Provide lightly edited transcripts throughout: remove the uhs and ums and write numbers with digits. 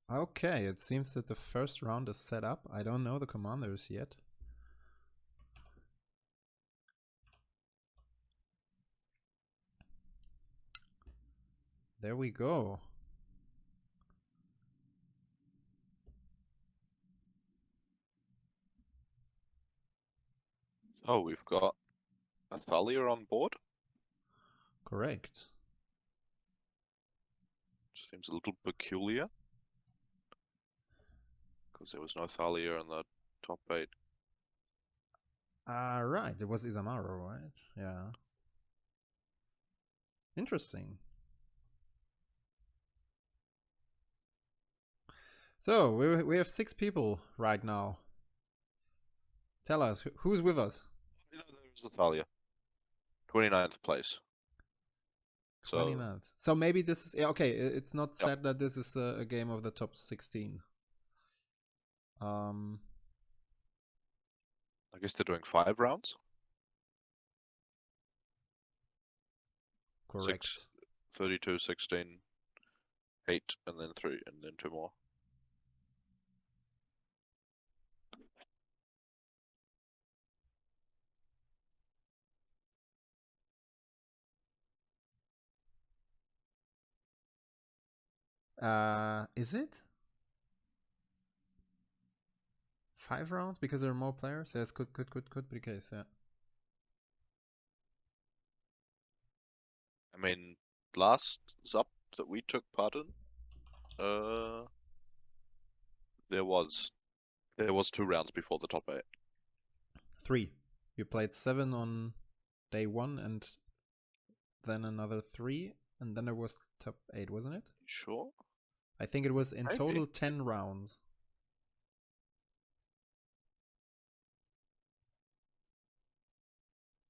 Okay, it seems that the first round is set up. I don't know the commanders yet. There we go. Oh, we've got a Thalia on board. Correct. Seems a little peculiar. Because there was no Thalia in the top 8. Right, it was Isamaro, right? Yeah. Interesting. So, we have 6 people right now. Tell us, who's with us? You know, there's the Thalia. 29th place. 29th. So maybe this is... Yeah, okay, it's not Yep. said that this is a game of the top 16. I guess they're doing 5 rounds. Correct. 6, 32, 16, 8, and then 3, and then 2 more. Is it 5 rounds because there are more players? Yes, could be the case. Yeah. I mean, last ZAP that we took part in, there was 2 rounds before the top 8. 3. You played 7 on day 1 and then another 3, and then there was top 8, wasn't it? Sure. I think it was in Maybe. total 10 rounds.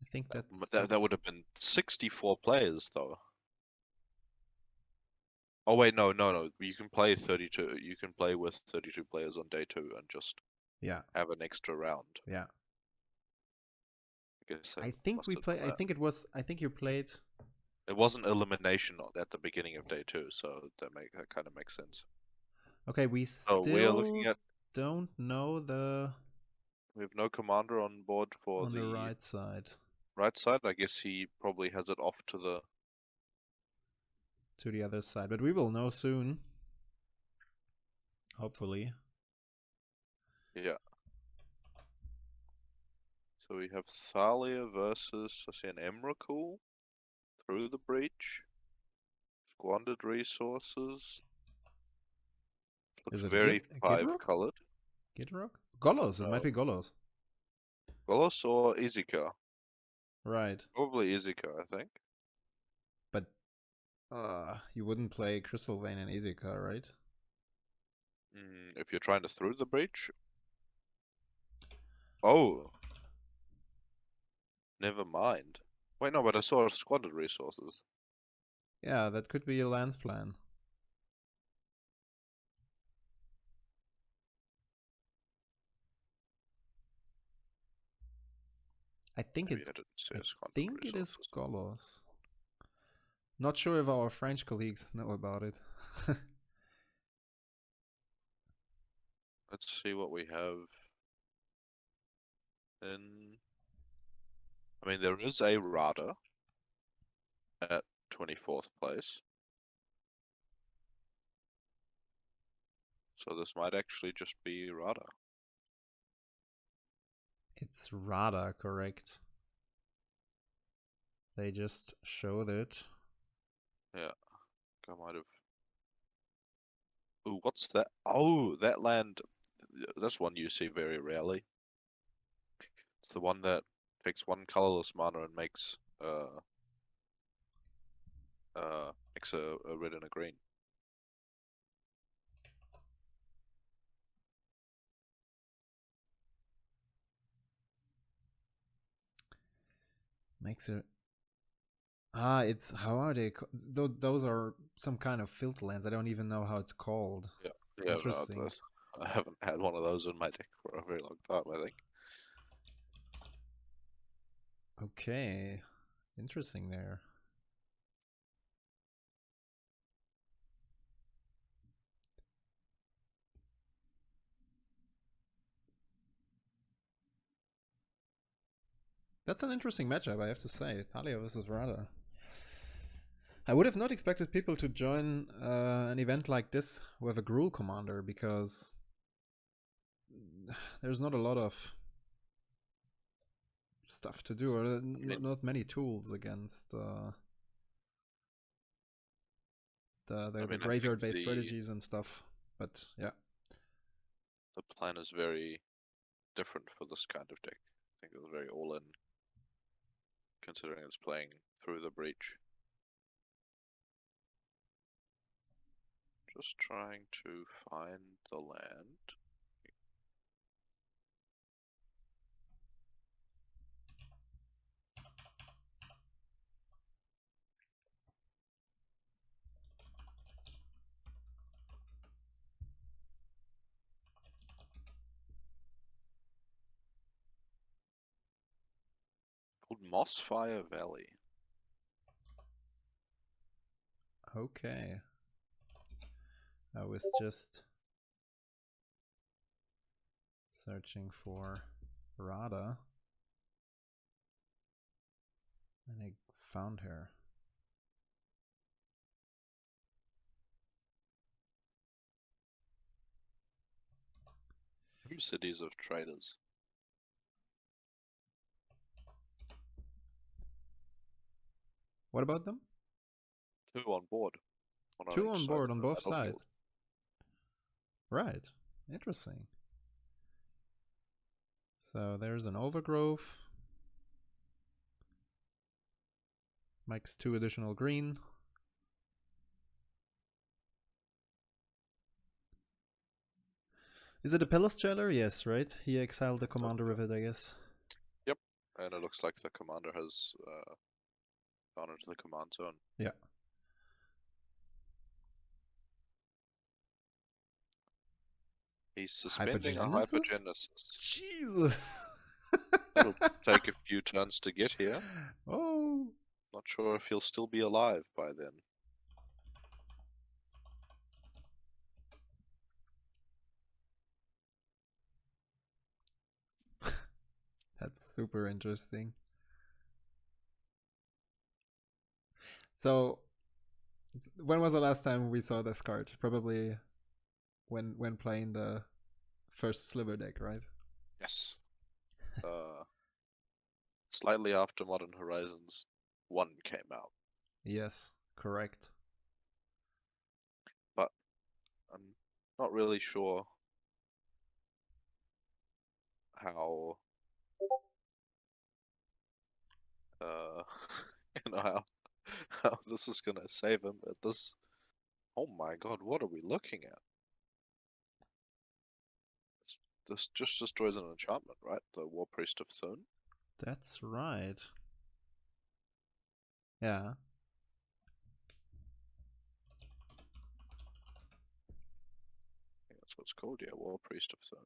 I think that would have been 64 players though. Oh wait, no. You can play 32. You can play with 32 players on day 2 and just have an extra round. Yeah. I guess I think we played. I think it was. I think you played. It wasn't elimination at the beginning of day 2, so that kind of makes sense. Okay, we So we are looking at. don't know the. We have no commander on board for on the right side. Right side. I guess he probably has it off to the other side, but we will know soon. Hopefully. Yeah. So we have Thalia versus, I see an Emrakul through the breach. Squandered resources. Looks very 5-colored. Gitrock? Golos, it might be Golos. Golos or Izika? Right. Probably Izika, I think. But you wouldn't play Crystal Vein and Izika, right? If you're trying to through the breach. Oh. Never mind. Wait, no, but I saw squandered resources. Yeah, that could be a Lance plan. I think Maybe it is Golos. Not sure if our French colleagues know about it. Let's see what we have in. I mean, there is a Radha at 24th place. So this might actually just be Radha. It's Radha, correct. They just showed it. Yeah, I might have. Ooh, what's that? Oh, that land. That's one you see very rarely. It's the one that takes 1 colorless mana and makes a red and a green. Makes it. It's how are they? Those are some kind of filter lands. I don't even know how it's called. Yeah. Interesting. No, I haven't had one of those in my deck for a very long time, I think. Okay, interesting there. That's an interesting matchup, I have to say. Thalia versus Radha. I would have not expected people to join an event like this with a Gruul commander, because there's not a lot of stuff to do, or not many tools against the graveyard-based strategies and stuff. But yeah, the plan is very different for this kind of deck. I think it's very all-in, considering it's playing through the breach. Just trying to find the land. Called Mossfire Valley. okay. I was just searching for Radha, and I found her. Cities of Traders. What about them? 2 on board. 2 on board on both sides. Right. Interesting. So there's an Overgrowth. Makes 2 additional green. Is it a Palace Jailer? Yes, right? He exiled the commander with it, I guess. Yep. And it looks like the commander has gone into the command zone. Yeah. He's suspending a Hypergenesis. Jesus! It'll take a few turns to get here. Oh! Not sure if he'll still be alive by then. That's super interesting. So, when was the last time we saw this card? Probably when playing the first Sliver deck, right? Yes. Slightly after Modern Horizons 1 came out. Yes, correct. But I'm not really sure how you know how this is gonna save him at this. Oh my god, what are we looking at? This just destroys an enchantment, right? The War Priest of Thune. That's right. Yeah. I think that's what it's called, yeah, War Priest of Thune.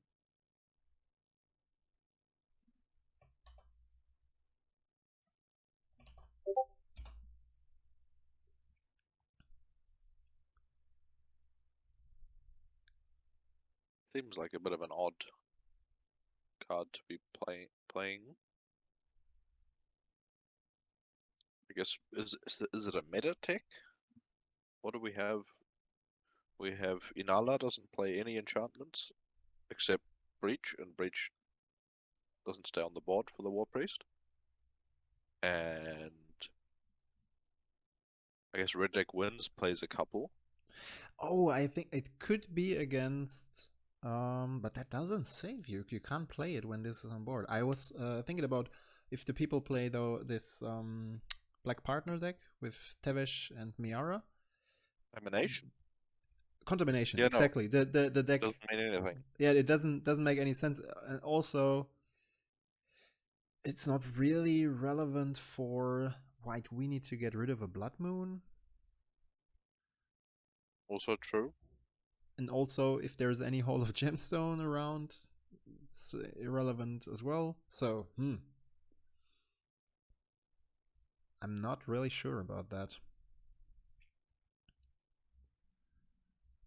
Seems like a bit of an odd card to be playing. I guess is it a meta tech? What do we have? We have Inalla doesn't play any enchantments except Breach, and Breach doesn't stay on the board for the War Priest. And I guess Red Deck Wins plays a couple. Oh, I think it could be against, but that doesn't save you. You can't play it when this is on board. I was thinking about if the people play though this Black Partner deck with Tevesh and Miara. Emanation. Contamination, Yeah, exactly. No, the deck doesn't mean anything. Yeah, it doesn't make any sense, and also it's not really relevant for why we need to get rid of a Blood Moon. Also true. And also, if there's any Hall of Gemstone around, it's irrelevant as well. So, I'm not really sure about that.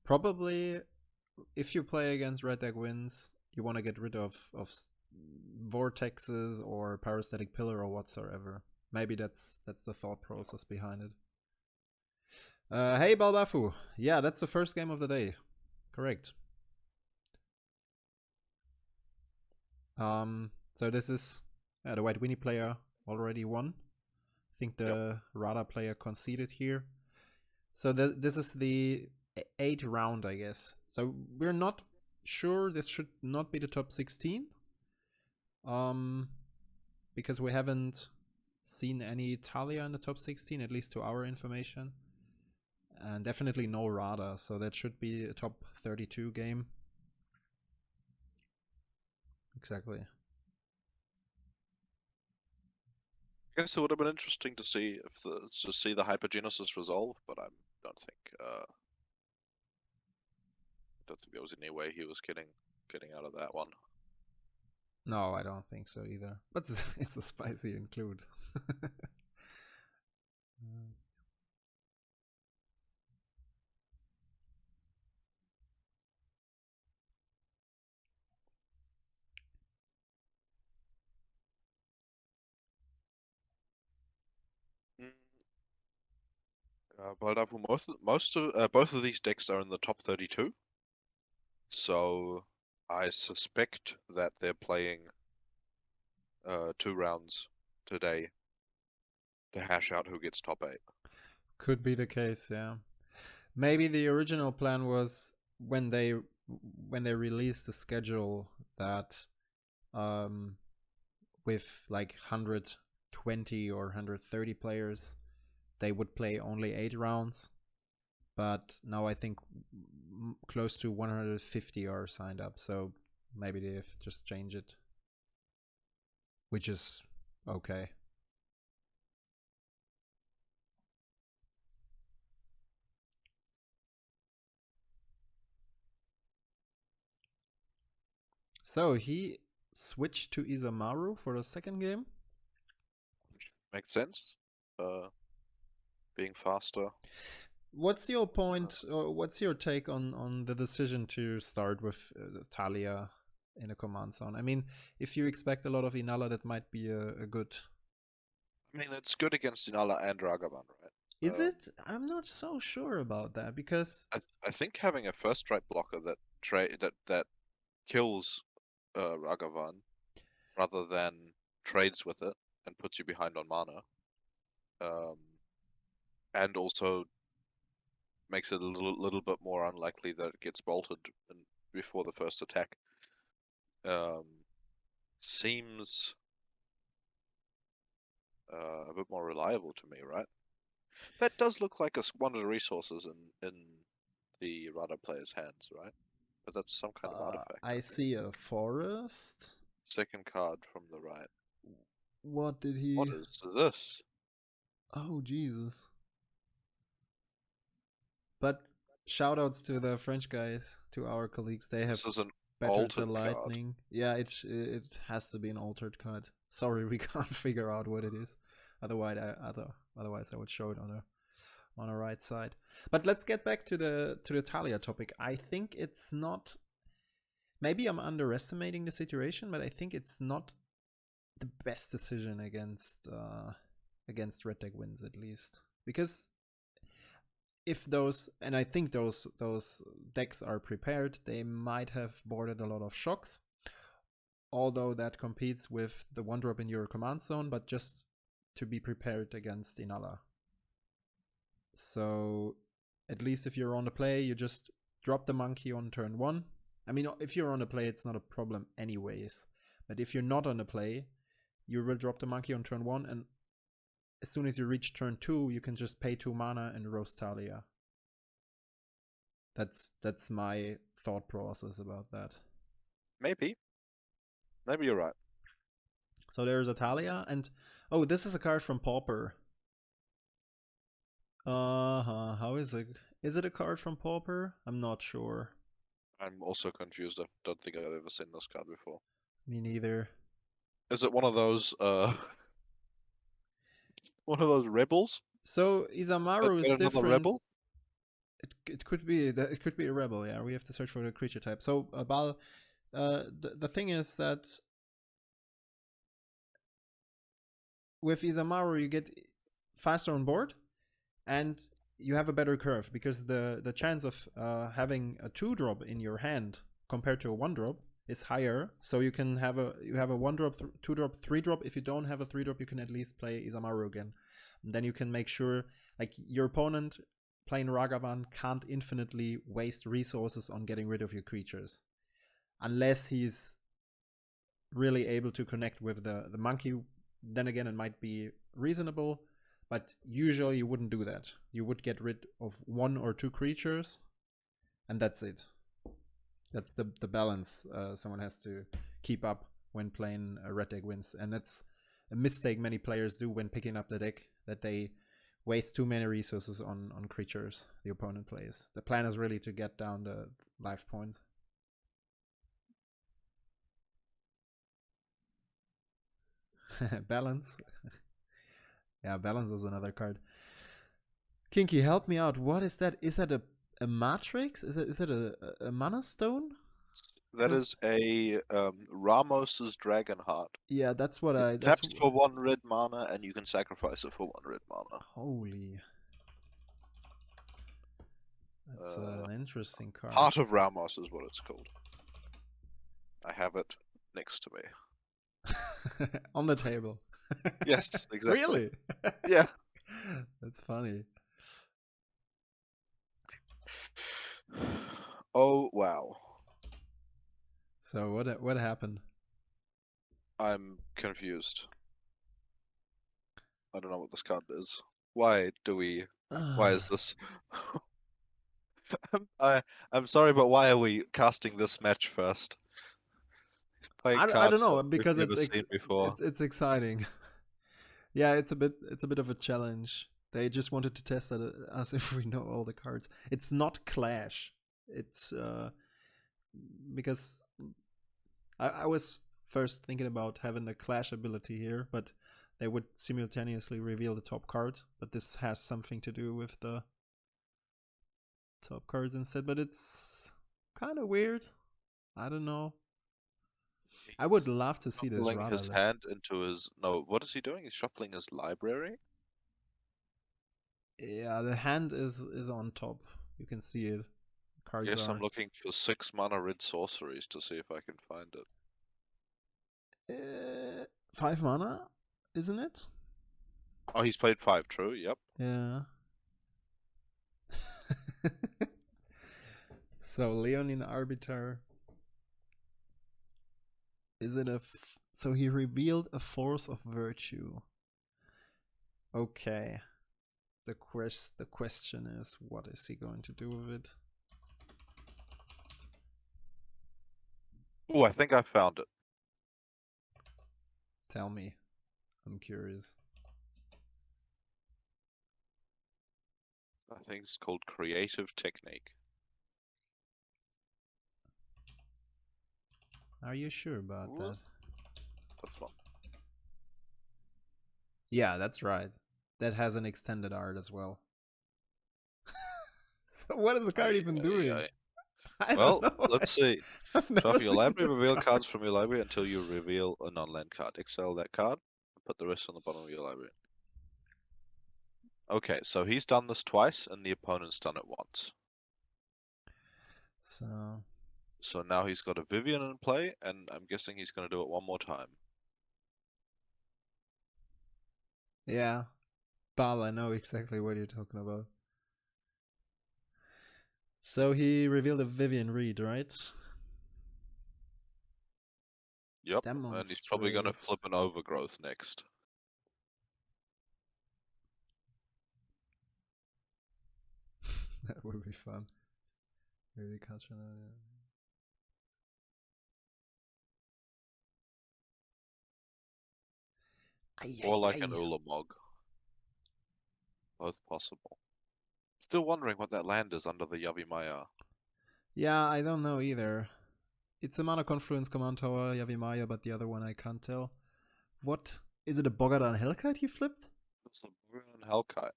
Probably, if you play against Red Deck Wins, you want to get rid of vortexes or parasitic pillar or whatsoever. Maybe that's the thought process behind it. Hey Balbafu, yeah, that's the first game of the day. Correct. So this is the White Winnie player already won. I think the Radha player conceded here. So this is the 8th round, I guess. So we're not sure. This should not be the top 16. Because we haven't seen any Thalia in the top 16, at least to our information. And definitely no Radha, so that should be a top 32 game. Exactly. I guess it would have been interesting to see if the hypergenesis resolve, but I don't think there was any way he was getting out of that one. No, I don't think so either. But it's a spicy include. But both of these decks are in the top 32, so I suspect that they're playing 2 rounds today to hash out who gets top 8. Could be the case, yeah. Maybe the original plan was when they released the schedule that with like 120 or 130 players, they would play only 8 rounds. But now I think close to 150 are signed up, so maybe they've just changed it, which is okay. So he switched to Isamaru for the second game. Makes sense. Being faster. What's your point? What's your take on the decision to start with Thalia in a command zone? I mean, if you expect a lot of Inalla, that might be a good. I mean, it's good against Inalla and Ragavan, right? Is it? I'm not so sure about that because I think having a first strike blocker that that kills Ragavan rather than trades with it and puts you behind on mana, and also makes it a little bit more unlikely that it gets bolted before the first attack. Seems a bit more reliable to me, right? That does look like one of the resources in the Radha player's hands, right? But that's some kind of artifact. I see a forest. Second card from the right. What did he? What is this? Oh Jesus! But shoutouts to the French guys, to our colleagues. They have This is an bettered the altered lightning. card. Yeah, it has to be an altered card. Sorry, we can't figure out what it is. Otherwise, I would show it on the right side. But let's get back to the Thalia topic. I think it's not. Maybe I'm underestimating the situation, but I think it's not the best decision against Red Deck wins, at least, because if those, and I think those decks are prepared, they might have boarded a lot of shocks, although that competes with the 1-drop in your command zone, but just to be prepared against Inalla. So at least if you're on the play, you just drop the monkey on turn 1. I mean, if you're on the play, it's not a problem anyways, but if you're not on the play, you will drop the monkey on turn 1, and as soon as you reach turn 2, you can just pay 2 mana and roast Thalia. That's my thought process about that. Maybe you're right. So there's a Thalia, and oh, this is a card from Pauper. How is it? Is it a card from Pauper? I'm not sure. I'm also confused. I don't think I've ever seen this card before. Me neither. Is it one of those one of those rebels? So Isamaru is another different. rebel? It could be a rebel. Yeah, we have to search for the creature type. So Bal, the thing is that with Isamaru you get faster on board, and you have a better curve because the chance of having a 2-drop in your hand compared to a 1-drop is higher. So you can have a 1-drop, 2-drop, 3-drop. If you don't have a 3-drop, you can at least play Isamaru again. And then you can make sure like your opponent playing Ragavan can't infinitely waste resources on getting rid of your creatures, unless he's really able to connect with the monkey. Then again, it might be reasonable, but usually you wouldn't do that. You would get rid of 1 or 2 creatures, and that's it. That's the balance someone has to keep up when playing a red deck wins. And that's a mistake many players do when picking up the deck, that they waste too many resources on creatures the opponent plays. The plan is really to get down the life point. Balance. Yeah, balance is another card. Kinky, help me out. What is that? Is that a matrix? Is it a mana stone? That is a Ramos's Dragon Heart. Yeah, that's what It taps for 1 red mana, and you can sacrifice it for 1 red mana. Holy. That's an interesting card. Heart of Ramos is what it's called. I have it next to me. On the table. Yes, exactly. Really? Yeah. That's funny. Oh, wow. So what happened? I'm confused. I don't know what this card is. Why is this? I'm sorry, but why are we casting this match first? I don't know, because it's exciting. Yeah, it's a bit of a challenge. They just wanted to test us if we know all the cards. It's not Clash. It's because I was first thinking about having the Clash ability here, but they would simultaneously reveal the top card. But this has something to do with the top cards instead. But it's kind of weird. I don't know. I would love to see this. Shuffling his hand into his... No, what is he doing? He's shuffling his library? Yeah, the hand is on top. You can see it. Cards Yes, I'm looking for 6 mana red sorceries to see if I can find it. 5 mana, isn't it? Oh, he's played 5, true, yep. Yeah. So, Leonine Arbiter. Is it so he revealed a Force of Virtue. Okay. The question is, what is he going to do with it? Oh, I think I found it. Tell me. I'm curious. I think it's called Creative Technique. Are you sure about that? That's one. Yeah, that's right. That has an extended art as well. So what is the card even doing? Well, let's see. Shuffle your library, reveal cards from your library until you reveal a non-land card. Exile that card, and put the rest on the bottom of your library. Okay, so he's done this twice, and the opponent's done it once. So now he's got a Vivian in play, and I'm guessing he's going to do it one more time. Yeah. Bal, I know exactly what you're talking about. So he revealed a Vivian Reed, right? Yep, and he's probably going to flip an Overgrowth next. That would be fun. Really catching Or like an Ulamog. Both possible. Still wondering what that land is under the Yavimaya. Yeah, I don't know either. It's a Mana Confluence Command Tower, Yavimaya, but the other one I can't tell. What? Is it a Bogadan Hellkite you flipped? It's a Bogadan Hellkite.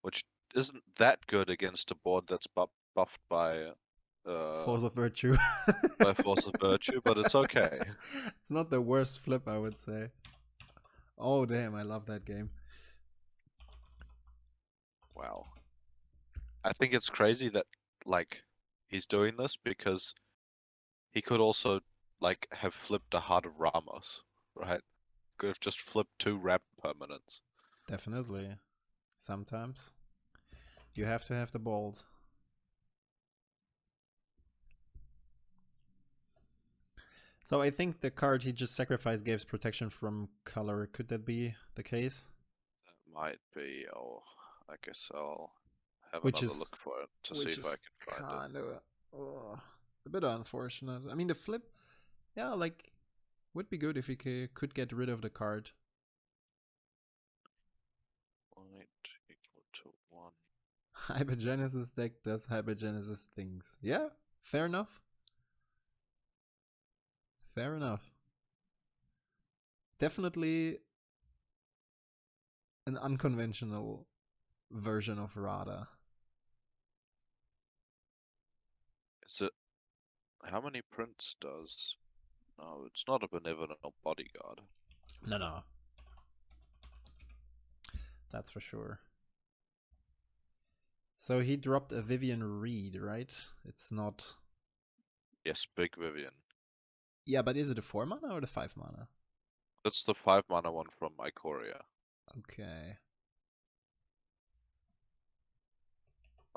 Which isn't that good against a board that's buffed by... Force of Virtue. by Force of Virtue, but it's okay. It's not the worst flip, I would say. Oh damn, I love that game. Wow. I think it's crazy that like he's doing this because he could also like have flipped a Heart of Ramos, right? Could have just flipped 2 ramp permanents. Definitely. Sometimes you have to have the balls. So I think the card he just sacrificed gives protection from color. Could that be the case? That might be. Oh, I guess I'll have Which another is look for it to see if I can find it. kind of a bit unfortunate. I mean, the flip, yeah, like would be good if he could get rid of the card. Point equal to 1. Hypergenesis deck does hypergenesis things. Yeah, fair enough. Fair enough. Definitely an unconventional version of Radha. Is it? How many prints does? No, it's not a benevolent bodyguard. No, no, that's for sure. So he dropped a Vivian Reed, right? It's not. Yes, Big Vivian. Yeah, but is it a 4 mana or the 5 mana? That's the 5 mana one from Ikoria. Okay.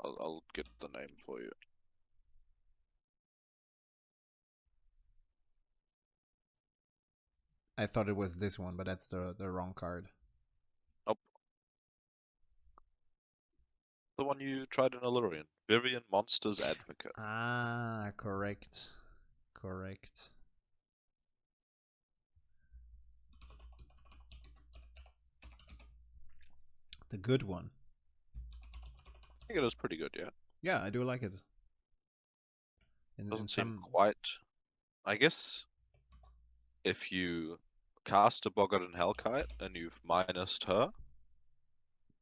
I'll get the name for you. I thought it was this one, but that's the wrong card. Nope. The one you tried in Illyrian. Vivian Monsters Advocate. Ah, correct. Correct. The good one. I think it is pretty good, yeah. Yeah, I do like it. Doesn't seem quite. I guess if you cast a Boggart and Hellkite and you've minused her.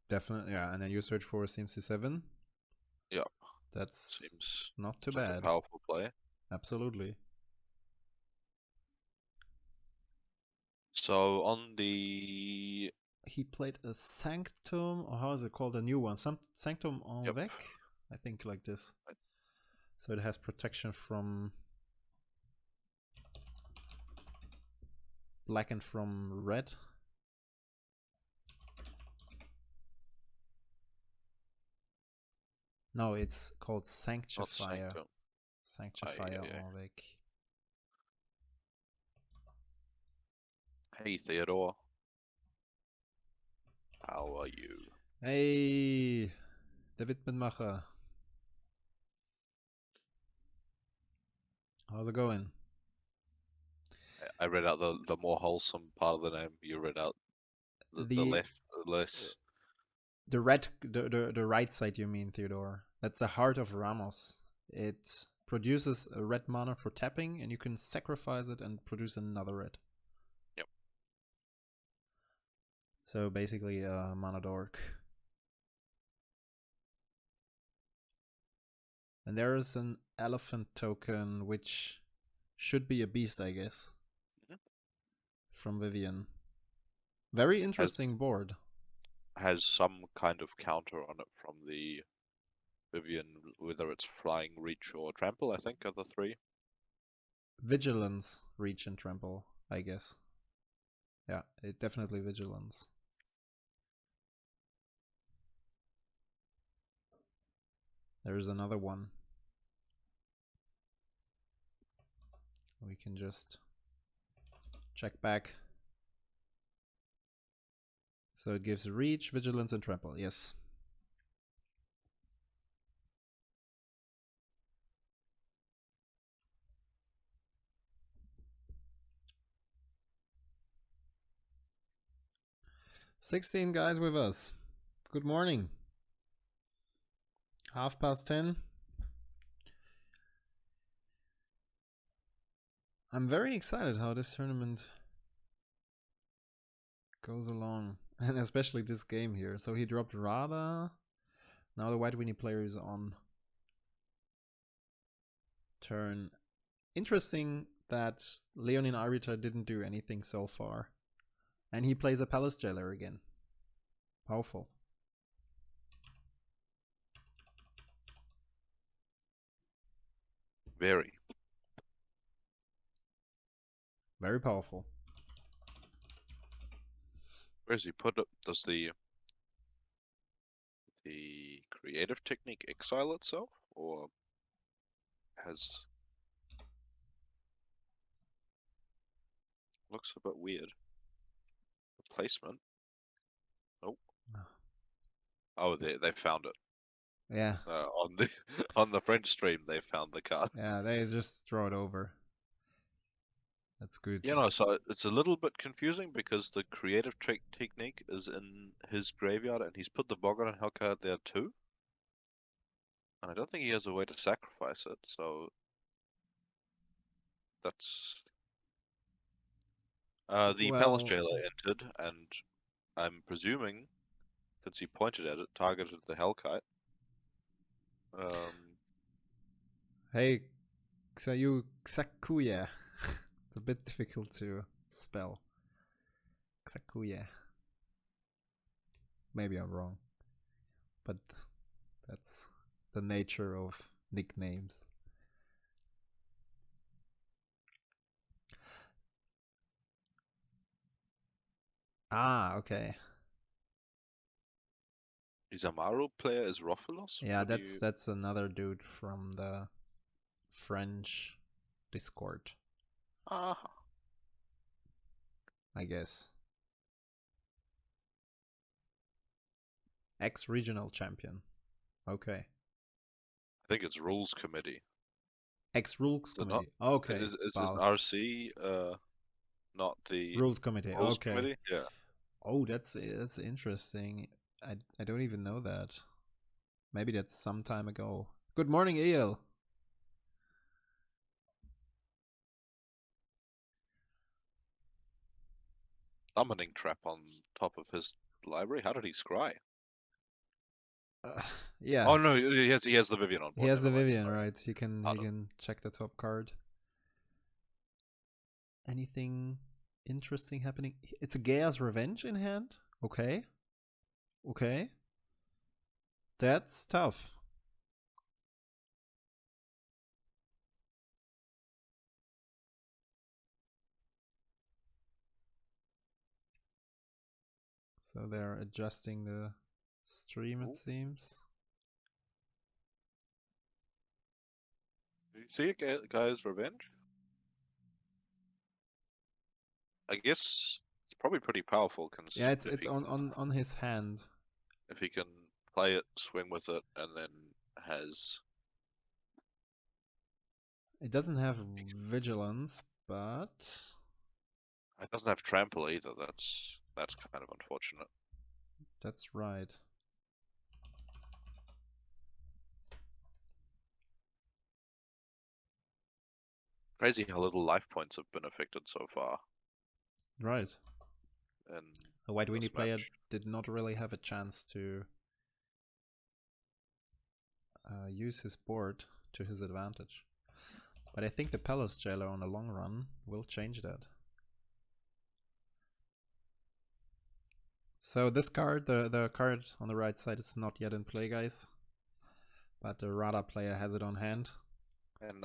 Definitely, yeah. And then you search for CMC7. Yeah. That's Seems not too like bad. a powerful play. Absolutely. So on the. He played a Sanctum, or how is it called? A new one. Some Sanctum en Yep. Vec? I think like this. So it has protection from black and from red. No, it's called Sanctifier. Sanctifier en Vec. Hey Theodore. How are you? Hey, der Witmenmacher. How's it going? I read out the more wholesome part of the name. You read out the less. The right side, you mean, Theodore? That's the Heart of Ramos. It produces a red mana for tapping, and you can sacrifice it and produce another red. Yep. So basically, a mana dork. And there is an elephant token, which should be a beast, I guess. Mm-hmm. From Vivian. Very interesting board. Has some kind of counter on it from the Vivian, whether it's flying, reach, or trample, I think, are the 3. Vigilance, reach, and trample, I guess. Yeah, it definitely vigilance. There's another one. We can just check back. So it gives reach, vigilance, and trample. Yes. "16 guys with us. Good morning. 10:30. I'm very excited how this tournament goes along. And especially this game here. So he dropped Radha. Now the White Winnie player is on turn. Interesting that Leonin Arita didn't do anything so far. And he plays a Palace Jailer again. Powerful. Very. Very powerful. Where's he put it? Does the creative technique exile itself, or has looks a bit weird. Placement. Oh. Oh, they found it. Yeah. On the on the French stream, they found the card. Yeah, they just draw it over. That's good. You know, so it's a little bit confusing because the creative technique is in his graveyard, and he's put the Boggart and Hellcat there too. And I don't think he has a way to sacrifice it, so that's the Palace Well, Jailer entered, and I'm presuming, since he pointed at it, targeted the Hellkite. hey, Xakuya. It's a bit difficult to spell. Xakuya. Maybe I'm wrong. But that's the nature of nicknames. Ah, okay. Is Amaru player is Rofilos? Yeah, that's another dude from the French Discord, Ah, I guess. Ex-regional champion. Okay. I think it's Rules Committee. Ex-rules Is it not? committee. Okay. Is this Wow. RC? Not the Rules committee. Rules Okay. Committee? Yeah. Oh, that's interesting. I don't even know that. Maybe that's some time ago. Good morning, EL. Summoning trap on top of his library. How did he scry? Yeah. Oh no, he has the Vivian on board. He has Never the mind. Vivian, Sorry. right? He can check the top card. Anything interesting happening? It's a Gaia's Revenge in hand? Okay. Okay. That's tough. So they're adjusting the stream, it seems. Did you see it, Guy's Revenge? I guess it's probably pretty powerful. Yeah, it's on his hand. If he can play it, swing with it, and then has. It doesn't have vigilance, but It doesn't have trample either. That's kind of unfortunate. that's right. Crazy how little life points have been affected so far. Right. And The White Weenie player match. did not really have a chance to use his board to his advantage. But I think the Palace Jailer on the long run will change that. So this card, the card on the right side is not yet in play, guys. But the Radha player has it on hand. And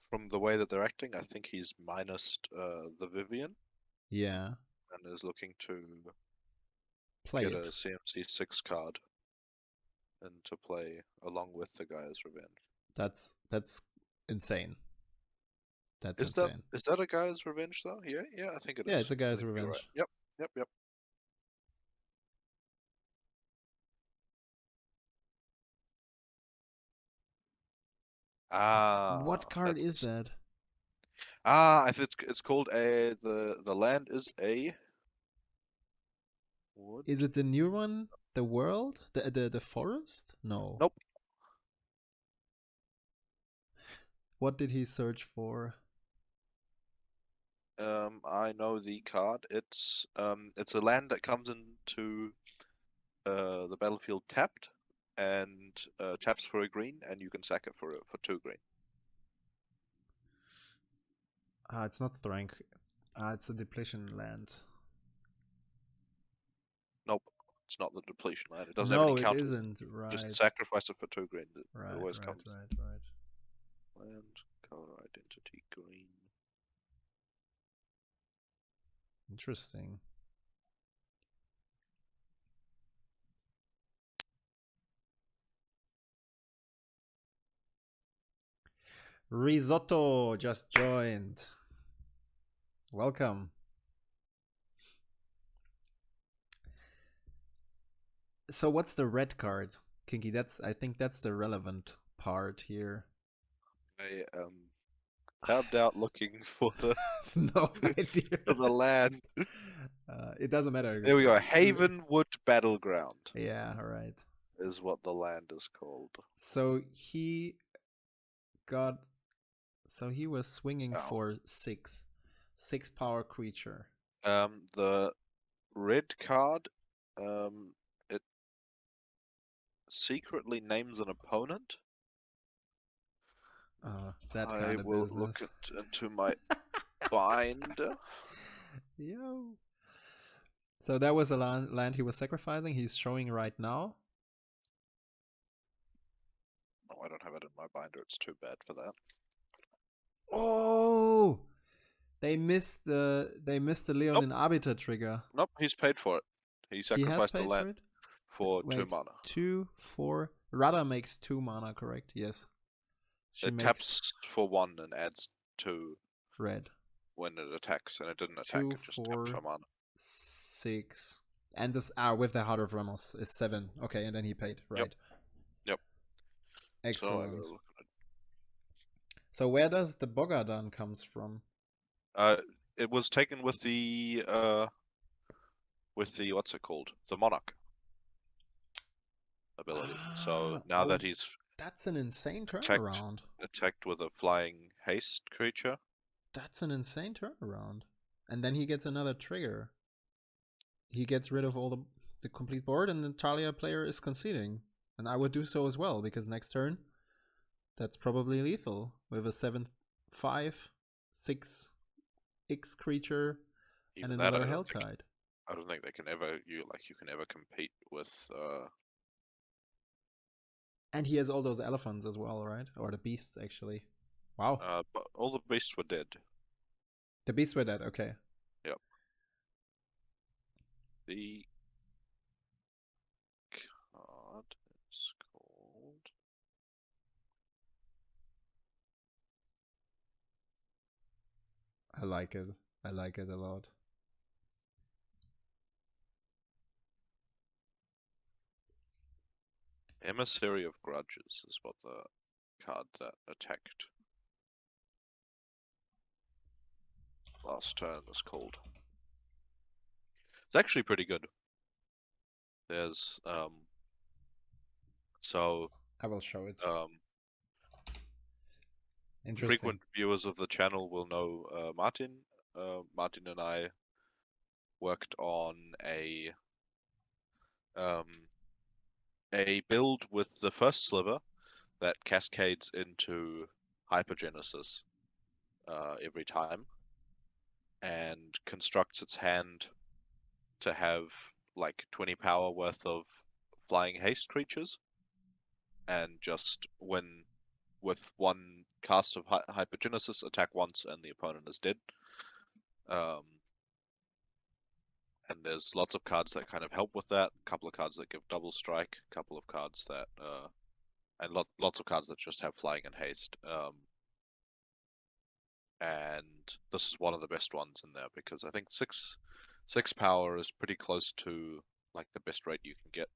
from the way that they're acting, I think he's minus the Vivian. Yeah. And is looking to play get it. a CMC 6 card and to play along with the Guy's Revenge. That's insane. That's insane. Is that a Guy's Revenge though? Yeah, I think it is. Yeah, it's a Guy's You're Revenge. right. Yep. What card is that? I think it's called the land is a wood. Is it the new one? The world? The forest? No. Nope. What did he search for? I know the card. It's a land that comes into the battlefield tapped and taps for a green, and you can sack it for 2 green. It's not Thrank. It's a depletion land. Nope, it's not the depletion land. It doesn't have any No, it counters. isn't. Right. Just sacrifice it for 2 green. It Right. always Right. comes. Right. Right. Land, color identity, green. Interesting. Risotto just joined. Welcome. So what's the red card, Kinky? I think that's the relevant part here. I tabbed out looking for the No idea. for the land. It doesn't matter. There we go. Havenwood Battleground Yeah, all right. is what the land is called. So he got. So he was swinging for 6 power creature. The red card, it secretly names an opponent. That I kind of will business. look into my binder. Yo. So that was a land he was sacrificing. He's showing right now. Oh, I don't have it in my binder. It's too bad for that. Oh, they missed the Leon in Arbiter trigger. Nope, he's paid for it. He sacrificed the land for 2 mana. 2, 4. Radha makes 2 mana, correct? Yes. It taps for 1 and adds 2 red when it attacks, and it didn't attack. 2, It just 4, tapped for mana. 6. And this with the Heart of Ramos is 7. Okay, and then he paid, right? Yep. Excellent. So where does the Bogardan comes from? It was taken with the what's it called? The Monarch ability. So now that he's that's an insane turnaround. Attacked with a flying haste creature. That's an insane turnaround. And then he gets another trigger. He gets rid of all the complete board, and the Thalia player is conceding. And I would do so as well, because next turn, that's probably lethal with a 7/5, 6x creature, and another Hellkite. I don't think they can ever you can ever compete with. And he has all those elephants as well, right? Or the beasts, actually. Wow. But all the beasts were dead. The beasts were dead. Okay. Yep. The card is called. I like it. I like it a lot. Emissary of Grudges is what the card that attacked last turn is called. It's actually pretty good. There's so I will show it. Interesting. Frequent viewers of the channel will know Martin. Martin and I worked on a build with the first sliver that cascades into hypergenesis every time, and constructs its hand to have like 20 power worth of flying haste creatures, and just when with 1 cast of hypergenesis, attack once and the opponent is dead. And there's lots of cards that kind of help with that. A couple of cards that give double strike. A couple of cards that and lots of cards that just have flying and haste. And this is one of the best ones in there, because I think six power is pretty close to like the best rate you can get.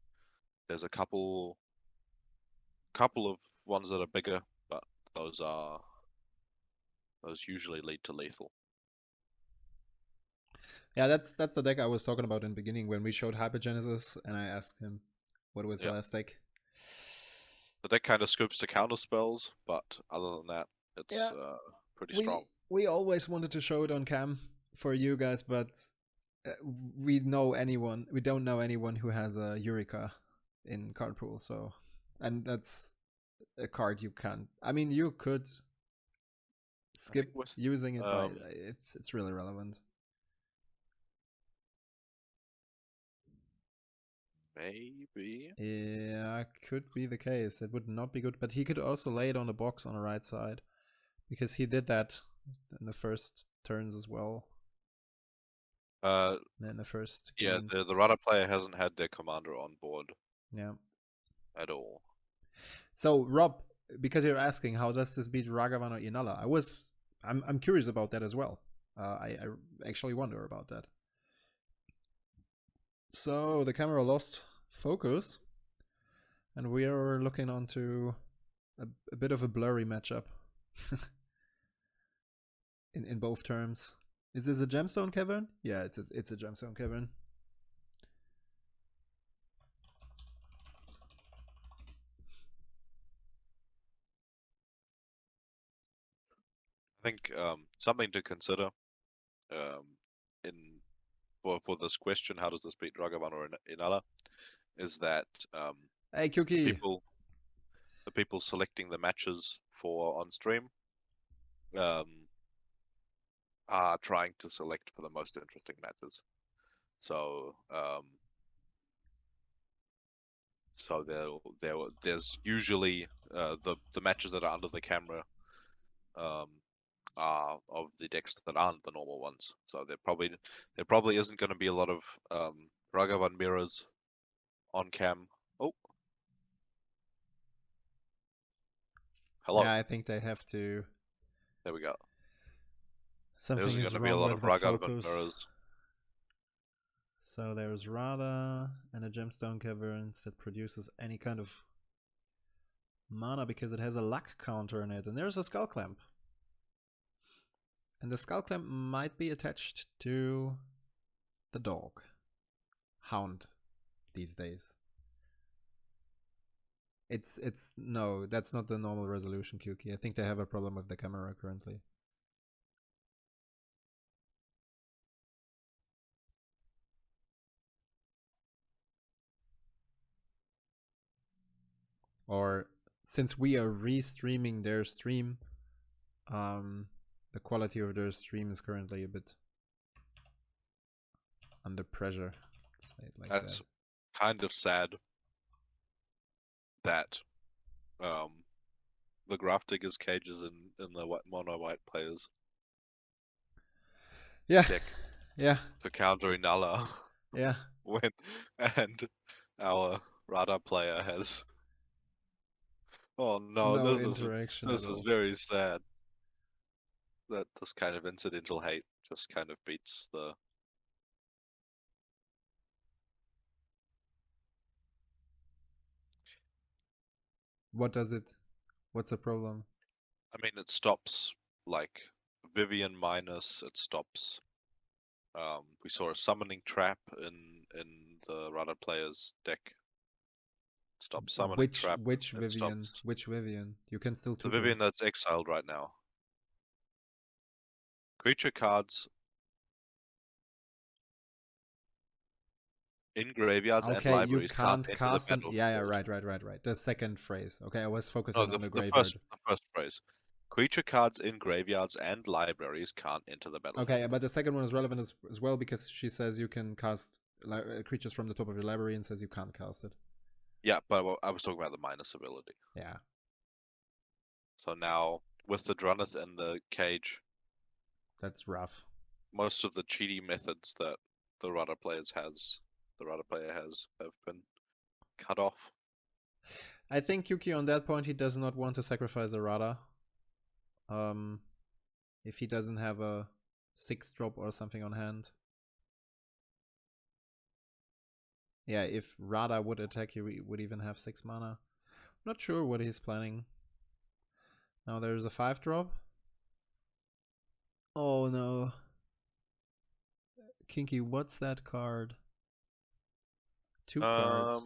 There's a couple of ones that are bigger, but those usually lead to lethal. Yeah, that's the deck I was talking about in the beginning when we showed Hypergenesis, and I asked him what was the last deck. The deck kind of scoops to counter spells, but other than that, it's pretty strong. We always wanted to show it on cam for you guys, but we don't know anyone who has a Eureka in card pool. So, and that's a card you can't. I mean, you could skip using it, but it's really relevant. Maybe. Yeah, could be the case. It would not be good, but he could also lay it on the box on the right side, because he did that in the first turns as well. In the first Yeah, games. the Radha player hasn't had their commander on board Yeah. at all. So Rob, because you're asking how does this beat Ragavan or Inalla, I'm curious about that as well. I actually wonder about that. So the camera lost focus, and we are looking onto a bit of a blurry matchup in both terms. Is this a gemstone cavern? Yeah, it's a gemstone cavern. I think something to consider in for this question, how does this beat Ragavan or Inalla, is that Hey, the Kyuki. people selecting the matches for on stream um, are trying to select for the most interesting matches. So there's usually the matches that are under the camera um, are of the decks that aren't the normal ones. So there probably isn't going to be a lot of Ragavan mirrors on cam. Oh, hello. Yeah, I think they have to. There we go. There Something isn't going is to be a wrong lot of with the Ragavan focus. mirrors. So there's Radha and a gemstone caverns that produces any kind of mana because it has a luck counter in it. And there's a skull clamp. And the skull clamp might be attached to the dog. Hound these days. It's no, that's not the normal resolution, Kyuki. I think they have a problem with the camera currently. Or since we are restreaming their stream, the quality of their stream is currently a bit under pressure. Say it like That's that. kind of sad that um, the Graph Diggers cages in the mono white players Yeah, deck yeah, to counter Inalla yeah. when and our Radha player has. Oh no, No interaction at this is all. very sad. That this kind of incidental hate just kind of beats the. What does it? What's the problem? I mean, it stops like Vivian minus. It stops. We saw a summoning trap in the Radha player's deck. Stops summoning trap. Which It Vivian? stops Which Vivian? You can still the tutor. Vivian that's exiled right now. Creature cards in graveyards and Okay, you libraries can't can't enter the cast an. Yeah, yeah, battlefield. right. The second phrase. Okay, I was No, focusing on the the graveyard. first phrase. Creature cards in graveyards and libraries can't enter the Okay, battlefield. but the second one is relevant as well because she says you can cast creatures from the top of your library and says you can't cast it. Yeah, but I was talking about the minus ability. Yeah, So now with the Drunnith and the cage, that's rough. most of the cheaty methods that the Radha player has have been cut off. I think Yuki on that point he does not want to sacrifice a Radha. If he doesn't have a 6-drop or something on hand. Yeah, if Radha would attack, he would even have 6 mana. Not sure what he's planning. Now there's a 5-drop. Oh no. Kinky, what's that card? 2 cards.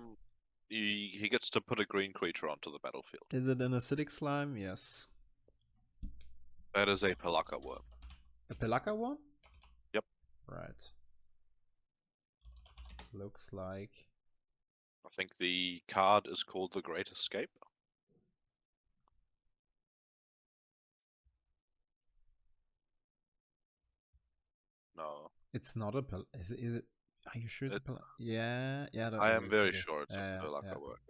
He gets to put a green creature onto the battlefield. Is it an acidic slime? Yes. That is a Pelaka worm. A Pelaka one? Yep. Right. Looks like. I think the card is called the Great Escape. No. It's not a Pel. Is it? Are you sure it's a It, Palaka? Yeah, yeah, I it am is. very It is. sure it's a Yeah, yeah. Pelaka work.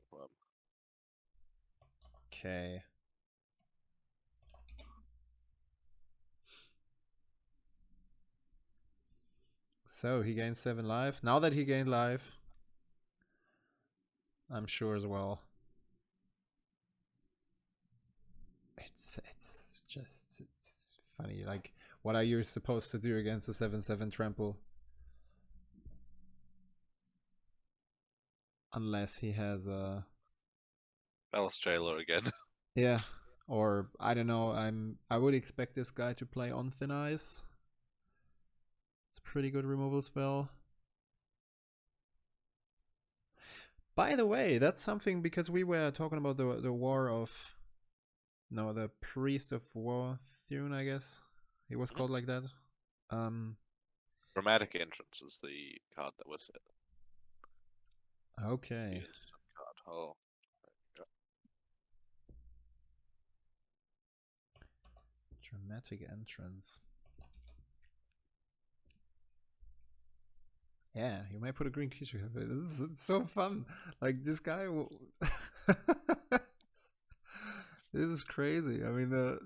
Okay. So he gained 7 life. Now that he gained life, I'm sure as well. It's just it's funny. Like, what are you supposed to do against a 7/7 trample? Unless he has a Alice Jailer again. yeah, or I don't know. I would expect this guy to play on thin ice. It's a pretty good removal spell. By the way, that's something because we were talking about the war of no the priest of war Thune, I guess he was called like that. Um, Dramatic Entrance is the card that was it. The okay, instant card. Oh, yeah. dramatic entrance. Yeah, you may put a green creature. This is so fun. Like this guy. This is crazy. I mean, the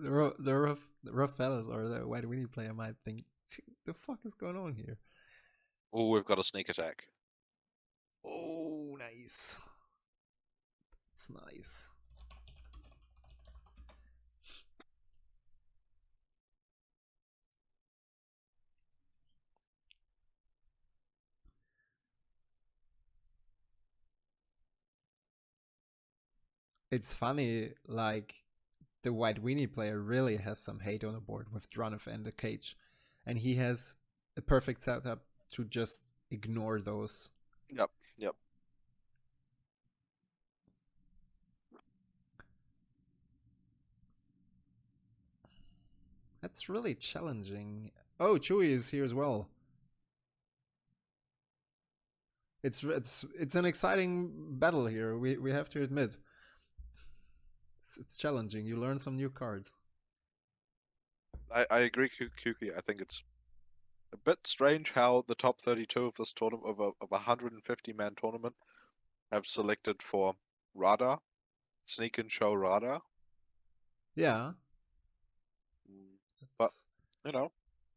rough fellas or the white winnie player might think, the fuck is going on here? Oh, we've got a sneak attack. Oh, nice. It's nice. It's funny, like the white weenie player really has some hate on the board with Dranov and the cage, and he has a perfect setup to just ignore those. Yep, yep. That's really challenging. Oh, Chewy is here as well. It's an exciting battle here. We have to admit. It's challenging. You learn some new cards. I agree, Kuki. I think it's a bit strange how the top 32 of this tournament of a 150-man tournament have selected for Radha, sneak and show Radha. Yeah, But that's you know,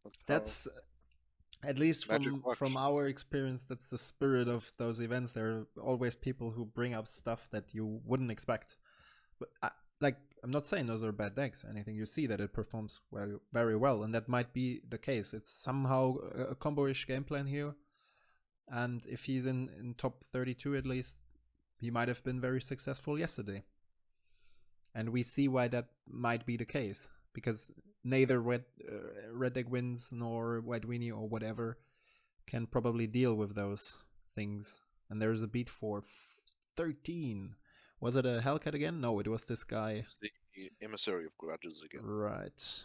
that's how that's at least magic from works. our experience. That's the spirit of those events. There are always people who bring up stuff that you wouldn't expect. But like, I'm not saying those are bad decks or anything. You see that it performs very well, and that might be the case. It's somehow a combo-ish game plan here, and if he's in top 32 at least, he might have been very successful yesterday. And we see why that might be the case because neither red deck wins nor white weenie or whatever can probably deal with those things. And there's a beat for 13. Was it a Hellcat again? No, it was this guy. It's the emissary of grudges again. Right.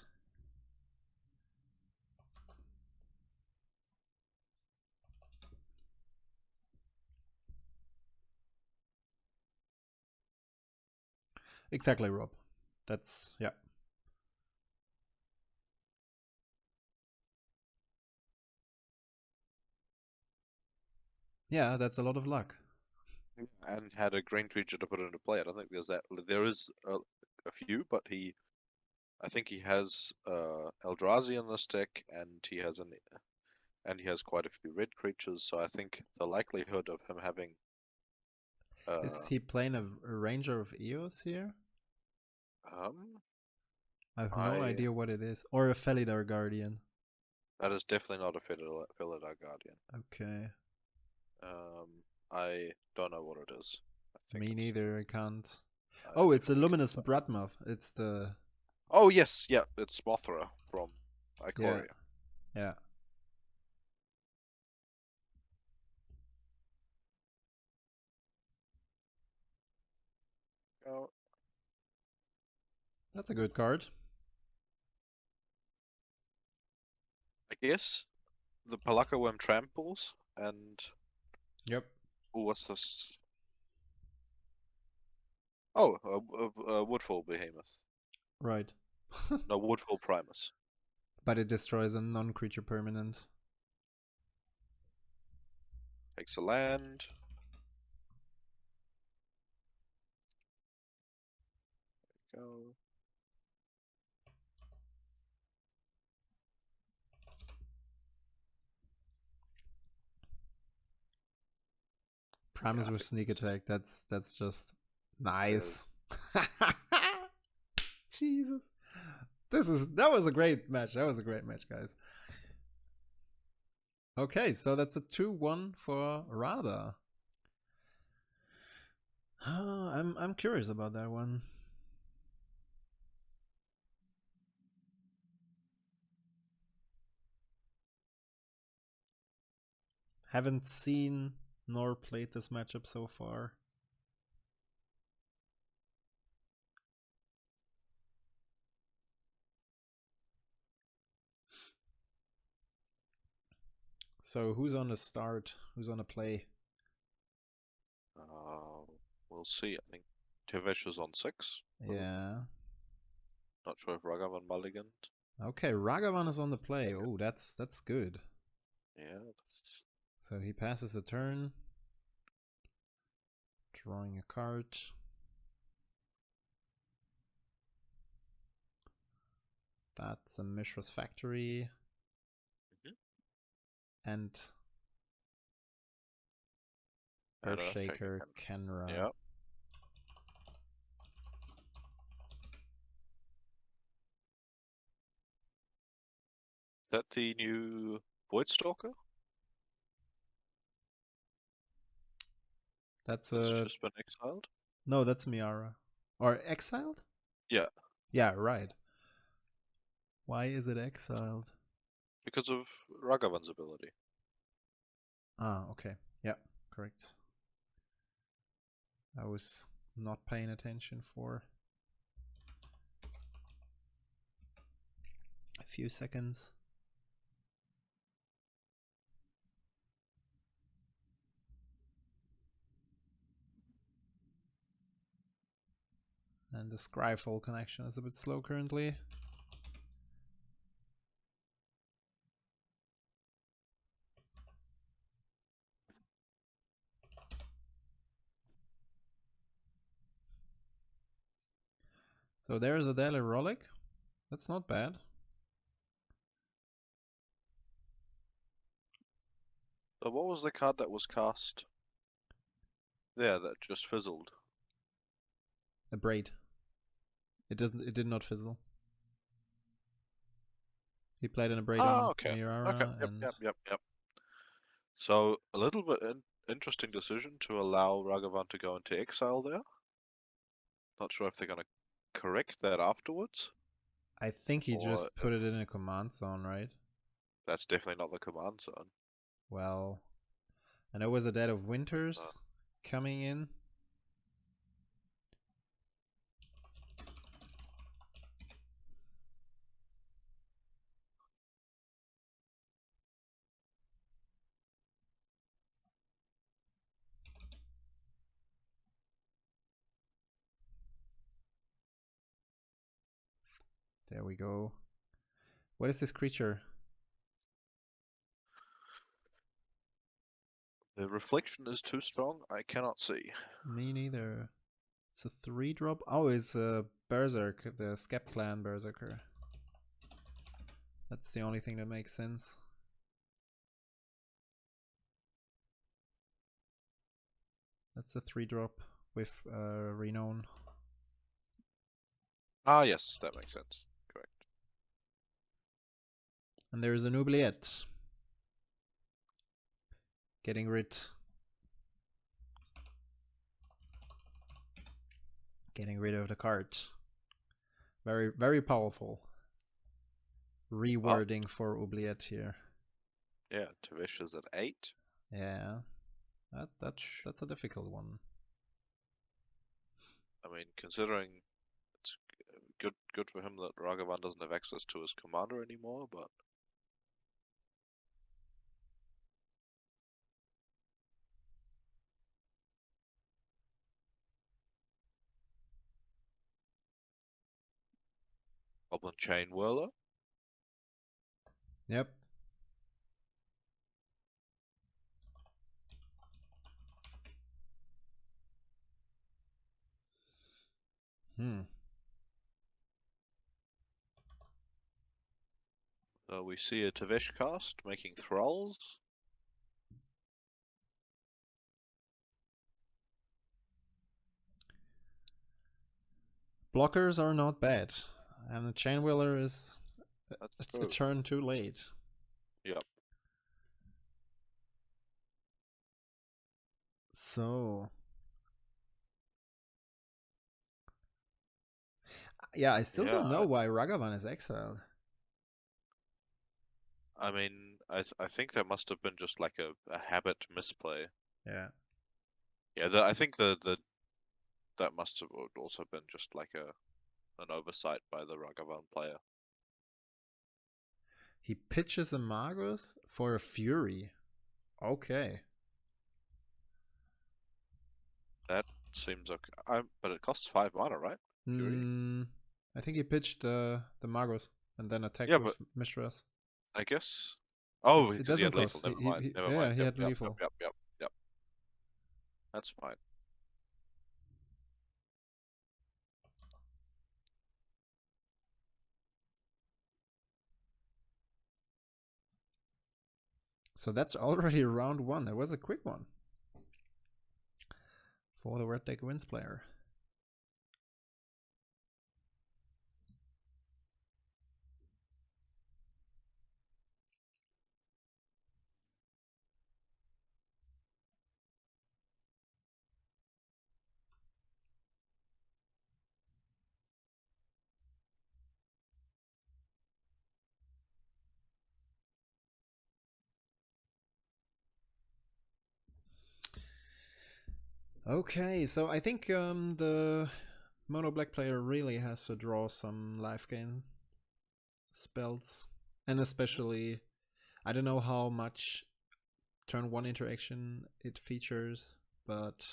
Exactly, Rob. That's, yeah. Yeah, that's a lot of luck. And had a green creature to put into play. I don't think there's that. There is a few, but I think he has Eldrazi in this deck, and he has quite a few red creatures. So I think the likelihood of him having Is uh he playing a Ranger of Eos here? um I have no I idea what it is. Or a Felidar Guardian. that is definitely not a Felidar Guardian. Okay. I don't know what it is. I think Me it's neither, I can't. I Oh, it's a definitely can't Luminous find. Bratmoth. It's the. Oh yes, yeah, it's Mothra from Yeah, Ikoria. yeah. Oh, That's a good card. I guess the Palaka Worm tramples and Yep. oh, what's this? Oh, a Woodfall Behemoth. Right. No, Woodfall Primus. But it destroys a non creature permanent. Takes a land. There we go. Primus I with think sneak this attack. That's just is nice. Jesus. That was a great match. That was a great match, guys. Okay, so that's a 2-1 for Radha. I'm curious about that one. Haven't seen nor played this matchup so far. So who's on the start? Who's on the play? we'll see. I think Tevesh is on 6. Yeah. Not sure if Ragavan mulliganed. Okay, Ragavan is on the play. Yeah. Oh, that's good. Yeah. So he passes a turn. Drawing a card. That's a Mishra's Factory. And Earthshaker Kenra. Yeah. Is that the new Voidstalker? That's just been exiled? No, that's Miara. Or exiled? Yeah. Yeah, right. Why is it exiled? Because of Ragavan's ability. Ah, okay. Yeah, correct. I was not paying attention for a few seconds. And the Scryfall connection is a bit slow currently. So there's a daily relic. That's not bad. So what was the card that was cast? There, that just fizzled. A braid. It did not fizzle. He played in a braid on Okay. Miara Okay. and Yep. So a little bit interesting decision to allow Ragavan to go into exile there. Not sure if they're gonna correct that afterwards. I think he Or just put it in a command zone, right? that's definitely not the command zone. Well, and there was a Dead of Winters coming in. There we go. What is this creature? The reflection is too strong. I cannot see. Me neither. It's a 3-drop. Oh, it's a Berserk, the Skep Clan Berserker. That's the only thing that makes sense. That's a 3-drop with Renown. Ah, yes, that makes sense. Correct. And there's an oubliette. Getting rid of the card. Very, very powerful. Rewording for oubliette here. Yeah, Tevesh is at 8. Yeah, that's a difficult one. I mean, considering it's good for him that Ragavan doesn't have access to his commander anymore, but Goblin Chain Whirler. Yep. So we see a Tevesh cast making thralls. Blockers are not bad, and the chain wheeler is a true. turn too late. Yep. So yeah, I still don't know why Ragavan is exiled. I mean, I think that must have been just like a habit misplay. Yeah. Yeah, I think that must have also been just like an oversight by the Ragavan player. He pitches a Magus for a Fury. Okay. That seems okay. But it costs 5 mana, right? Fury? I think he pitched the Magus and then attacked Yeah, with but Mistras. I guess. Oh, It because he doesn't had lethal. cost. Never mind. Never Yeah, mind. he Yep, had yep, lethal. yep, yep, yep. That's fine. So that's already round 1. That was a quick one for the Red Deck Wins player. Okay, so I think the mono black player really has to draw some life gain spells, and especially I don't know how much turn 1 interaction it features, but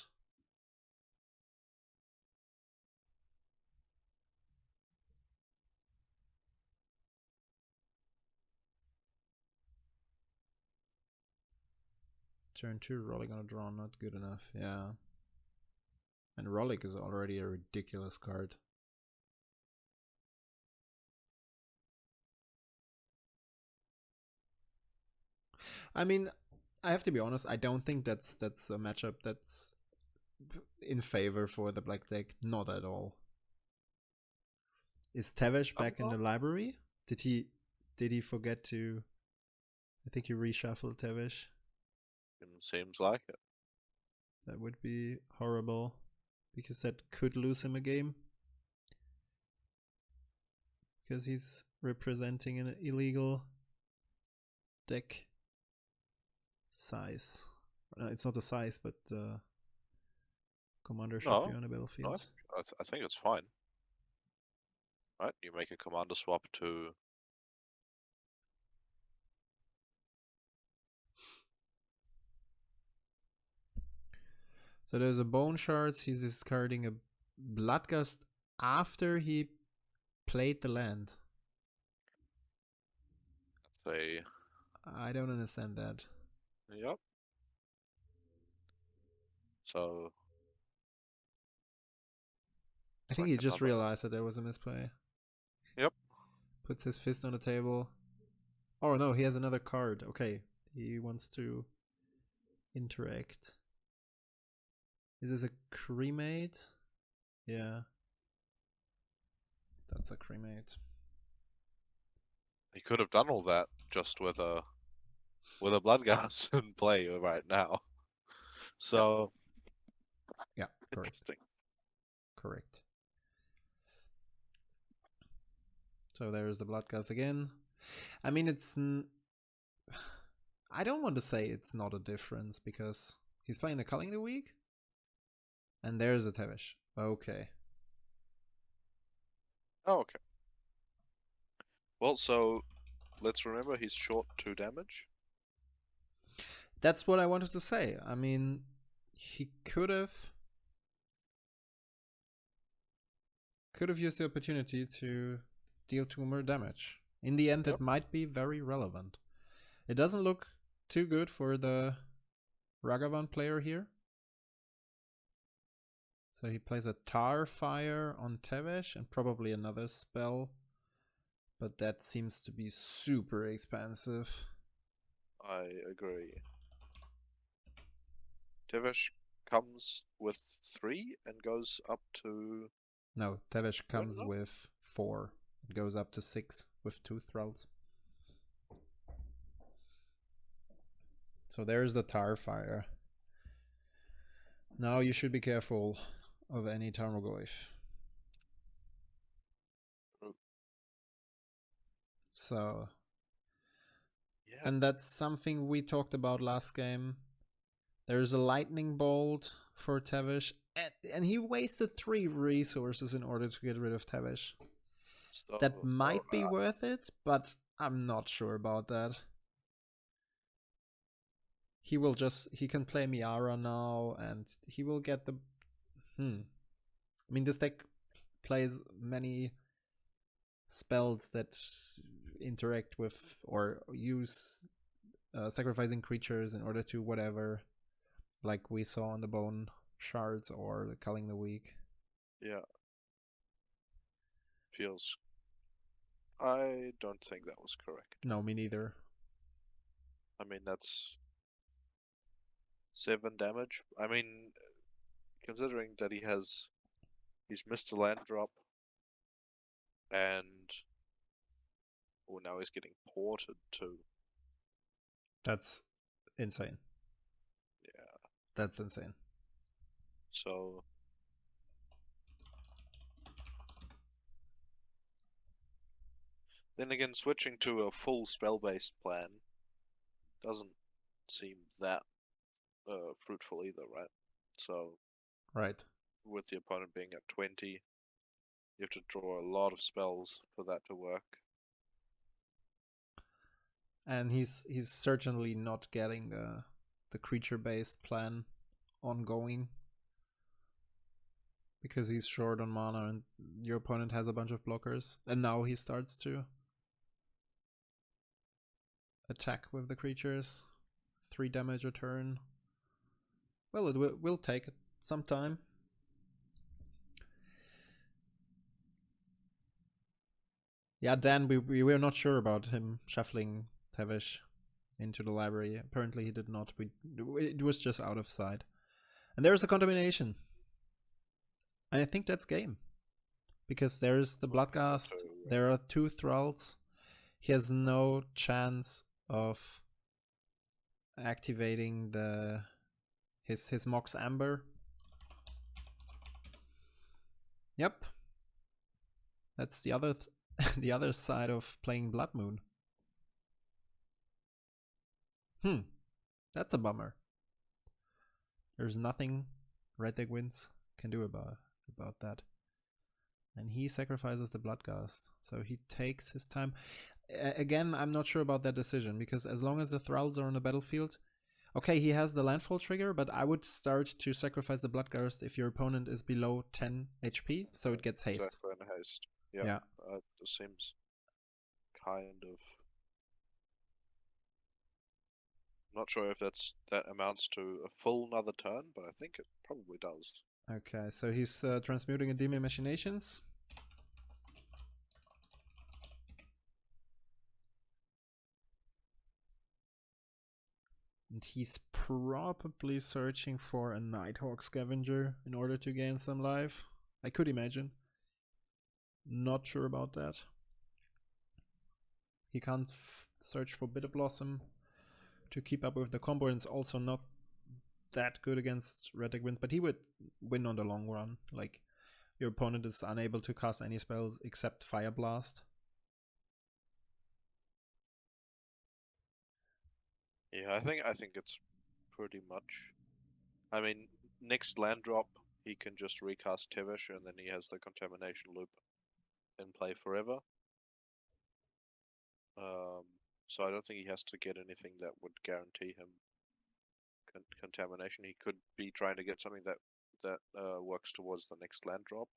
turn 2 Rollick on a draw, not good enough. Yeah, and Rollick is already a ridiculous card. I mean, I have to be honest, I don't think that's a matchup that's in favor for the black deck. Not at all. Is Tevesh back in the library? Did he forget to? I think he reshuffled Tevesh. Seems like it. That would be horrible, because that could lose him a game. Because he's representing an illegal deck size. It's not a size, but commander should be on the battlefield. No, I think it's fine. Right? You make a commander swap to. So there's a Bone Shards. He's discarding a Bloodgust after he played the land. Say. I don't understand that. Yep. So. I think like he just another... realized that there was a misplay. Yep. Puts his fist on the table. Oh no, he has another card. Okay, he wants to interact. Is this a cremate? Yeah. That's a cremate. He could have done all that just with a Bloodgust in play right now. So. Yeah, correct. Interesting. Correct. So there's the Bloodgust again. I mean, it's... I don't want to say it's not a difference, because he's playing the Culling the Week. And there's a Tevesh. Okay. Oh, okay. Well, so let's remember he's short 2 damage. That's what I wanted to say. I mean, he could have used the opportunity to deal 2 more damage. In the end, it might be very relevant. It doesn't look too good for the Ragavan player here. So he plays a Tar Fire on Tevesh and probably another spell. But that seems to be super expensive. I agree. Tevesh comes with 3 and goes up to... No, Tevesh comes no? with 4. It goes up to 6 with 2 Thralls. So there's the Tar Fire. Now you should be careful of any Tarmogoyf. So, Yeah. and that's something we talked about last game. There's a Lightning Bolt for Tevesh, and he wasted 3 resources in order to get rid of Tevesh. So, That might be worth it, but I'm not sure about that. He can play Miara now, and he will get the... I mean, this deck plays many spells that interact with or use sacrificing creatures in order to whatever, like we saw on the Bone Shards or the Culling the Weak. Yeah. Feels... I don't think that was correct. No, me neither. I mean, that's 7 damage. I mean, considering that he's missed a land drop, and now he's getting ported too. That's insane. Yeah. That's insane. So then again, switching to a full spell-based plan doesn't seem that fruitful either, right? So Right. with the opponent being at 20, you have to draw a lot of spells for that to work. And he's certainly not getting the creature-based plan ongoing, because he's short on mana and your opponent has a bunch of blockers, and now he starts to attack with the creatures. 3 damage a turn. Well, it will take some time. Yeah, Dan, we were not sure about him shuffling Tevesh into the library. Apparently he did not. It was just out of sight. And there's a contamination. And I think that's game. Because there's the Bloodghast, there are 2 Thralls. He has no chance of activating his Mox Amber. Yep. That's the other the other side of playing Blood Moon. That's a bummer. There's nothing Red Deck Wins can do about that. And he sacrifices the Bloodghast, so he takes his time. Again, I'm not sure about that decision, because as long as the Thralls are on the battlefield, okay, he has the landfall trigger, but I would start to sacrifice the Bloodghast if your opponent is below 10 HP, so it gets haste. Exactly, and haste. Yeah. It seems kind of... I'm not sure if that amounts to a full another turn, but I think it probably does. Okay, so he's transmuting a Demon Machinations. And he's probably searching for a Nighthawk Scavenger in order to gain some life. I could imagine. Not sure about that. He can't search for Bitter Blossom to keep up with the combo, and it's also not that good against Red Deck Wins, but he would win on the long run. Like, your opponent is unable to cast any spells except Fire Blast. Yeah, I think it's pretty much... I mean, next land drop, he can just recast Tevesh, and then he has the Contamination Loop in play forever. So I don't think he has to get anything that would guarantee him contamination. He could be trying to get something that works towards the next land drop.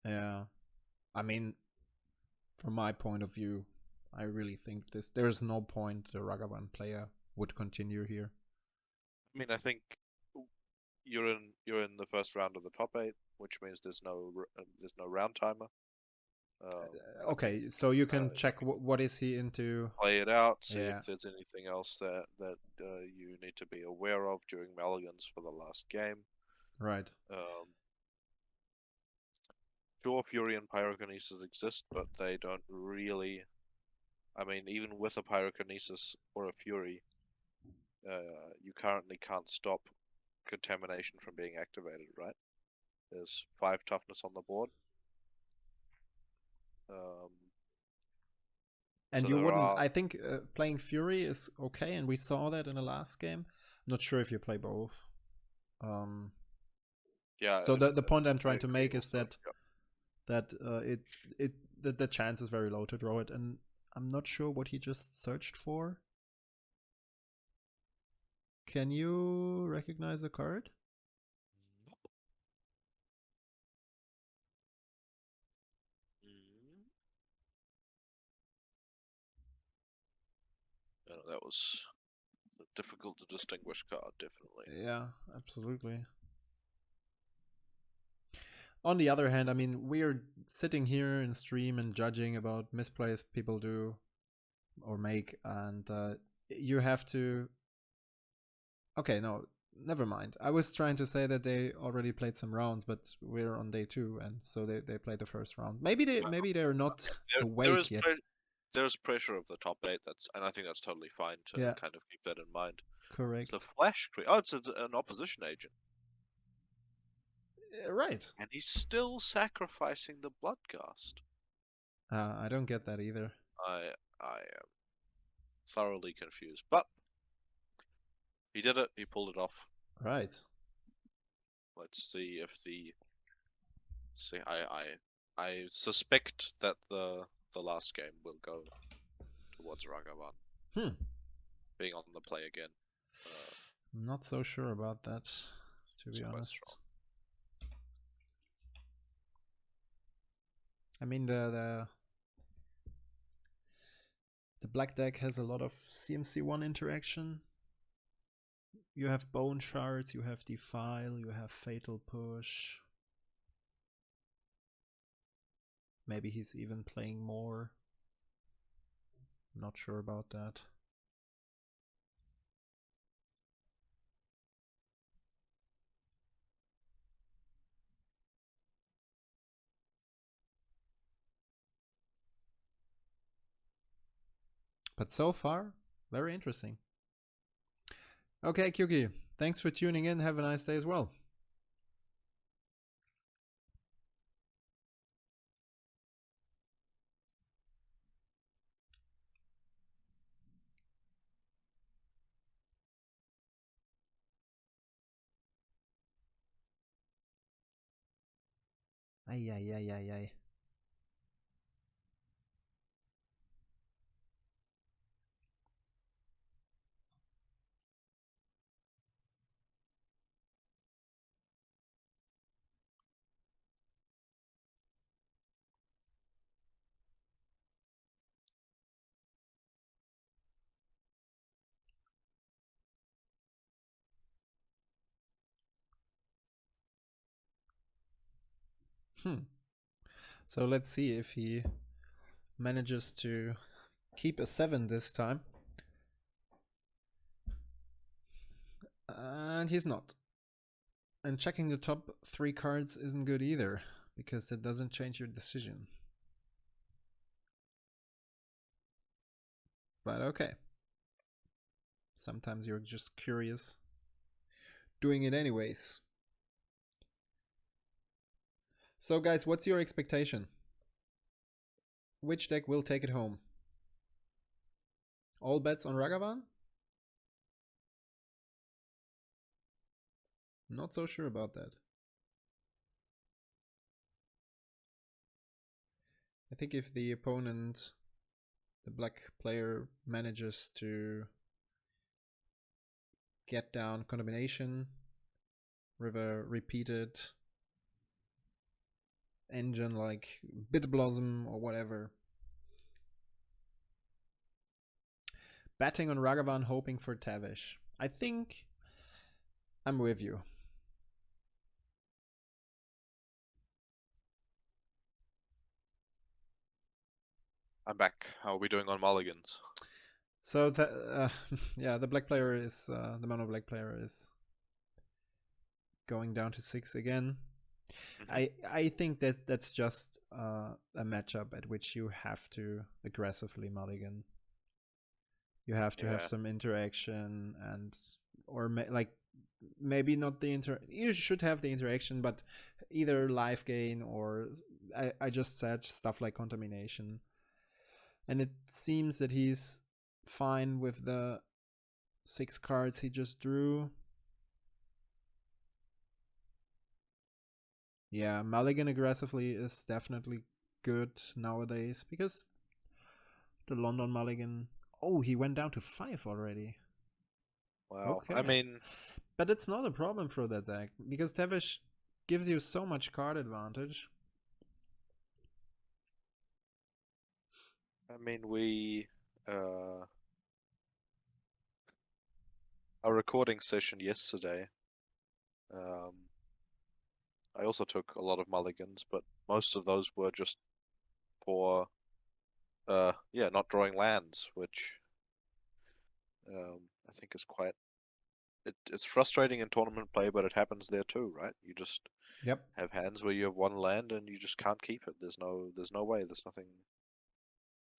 Yeah. I mean, from my point of view, I really think there's no point the Ragavan player would continue here. I mean, I think you're in the first round of the top 8, which means there's no round timer. I think Okay, so you can you check what is he into. play it out, see Yeah, if there's anything else that you need to be aware of during mulligans for the last game. right. Sure, Fury and Pyrokinesis exist, but they don't really. I mean, even with a Pyrokinesis or a Fury, you currently can't stop contamination from being activated, right? There's 5 toughness on the board. Um, And so you there wouldn't. are. I think playing Fury is okay, and we saw that in the last game. I'm not sure if you play both. Um, Yeah, so the point I'm I trying to agree make is also. that Yep. it the chance is very low to draw it, and I'm not sure what he just searched for. Can you recognize a card? That was a difficult to distinguish card, definitely. Yeah, absolutely. On the other hand, I mean, we're sitting here in stream and judging about misplays people do or make, and you have to. Okay, no, never mind. I was trying to say that they already played some rounds, but we're on day 2, and so they played the first round. Maybe they're not There awake is yet. there's pressure of the top 8. And I think that's totally fine to Yeah, kind of keep that in mind. It's a correct. flash creature. Oh, it's an opposition agent. Right. And he's still sacrificing the Bloodcast. I don't get that either. I am thoroughly confused. But he did it. He pulled it off. Right. Let's see if the. See, I suspect that the last game will go towards Ragavan Hmm. being on the play again. I'm not so sure about that, to It's be quite honest. strong. I mean, the black deck has a lot of CMC1 interaction. You have Bone Shards, you have Defile, you have Fatal Push. Maybe he's even playing more. Not sure about that. But so far, very interesting. Okay, Kyuki, thanks for tuning in. Have a nice day as well. Ay, ay, ay, ay, ay. So let's see if he manages to keep a 7 this time. And he's not. And checking the top 3 cards isn't good either, because it doesn't change your decision. But okay. Sometimes you're just curious. Doing it anyways. So guys, what's your expectation? Which deck will take it home? All bets on Ragavan? Not so sure about that. I think if the opponent, the black player, manages to get down combination with a repeated engine like Bitblossom or whatever, betting on Ragavan, hoping for Tevesh. I think I'm with you. I'm back. How are we doing on mulligans? So yeah, the black player is the mono black player is going down to 6 again. I think that's just a matchup at which you have to aggressively mulligan. You have to have some interaction and like maybe not the you should have the interaction, but either life gain or I just said stuff like contamination. And it seems that he's fine with the 6 cards he just drew. Yeah, mulligan aggressively is definitely good nowadays because the London mulligan. Oh, he went down to 5 already. Wow. Okay. I mean, but it's not a problem for that deck because Tevesh gives you so much card advantage. we our recording session yesterday. I also took a lot of mulligans, but most of those were just for not drawing lands, which I think is quite it's frustrating in tournament play, but it happens there too, right? You just Yep. have hands where you have one land and you just can't keep it. There's no way. There's nothing,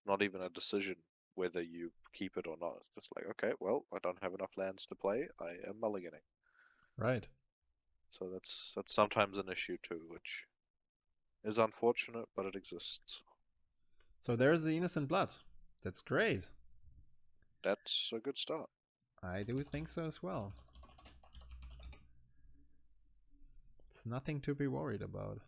not even a decision whether you keep it or not. It's just like, okay, well, I don't have enough lands to play. I am mulliganing. Right. So that's sometimes an issue too, which is unfortunate, but it exists. So there's the innocent blood. That's great. That's a good start. I do think so as well. It's nothing to be worried about.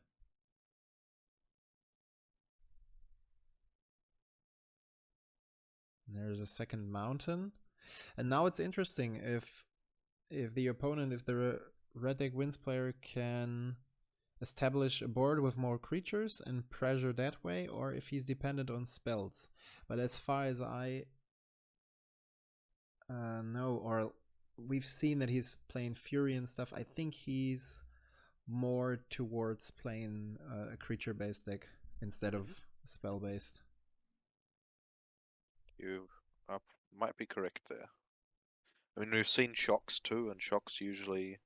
There's a second mountain. And now it's interesting if the opponent, if the red deck wins player can establish a board with more creatures and pressure that way, or if he's dependent on spells. But as far as I know, or we've seen that he's playing Fury and stuff, I think he's more towards playing a creature-based deck instead of spell-based. You might be correct there. I mean, we've seen shocks too, and shocks usually.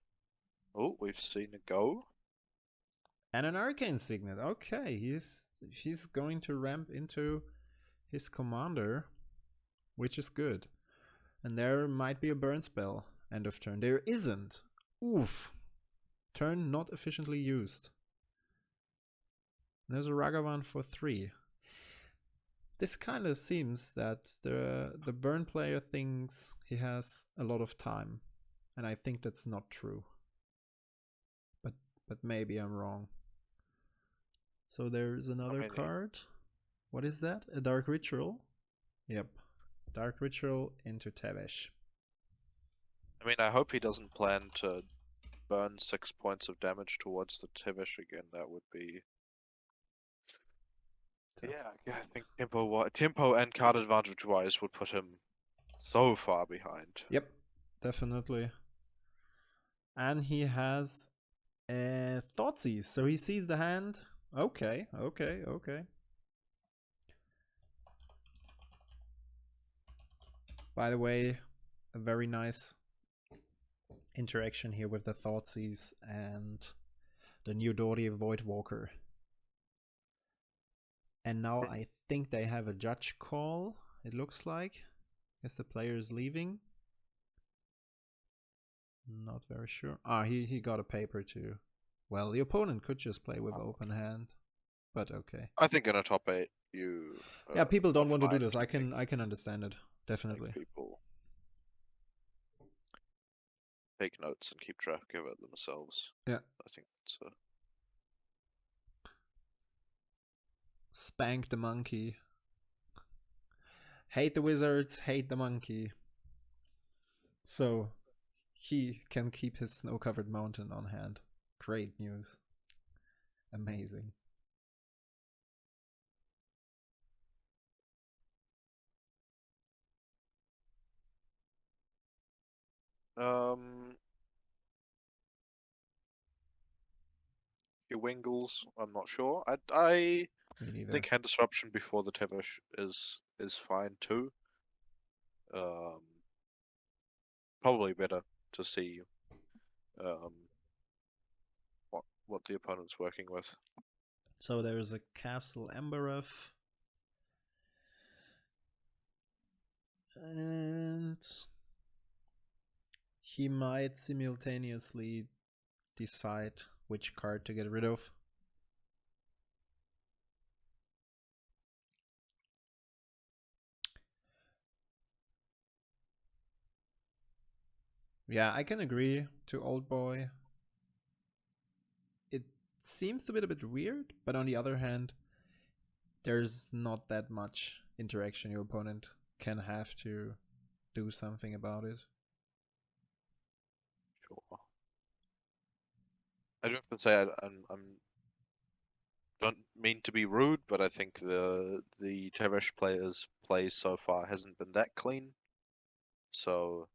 Oh, we've seen a go. And an Arcane Signet. Okay, he's going to ramp into his commander, which is good. And there might be a burn spell end of turn. There isn't. Oof. Turn not efficiently used. There's a Ragavan for 3. This kind of seems that the burn player thinks he has a lot of time, and I think that's not true. But maybe I'm wrong. So there's another card. What is that? A Dark Ritual? Yep. Dark Ritual into Tevesh. I mean, I hope he doesn't plan to burn 6 points of damage towards the Tevesh again. That would be. Tough. Yeah, I think tempo and card advantage wise would put him so far behind. Yep, definitely. And he has a Thoughtseize, so he sees the hand. Okay. By the way, a very nice interaction here with the Thoughtseize and the new Dory Voidwalker. And now I think they have a judge call, it looks like. Guess the player is leaving. Not very sure. He got a paper too. Well, the opponent could just play with open hand, but okay. I think in a top 8, you. Yeah, people don't want to do this. I can understand it, definitely. People take notes and keep track of it themselves. Yeah. I think it's Spank the monkey. Hate the wizards, hate the monkey. So he can keep his snow-covered mountain on hand. Great news. Amazing. Wingles. I'm not sure. I Me neither. think hand disruption before the Tevesh is fine too. Probably better to see what the opponent's working with. So there's a Castle Embereth. And he might simultaneously decide which card to get rid of. Yeah, I can agree to Old Boy. It seems to be a bit weird, but on the other hand, there's not that much interaction your opponent can have to do something about it. Sure. I do have to say I'm don't mean to be rude, but I think the Tevesh players' play so far hasn't been that clean. So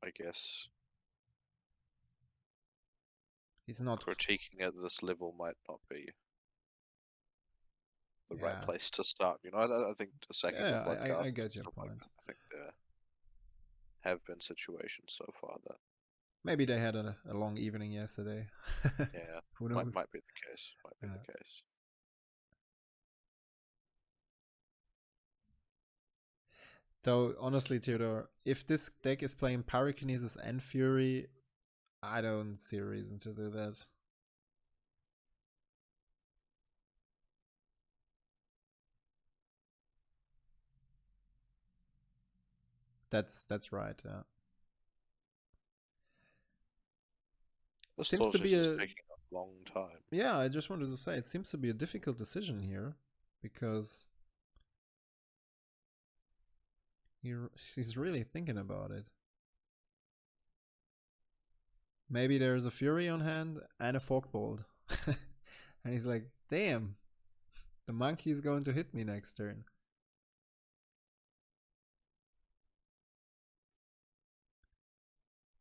I guess He's not critiquing at this level might not be the right yeah. place to start. You know, I think sacking the Yeah, bloodcast I and get your stuff like point. that. I think there have been situations so far that Maybe they had a long evening yesterday. yeah, Who knows? might be the case. Might be the case. So honestly, Theodore, if this deck is playing Pyrokinesis and Fury, I don't see a reason to do that. That's right. Yeah. This Seems to process be is a taking a long time. yeah. I just wanted to say it seems to be a difficult decision here because he's really thinking about it. Maybe there's a Fury on hand and a Forkbolt, and he's like, "Damn, the monkey's going to hit me next turn."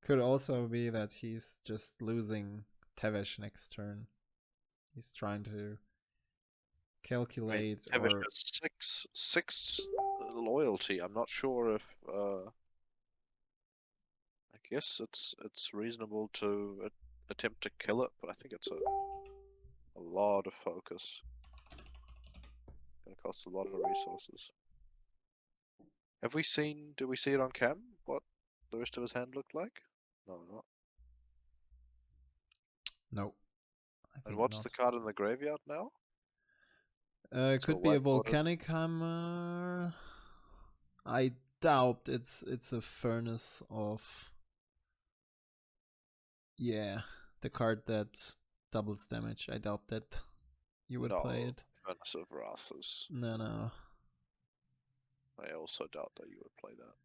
Could also be that he's just losing Tevesh next turn. He's trying to calculate I mean, Tevesh or has six loyalty. I'm not sure if I guess it's reasonable to attempt to kill it, but I think it's a lot of focus. Gonna cost a lot of resources. Have we seen? Did we see it on cam? What the rest of his hand looked like? No, not. no. I And think what's not. the card in the graveyard now? It So could be a white-corded. volcanic hammer. I doubt it's a furnace of yeah, the card that doubles damage. I doubt that you would play No, it. Furnace of Wrath is. No. I also doubt that you would play that.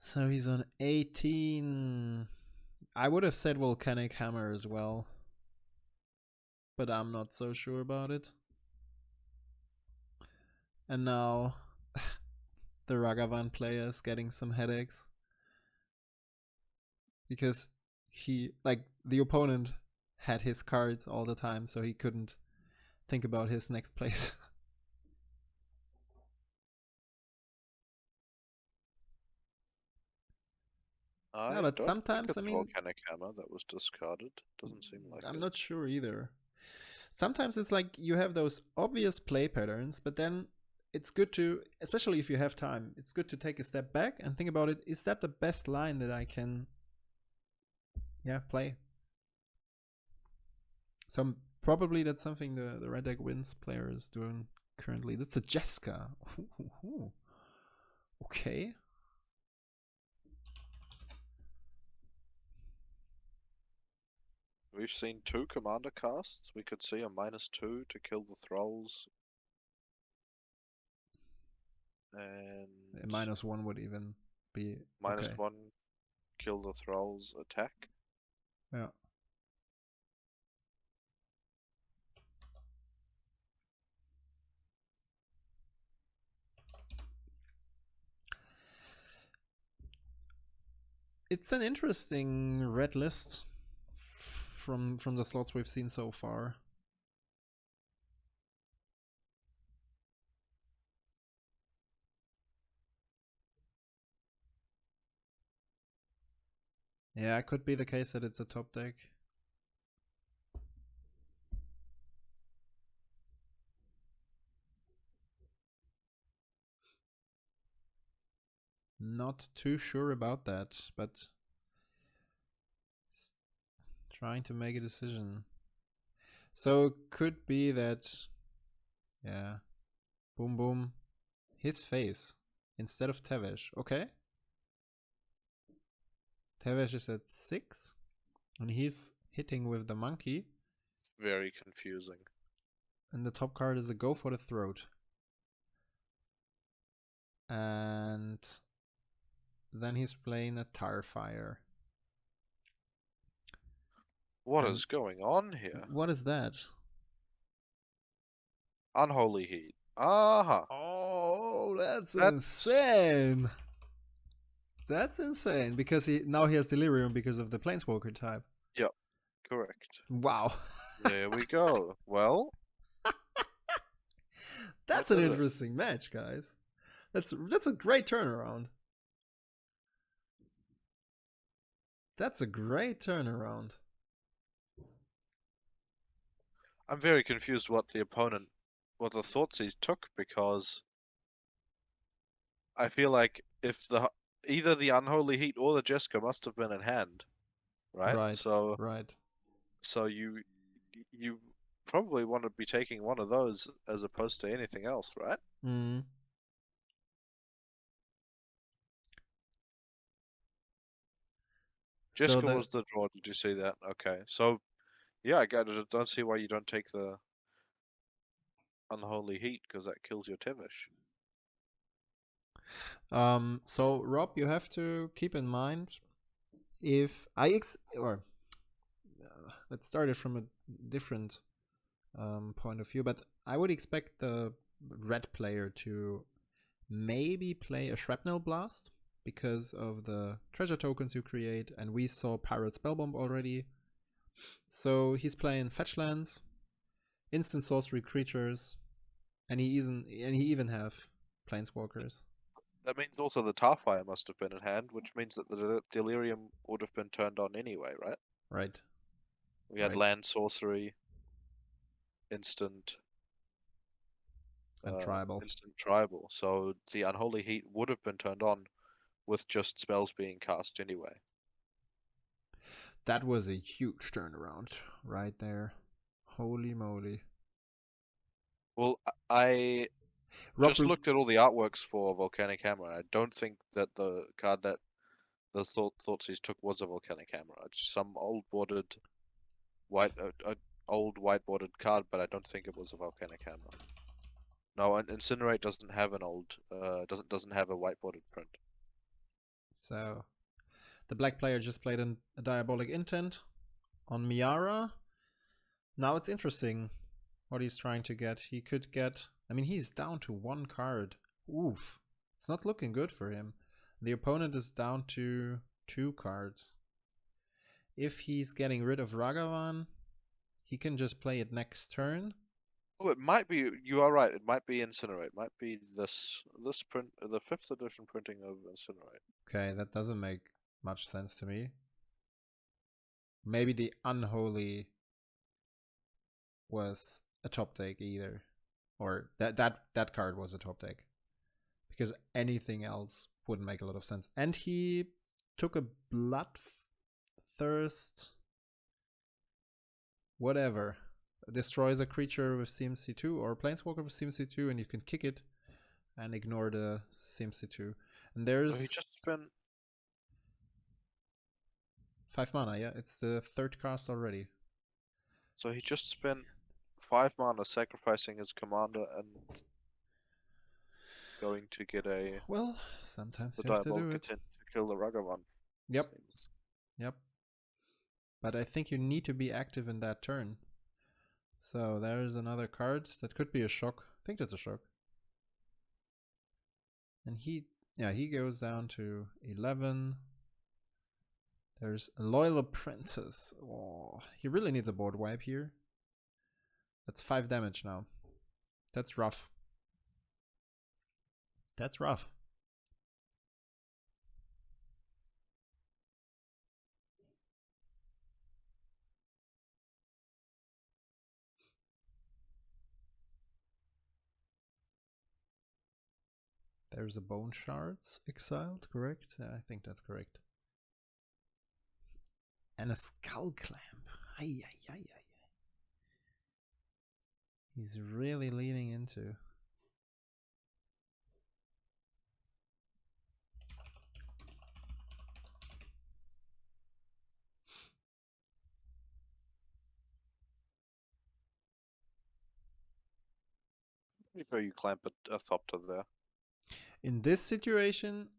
So he's on 18. I would have said volcanic hammer as well, but I'm not so sure about it. And now the Ragavan player is getting some headaches because the opponent had his cards all the time, so he couldn't think about his next place. Yeah, I but don't think sometimes, I it's mean, Volcanic Hammer that was discarded. Doesn't seem like I'm it. not sure either. Sometimes it's like you have those obvious play patterns, but then it's good to, especially if you have time, it's good to take a step back and think about it. Is that the best line that I can, play? So probably that's something the Red Deck Wins player is doing currently. That's a Jeska. Ooh. Okay. We've seen 2 commander casts. We could see a -2 to kill the thralls. And A -1 would even be okay. -1 kill the thralls attack. Yeah. It's an interesting red list from the slots we've seen so far. Yeah, it could be the case that it's a top deck. Not too sure about that, but trying to make a decision. So could be that, yeah, boom boom, his face instead of Tevesh. Okay, Tevesh is at 6, and he's hitting with the monkey. Very confusing. And the top card is a Go for the Throat. And then he's playing a Tarfire. What is going on here? What is that? Unholy Heat. Aha. Oh, that's insane. That's insane because now he has Delirium because of the Planeswalker type. Yep, correct. Wow. There we go. Well, that's an interesting match, guys. That's a great turnaround. That's a great turnaround. I'm very confused what the Thoughtseize took, because I feel like if either the Unholy Heat or the Jessica must have been in hand, right? Right. So you probably want to be taking one of those as opposed to anything else, right? Mm. Jessica was the draw. Did you see that? Okay, so yeah, I don't see why you don't take the Unholy Heat, because that kills your Tevesh. So Rob, you have to keep in mind, if let's start it from a different point of view, but I would expect the red player to maybe play a Shrapnel Blast because of the treasure tokens you create, and we saw Pirate Spellbomb already. So he's playing fetch lands, instant sorcery creatures, and he even have planeswalkers. That means also the Tarfire must have been in hand, which means that the Delirium would have been turned on anyway, right? Right. We had land sorcery, instant, and tribal. Instant tribal. So the Unholy Heat would have been turned on with just spells being cast anyway. That was a huge turnaround right there. Holy moly. Well, I just looked at all the artworks for Volcanic Hammer. I don't think that the card that the Thoughtseize took was a Volcanic Hammer. It's some old bordered old white bordered card, but I don't think it was a Volcanic Hammer. No, and Incinerate doesn't have an old doesn't have a white bordered print. So the black player just played a Diabolic Intent on Miara. Now it's interesting what he's trying to get. He could get, I mean, he's down to 1 card. Oof. It's not looking good for him. The opponent is down to 2 cards. If he's getting rid of Ragavan, he can just play it next turn. Oh, it might be. You are right. It might be Incinerate. It might be this print, the 5th edition printing of Incinerate. Okay, that doesn't make much sense to me. Maybe the Unholy was a top deck either, or that card was a top deck, because anything else wouldn't make a lot of sense. And he took a Bloodthirst, whatever, destroys a creature with CMC2 or a planeswalker with CMC2, and you can kick it and ignore the CMC2. And there's he just spent 5 mana. Yeah, it's the 3rd cast already. So he just spent 5 mana sacrificing his commander and going to get a sometimes the you have to do it to kill the Ragavan. Yep. But I think you need to be active in that turn. So there's another card that could be a shock. I think that's a shock. And he goes down to 11. There's a Loyal Apprentice. Oh, he really needs a board wipe here. That's 5 damage now. That's rough. That's rough. There's a Bone Shards exiled, correct? Yeah, I think that's correct. And a Skull Clamp. Ay, ay, ay, ay. He's really leaning into. Maybe you clamp a Thopter there. In this situation,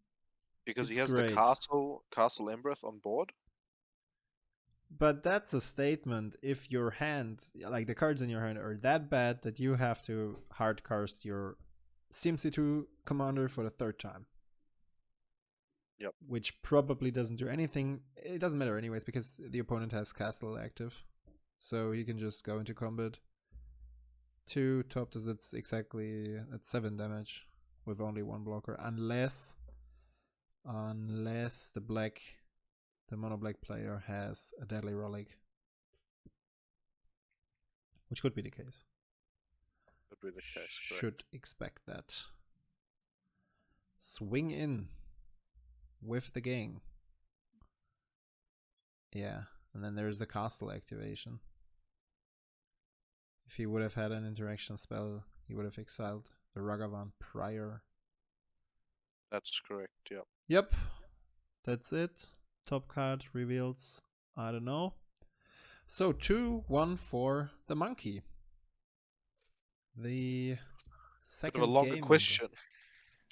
because it's he has great. the Castle Embereth on board. But that's a statement if your hand, like the cards in your hand, are that bad that you have to hard cast your SimCity2 commander for the 3rd time. Yep. Which probably doesn't do anything. It doesn't matter anyways because the opponent has Castle active. So he can just go into combat. 2 top does it's exactly at 7 damage with only 1 blocker. Unless the mono black player has a deadly relic. Which could be the case. Could be the case, correct. Should expect that. Swing in with the gang. Yeah, and then there's the castle activation. If he would have had an interaction spell, he would have exiled the Ragavan prior. That's correct, yep. Yep, that's it. Top card reveals, I don't know. So 2-1 for the monkey. The second Bit of a longer game question.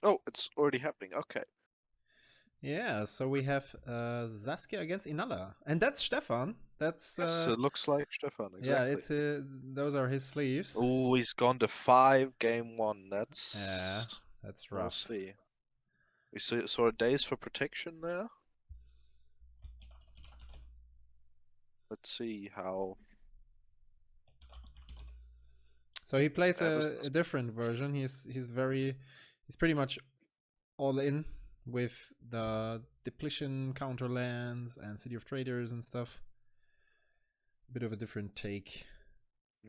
Oh, it's already happening. Okay. Yeah, so we have Saskia against Inalla, and that's Stefan. That's Yes, it looks like Stefan, yeah. exactly. It's those are his sleeves. Oh, he's gone to 5 game 1. That's rough. We'll see. We saw a Days for Protection there. Let's see how. So he plays a different version. He's pretty much all in with the depletion counterlands and City of Traders and stuff. A bit of a different take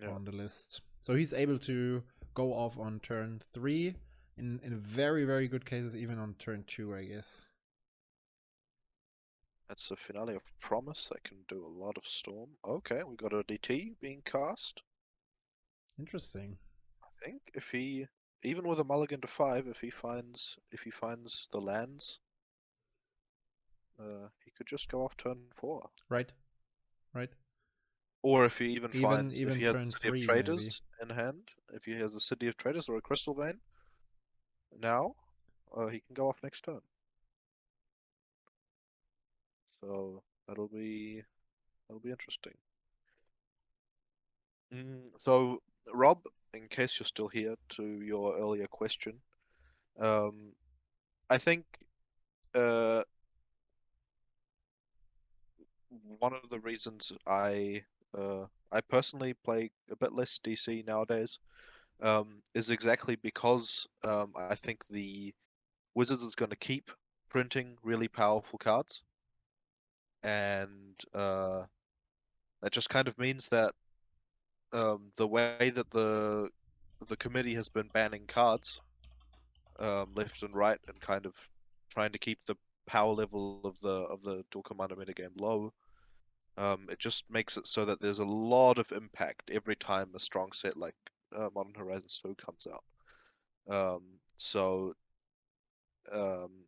on the list. So he's able to go off on turn 3 in very, very good cases, even on turn 2, I guess. That's the finale of Promise that can do a lot of storm. Okay, we got a DT being cast. Interesting. I think if he, even with a mulligan to 5, if he finds the lands, he could just go off turn 4. Right. Or if he even finds, if he has turn the City of 3 Traders in hand, if he has a City of Traders or a Crystal Vein, now, he can go off next turn. So that'll be interesting. So Rob, in case you're still here, to your earlier question, I think one of the reasons I personally play a bit less DC nowadays is exactly because I think the Wizards is going to keep printing really powerful cards, and that just kind of means that the way that the committee has been banning cards left and right and kind of trying to keep the power level of the dual commander metagame low, it just makes it so that there's a lot of impact every time a strong set like Modern Horizons 2 comes out. So um,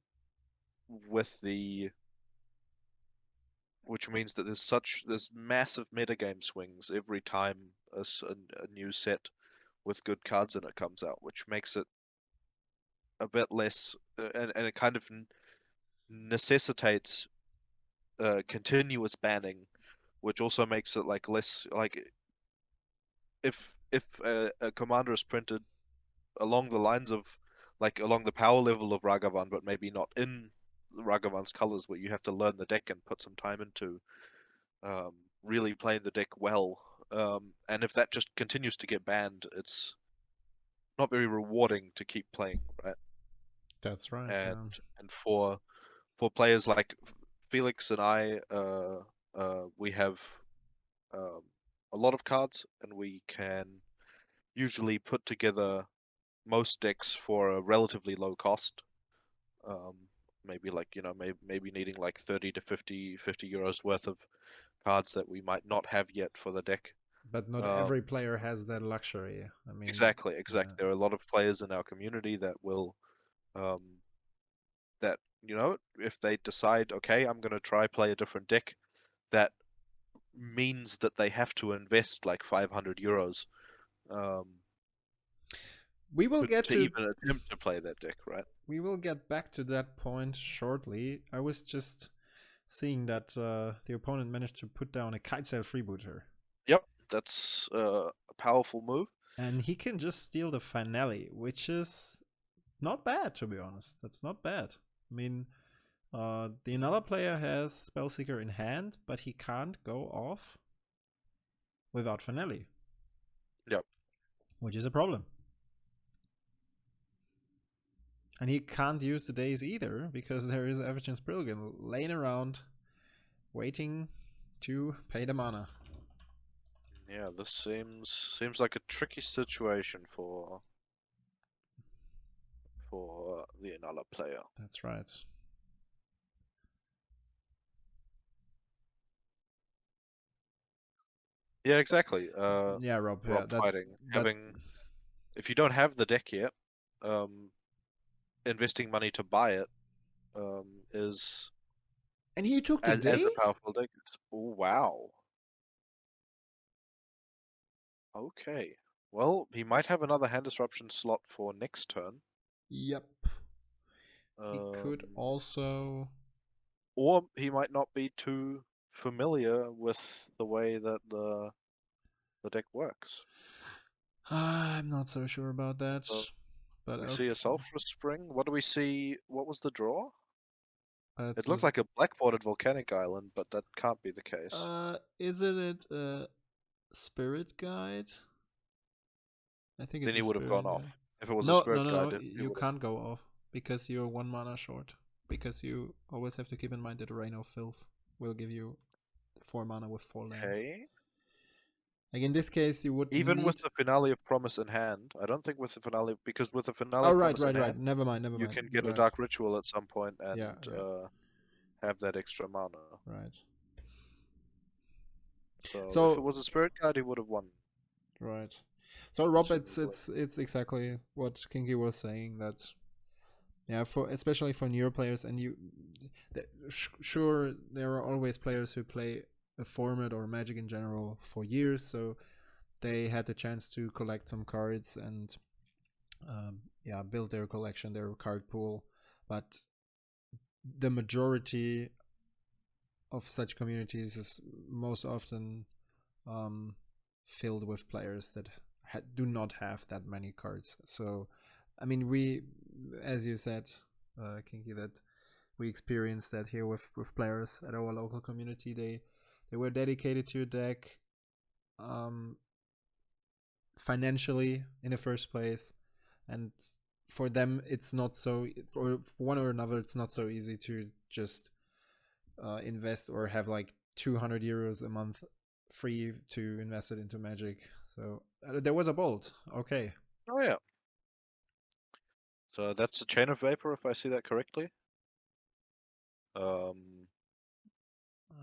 with the which means that there's massive metagame swings every time a new set with good cards in it comes out, which makes it a bit less, and it kind of necessitates continuous banning, which also makes it like less like if a commander is printed along the lines of like along the power level of Ragavan, but maybe not in Ragavan's colors, where you have to learn the deck and put some time into really playing the deck well. And if that just continues to get banned, it's not very rewarding to keep playing, right? That's right. And Yeah. and for players like Felix and I, we have um, a lot of cards, and we can usually put together most decks for a relatively low cost. Um, maybe like, maybe needing like 30 to 50 euros worth of cards that we might not have yet for the deck. But not Um, every player has that luxury. I mean, exactly, yeah. exactly. There are a lot of players in our community that will, um, that, if they decide, okay, I'm going to try play a different deck, that means that they have to invest like 500 euros um, We will get to to even attempt to play that deck, right? we will get back to that point shortly. I was just seeing that the opponent managed to put down a kite sail freebooter. Yep, that's a powerful move. And he can just steal the finale, which is not bad, to be honest. That's not bad. I mean, the Inalla player has Spellseeker in hand, but he can't go off without finale, Yep. which is a problem. And he can't use the days either because there is Evagens Brilliant laying around waiting to pay the mana. Yeah, this seems like a tricky situation for the Inalla player. That's right. Yeah, exactly. Yeah, Rob. Yeah, Rob that fighting. that. If you don't have the deck yet, investing money to buy it is And he took the as a days. powerful deck. Oh, wow. Okay. Well, he might have another hand disruption slot for next turn. Yep. He could Um, also. or he might not be too familiar with the way that the deck works. I'm not so sure about that, So but we see a okay. Sulphurous Spring. What do we see? What was the draw? It's It looked like a black-bordered volcanic island, but that can't be the case. isn't it a spirit guide? I think Then it's a he would have gone spirit off. guide. If it was a No, no, spirit no, guide, no. he You would have. can't go off because you're one mana short. Because you always have to keep in mind that Reign of Filth will give you 4 mana with 4 lands. Okay. Like in this case, you would Even with need. the Finale of Promise in hand, I don't think with the Finale, because with the Finale Oh, of right, Promise in right, right. hand, Never mind, never you mind. can get a Right. Dark Ritual at some point Yeah, and yeah, have that extra mana. right. So if it So was a spirit guide, he would have won, right. So Rob, it's presumably. it's it's exactly what Kinky was saying. That yeah, for especially for newer players, and sure there are always players who play a format or Magic in general for years, so they had the chance to collect some cards and yeah, build their collection, their card pool. But the majority of such communities is most often um, filled with players that do not have that many cards. So, I mean, we, as you said, Kinky, that we experienced that here with players at our local community. They were dedicated to a deck um, financially in the first place, and for them, it's not so. For one or another, it's not so easy to just invest or have like 200 euros a month free to invest it into Magic. So there was a bolt. Okay. Oh yeah. So that's a Chain of Vapor, if I see that correctly. Um,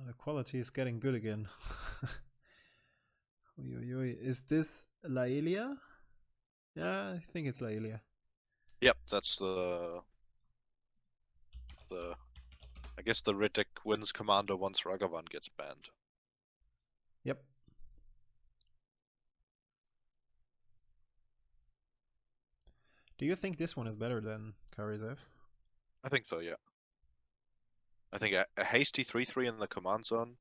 The quality is getting good again. Is this Laelia? Yeah, I think it's Laelia. yep, that's the I guess the red deck wins Commander once Ragavan gets banned. Yep. Do you think this one is better than Karizev? I think so, yeah. I think a hasty 3/3 in the command zone,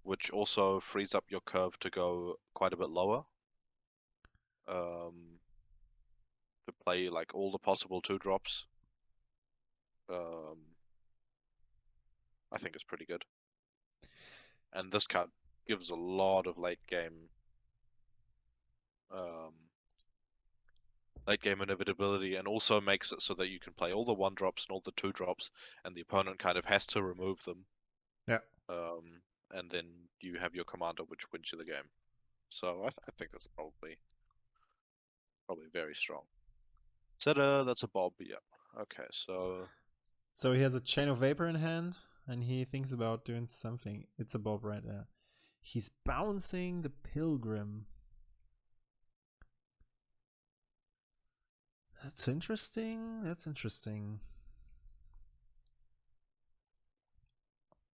which also frees up your curve to go quite a bit lower. Um, to play like all the possible 2 drops. Um, I think is pretty good. And this card gives a lot of late game inevitability, and also makes it so that you can play all the 1-drops and all the 2-drops, and the opponent kind of has to remove them. Yeah. And then you have your commander, which wins you the game. So I think that's probably very strong. That's a Bob, yeah. Okay, so So he has a Chain of Vapor in hand, and he thinks about doing something. It's a Bob right there. He's bouncing the Pilgrim. That's interesting. That's interesting.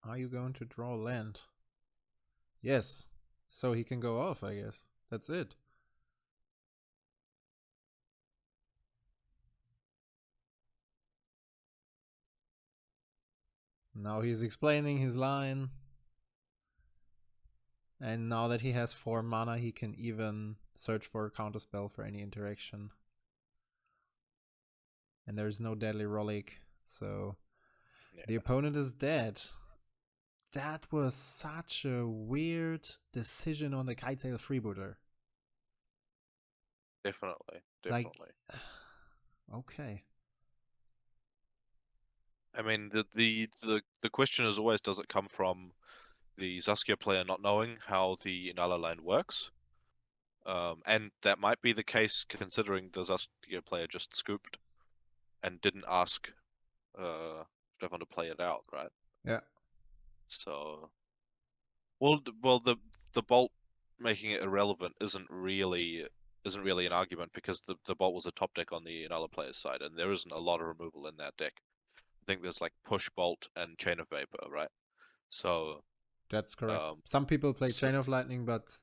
Are you going to draw land? Yes. So he can go off, I guess. That's it. Now he's explaining his line. And now that he has 4 mana, he can even search for a counterspell for any interaction. And there's no Deadly Relic, so yeah, the opponent is dead. That was such a weird decision on the Kitesail freebooter. definitely. Like, okay. I mean, the question is always, does it come from the Saskia player not knowing how the Inalla line works? And that might be the case considering the Saskia player just scooped and didn't ask Stefan to play it out, right? Yeah. So, well, the bolt making it irrelevant isn't really an argument, because the bolt was a top deck on the Inalla player's side, and there isn't a lot of removal in that deck. I think there's like push bolt and chain of vapor, right? So That's correct. Some people play Chain of Lightning, but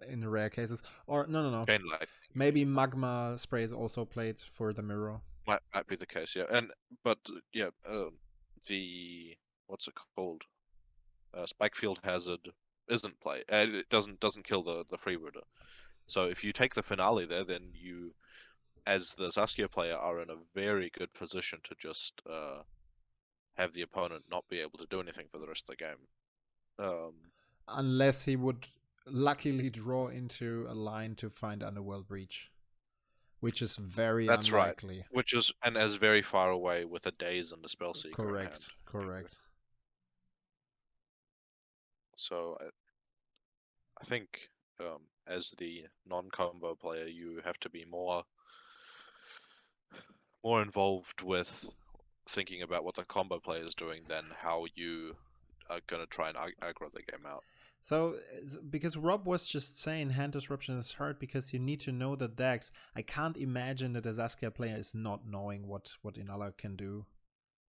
in rare cases. Or, no. chain lightning Maybe Magma Spray is also played for the mirror. might be the case, yeah. But yeah, the what's it called? Spikefield Hazard isn't play. It doesn't kill the freebooter. So if you take the finale there, then you, as the Saskia player, are in a very good position to just have the opponent not be able to do anything for the rest of the game. Unless he would luckily draw into a line to find Underworld Breach, which is very That's unlikely. right. Which is, and as very far away with a Daze and a Spellseeker in hand. Correct. So I think as the non-combo player, you have to be more involved with thinking about what the combo player is doing than how you are going to try and aggro the game out. So, because Rob was just saying hand disruption is hard because you need to know the decks. I can't imagine that a Saskia player is not knowing what Inalla can do,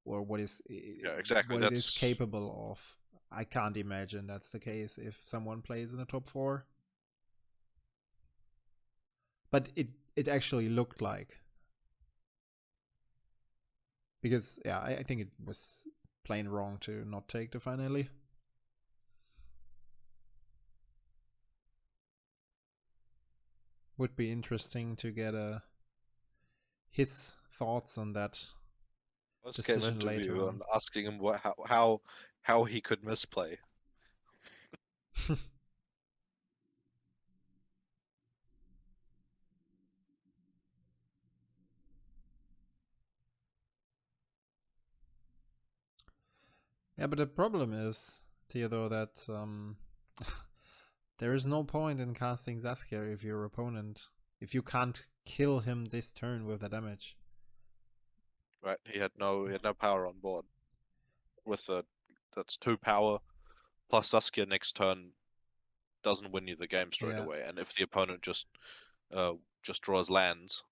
or what exactly. it is capable of. I can't imagine that's the case if someone plays in the top 4. But it actually looked like, because yeah, I think it was plain wrong to not take the finale. Would be interesting to get his thoughts on that. Let's get an interview and asking him how he could misplay. Yeah, but the problem is, Theodore, that there is no point in casting Saskia if if you can't kill him this turn with the damage. Right, he had no power on board. With that's 2 power plus Saskia next turn doesn't win you the game straight away. And if the opponent just draws lands,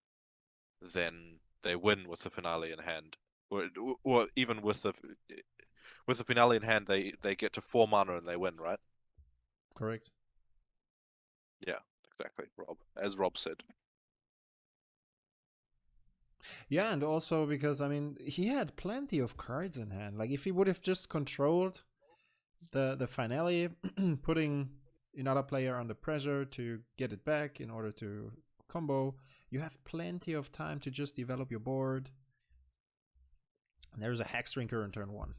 then they win with the finale in hand, or even with the finale in hand, they get to 4 mana and they win, right? Correct. Yeah, exactly, as Rob said. Yeah, and also because, I mean, he had plenty of cards in hand. Like, if he would have just controlled the finale, putting another player under pressure to get it back in order to combo, you have plenty of time to just develop your board. And there's a Hex Drinker in turn 1.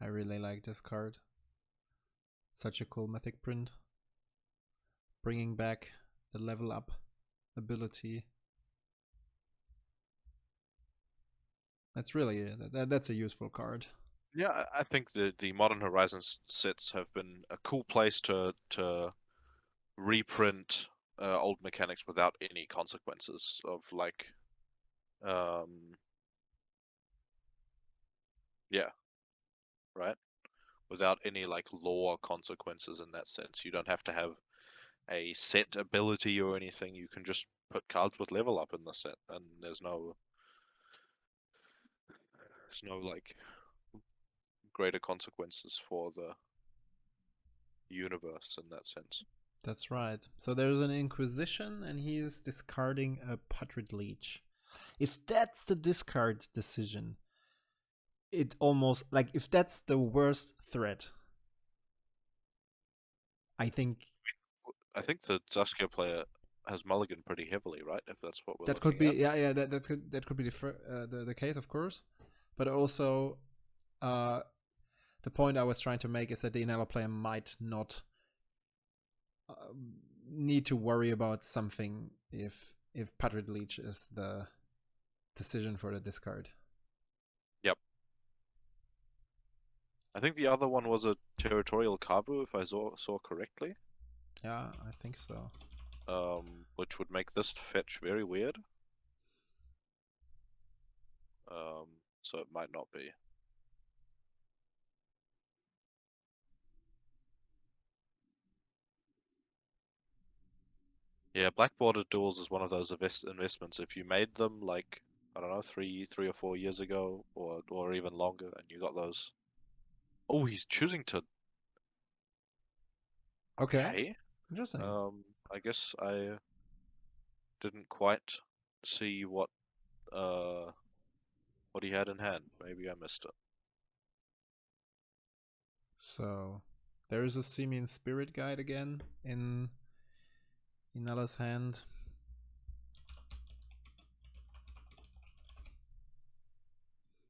I really like this card. Such a cool mythic print. Bringing back the level up ability. That's really that's a useful card. Yeah, I think the Modern Horizons sets have been a cool place to reprint old mechanics without any consequences of like, yeah, right? Without any like lore consequences in that sense. You don't have to have a set ability or anything. You can just put cards with level up in the set, and there's no like greater consequences for the universe in that sense. That's right. So there's an Inquisition, and he's discarding a Putrid Leech. If that's the discard decision, it almost like if that's the worst threat, I think I think the Saskia player has mulligan pretty heavily, right? If that's what we're that could looking be at. that could be the case, of course, but also uh, the point I was trying to make is that the Inalla player might not uh, need to worry about something if Putrid Leech is the decision for the discard. Yep. I think the other one was a territorial Kabu, if I saw correctly, Yeah, I think so. which would make this fetch very weird. Um, so it might not be. Yeah, black bordered duels is one of those investments. If you made them like, I don't know, three or 4 years ago, or even longer, and you got those. Oh, he's choosing to. Okay, Okay. interesting. I guess I didn't quite see what he had in hand. Maybe I missed it. So there is a Simian Spirit Guide again in Inalla's hand.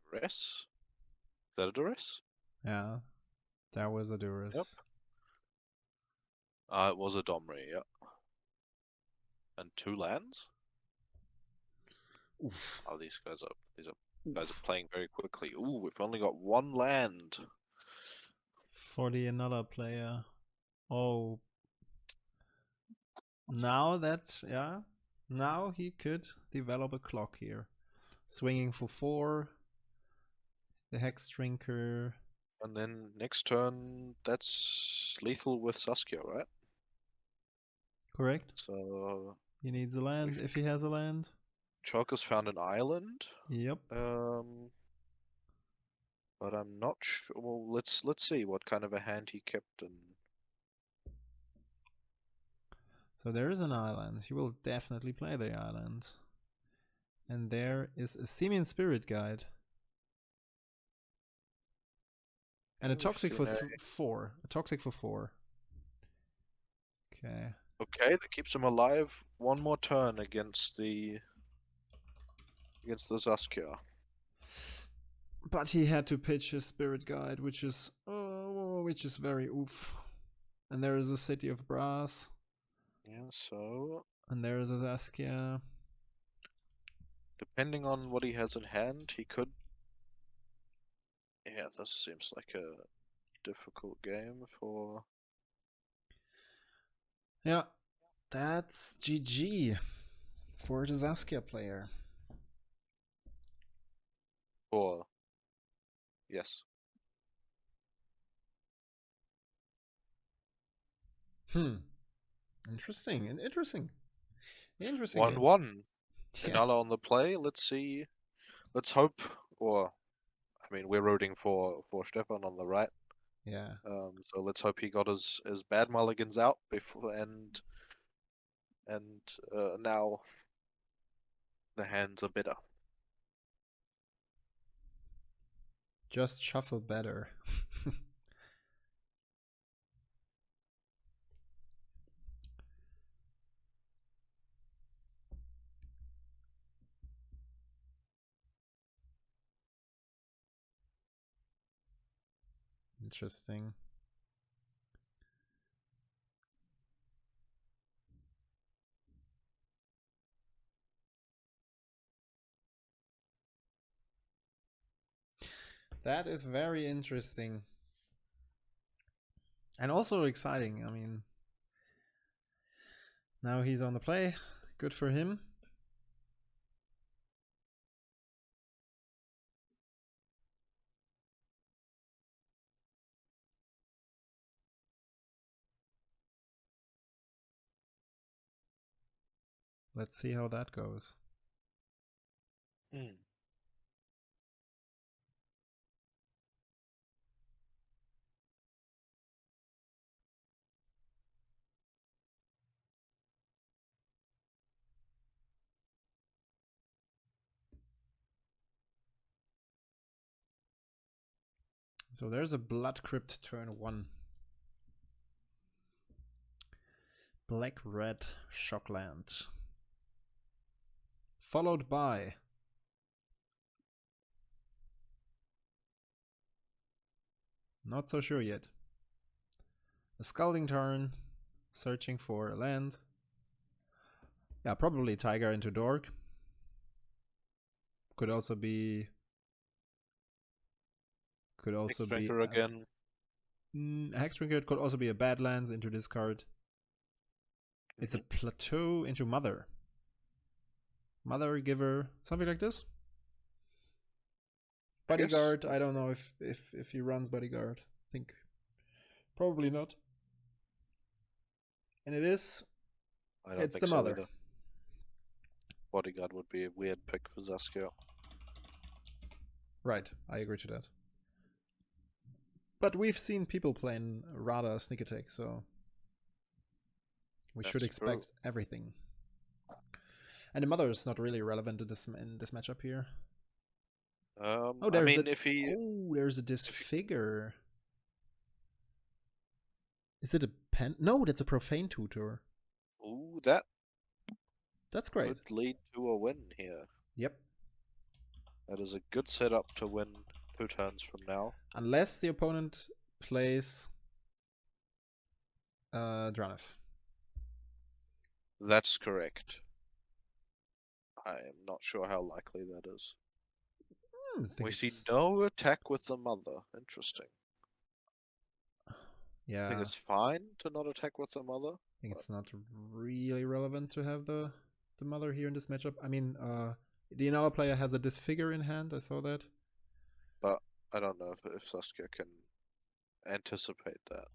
Duress? Is that a duress? Yeah, that was a Yep. Duress. It was a Domri, yeah. And 2 lands? Oof. Oh, these guys are Oof. playing very quickly. Ooh, we've only got 1 land. For the Inalla player. Oh, now that, yeah, now he could develop a clock here. Swinging for 4, the Hex Drinker. And then next turn, that's lethal with Saskia, right? Correct? So He needs a land we've if he has a land. Chalk has found an island. Yep. But I'm not sure. Well, let's see what kind of a hand he kept and So there is an island. He will definitely play the island. And there is a Simian Spirit Guide. And a we've Toxic seen for a 4. A Toxic for 4. Okay. okay that keeps him alive 1 more turn against the Saskia. But he had to pitch his Spirit Guide, which is very oof. And there is a City of Brass. Yeah, so And there is a Saskia. depending on what he has in hand, he could. Yeah, this seems like a difficult game for. Yeah, that's GG for the Saskia player. For yes, Interesting. An interesting. Interesting game. 1-1. Yeah. Inalla on the play. Let's see. Let's hope. Or I mean, we're rooting for Stefan on the right. Yeah. So let's hope he got his bad mulligans out before and now the hands are better. Just shuffle better. Interesting. That is very interesting. And also exciting. I mean, now he's on the play. Good for him. Let's see how that goes. So there's a Blood Crypt turn 1. Black-red Shockland. Followed by not so sure yet. A Scalding Tarn, searching for a land. Yeah, probably Tiger into Dork. Could also be. again. Hexdrinker could also be a Badlands into this card. It's a Plateau into Mother. Mother Giver, something like this. Bodyguard, I don't know if he runs Bodyguard. I think probably not. And it is. I don't think the Mother. So either. Bodyguard would be a weird pick for Saskia. Right, I agree to that. But we've seen people playing Radha Sneak Attack, so we should expect everything. And the Mother is not really relevant in this matchup here. There's a Disfigure. Is it a pen? No, that's a Profane Tutor. Ooh, that's great. Could lead to a win here. Yep. That is a good setup to win 2 turns from now. Unless the opponent plays Dranif. That's correct. I am not sure how likely that is. We see no attack with the Mother. Interesting. Yeah. I think it's fine to not attack with the Mother. I think it's not really relevant to have the Mother here in this matchup. I mean, the Inalla player has a Disfigure in hand. I saw that. But I don't know if Saskia can anticipate that.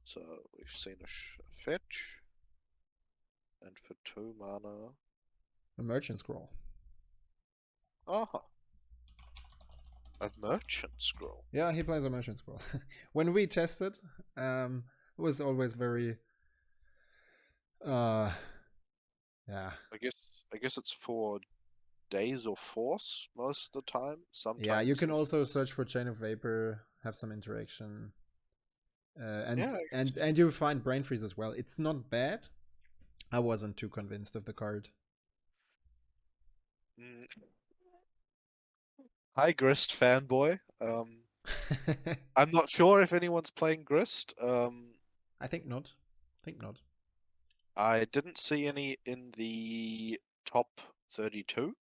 So we've seen a fetch. And for 2 mana... A Merchant Scroll. Aha. A Merchant Scroll? Yeah, he plays a Merchant Scroll. When we tested, it was always very... yeah. I guess it's for Days of Force most of the time. Sometimes. Yeah, you can also search for Chain of Vapor, have some interaction. And you find Brain Freeze as well. It's not bad. I wasn't too convinced of the card. Hi, Grist fanboy. I'm not sure if anyone's playing Grist. I think not. I didn't see any in the top 32.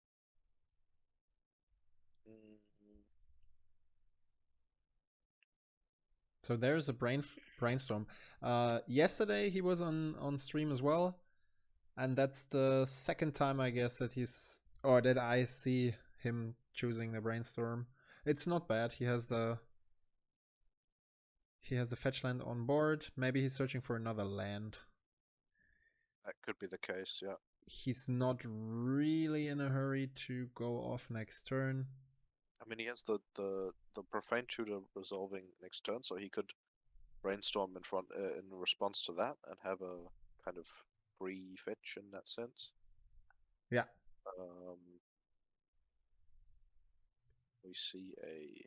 So there's a brainstorm. Yesterday he was on stream as well, and that's the second time I guess that that I see him choosing the brainstorm. It's not bad. He has the fetch land on board. Maybe he's searching for another land. That could be the case, yeah. He's not really in a hurry to go off next turn. I mean, he has the Profane Tutor resolving next turn, so he could brainstorm in response to that and have a kind of free fetch in that sense. Yeah. We see a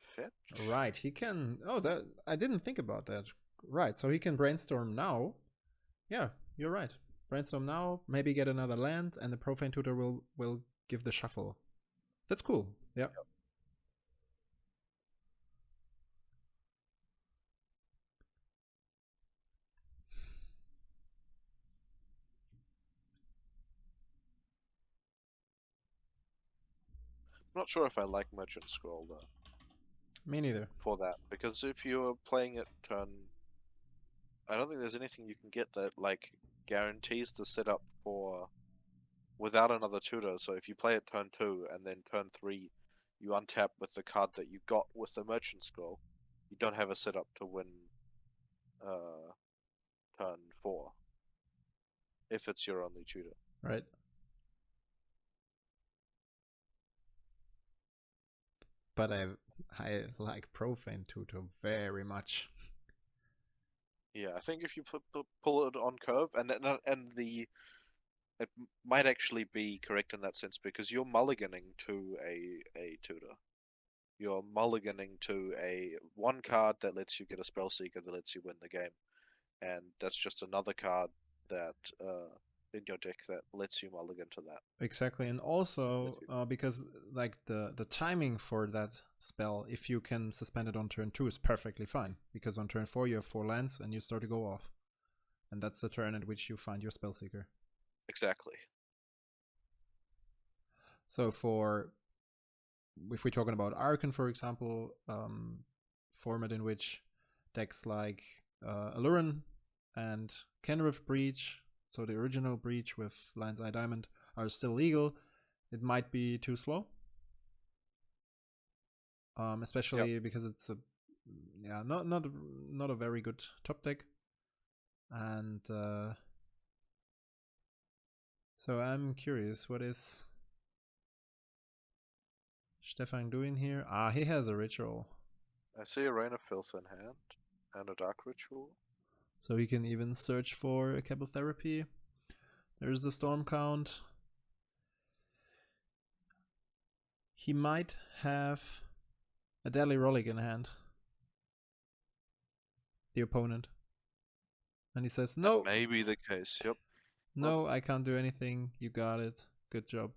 fetch. Right, he can. Oh, that I didn't think about that. Right, so he can brainstorm now. Yeah, you're right. Brainstorm now, maybe get another land, and the Profane Tutor will give the shuffle. That's cool. Yeah. not sure if I like Merchant Scroll though. Me neither. For that, because if you're playing it turn, I don't think there's anything you can get that like guarantees the setup for without another tutor. So if you play it turn 2 and then turn 3 you untap with the card that you got with the Merchant Scroll, you don't have a setup to win turn 4 if it's your only tutor. Right. But I like Profane Tutor very much. Yeah, I think if you pull it on curve, and it might actually be correct in that sense because you're mulliganing to a tutor. You're mulliganing to a one card that lets you get a spell seeker that lets you win the game, and that's just another card that in your deck that lets you mulligan to that. Exactly, and also because like the timing for that spell, if you can suspend it on turn 2, is perfectly fine because on turn 4 you have 4 lands and you start to go off, and that's the turn at which you find your spell seeker. Exactly. So for if we're talking about Archon, for example, format in which decks like Alluran and Kenrith Breach, so the original Breach with Lion's Eye Diamond, are still legal, it might be too slow. Especially because it's a not a very good top deck, and so I'm curious, what is Stefan doing here? He has a ritual. I see a Rain of Filth in hand and a Dark Ritual. So he can even search for a Cabal Therapy. There's the Storm Count. He might have a Deadly Rollick in hand. The opponent. And he says, no. That may be the case, yep. No, I can't do anything. You got it. Good job.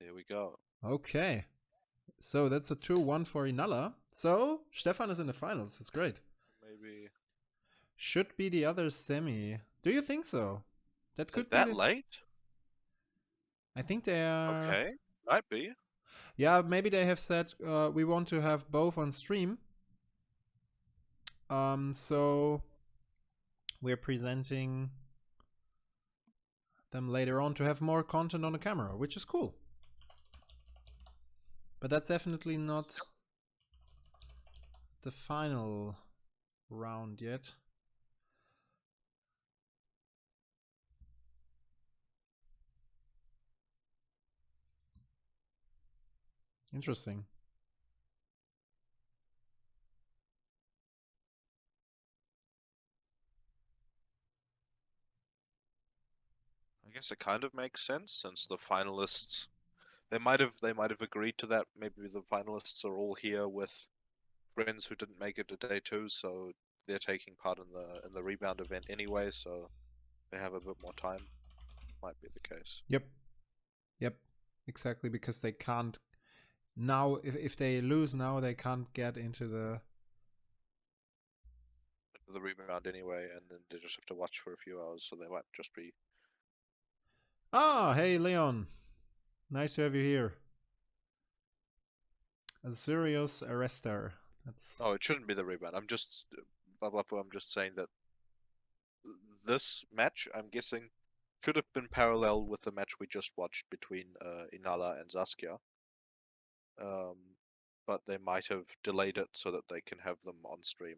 There we go. Okay. So that's a 2-1 for Inalla. So Stefan is in the finals. That's great. Maybe. Should be the other semi. Do you think so? That could be that late? I think they are. Okay, might be. Yeah, maybe they have said we want to have both on stream. So we're presenting them later on to have more content on the camera, which is cool. But that's definitely not the final round yet. Interesting. I guess it kind of makes sense since the finalists they might have agreed to that. Maybe the finalists are all here with friends who didn't make it to day 2, so they're taking part in the rebound event anyway, so they have a bit more time. Might be the case. Yep. Exactly, because they can't now. If they lose now, they can't get into the rebound anyway, and then they just have to watch for a few hours, so they might just be. Hey Leon, nice to have you here. Azurios Arrestar. That's. Oh, it shouldn't be the rebound. I'm just saying that this match, I'm guessing, should have been parallel with the match we just watched between Inalla and Saskia. But they might have delayed it so that they can have them on stream.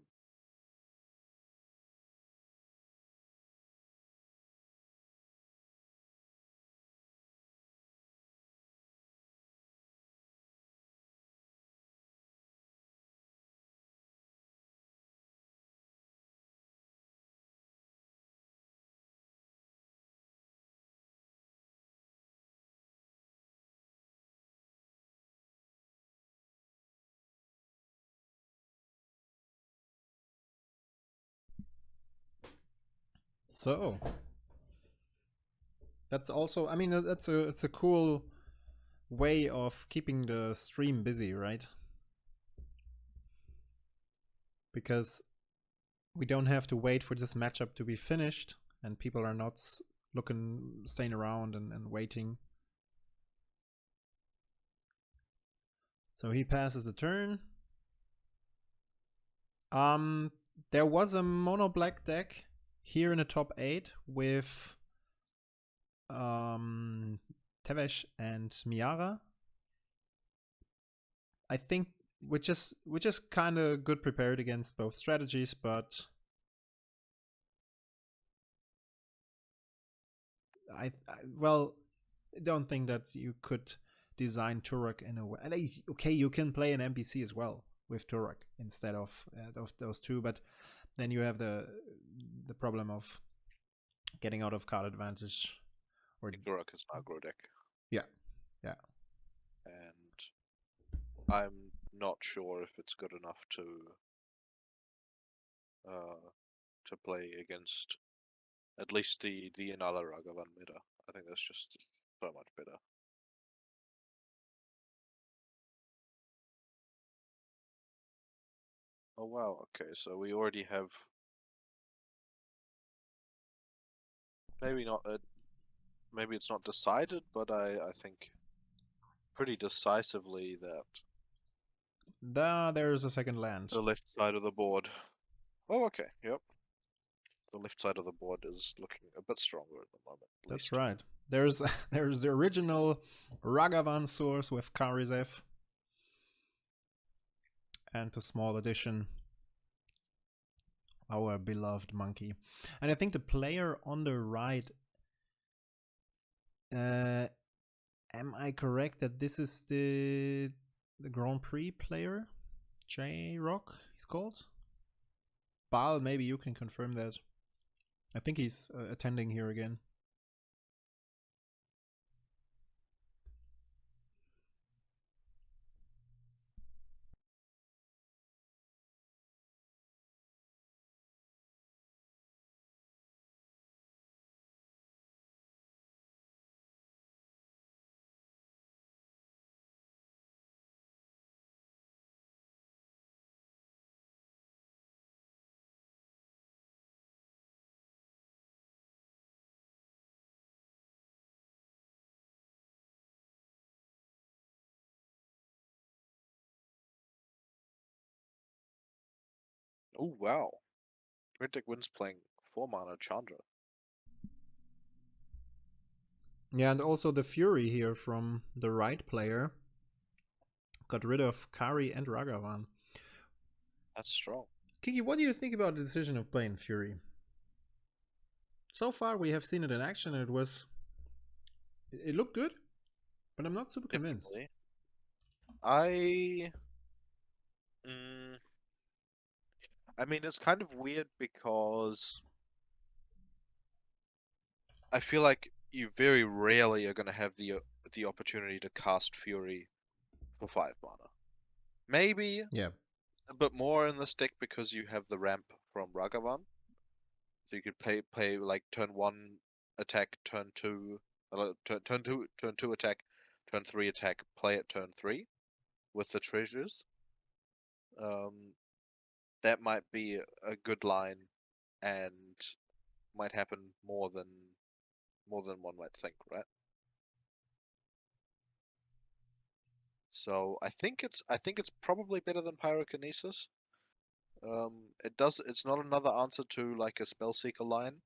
So that's also, I mean, it's a cool way of keeping the stream busy, right? Because we don't have to wait for this matchup to be finished, and people are not staying around and waiting. So he passes the turn. There was a mono black deck here in the top 8 with Tevesh and Miara. I think which is kind of good prepared against both strategies, but I don't think that you could design Turok in a way. Okay, you can play an NPC as well with Turok instead of those two, but then you have the problem of getting out of card advantage. Or Turok is an aggro deck. Yeah. And I'm not sure if it's good enough to play against at least the Inalla Ragavan meta. I think that's just so much better. Oh wow, okay, so we already have maybe it's not decided, but I think pretty decisively that there's a second land. the left side of the board. Oh, okay, yep. The left side of the board is looking a bit stronger at the moment. That's right. There's the original Ragavan source with Karizev and the small edition, our beloved monkey. And I think the player on the right, am I correct that this is the Grand Prix player? J-Rock, he's called? Bal, maybe you can confirm that. I think he's attending here again. Oh wow. Red deck wins playing 4 mana Chandra. Yeah, and also the Fury here from the right player got rid of Kari and Ragavan. That's strong. Kiki, what do you think about the decision of playing Fury? So far, we have seen it in action, and it looked good, but I'm not super convinced. Definitely. I mean, it's kind of weird because I feel like you very rarely are going to have the opportunity to cast Fury for 5 mana. Maybe Yeah, a bit more in this deck because you have the ramp from Ragavan. So you could play like turn 1 attack, turn 2 turn 2 attack, turn 3 attack, play it turn 3 with the treasures. That might be a good line and might happen more than one might think, right? So I think it's probably better than Pyrokinesis. It's not another answer to like a Spellseeker line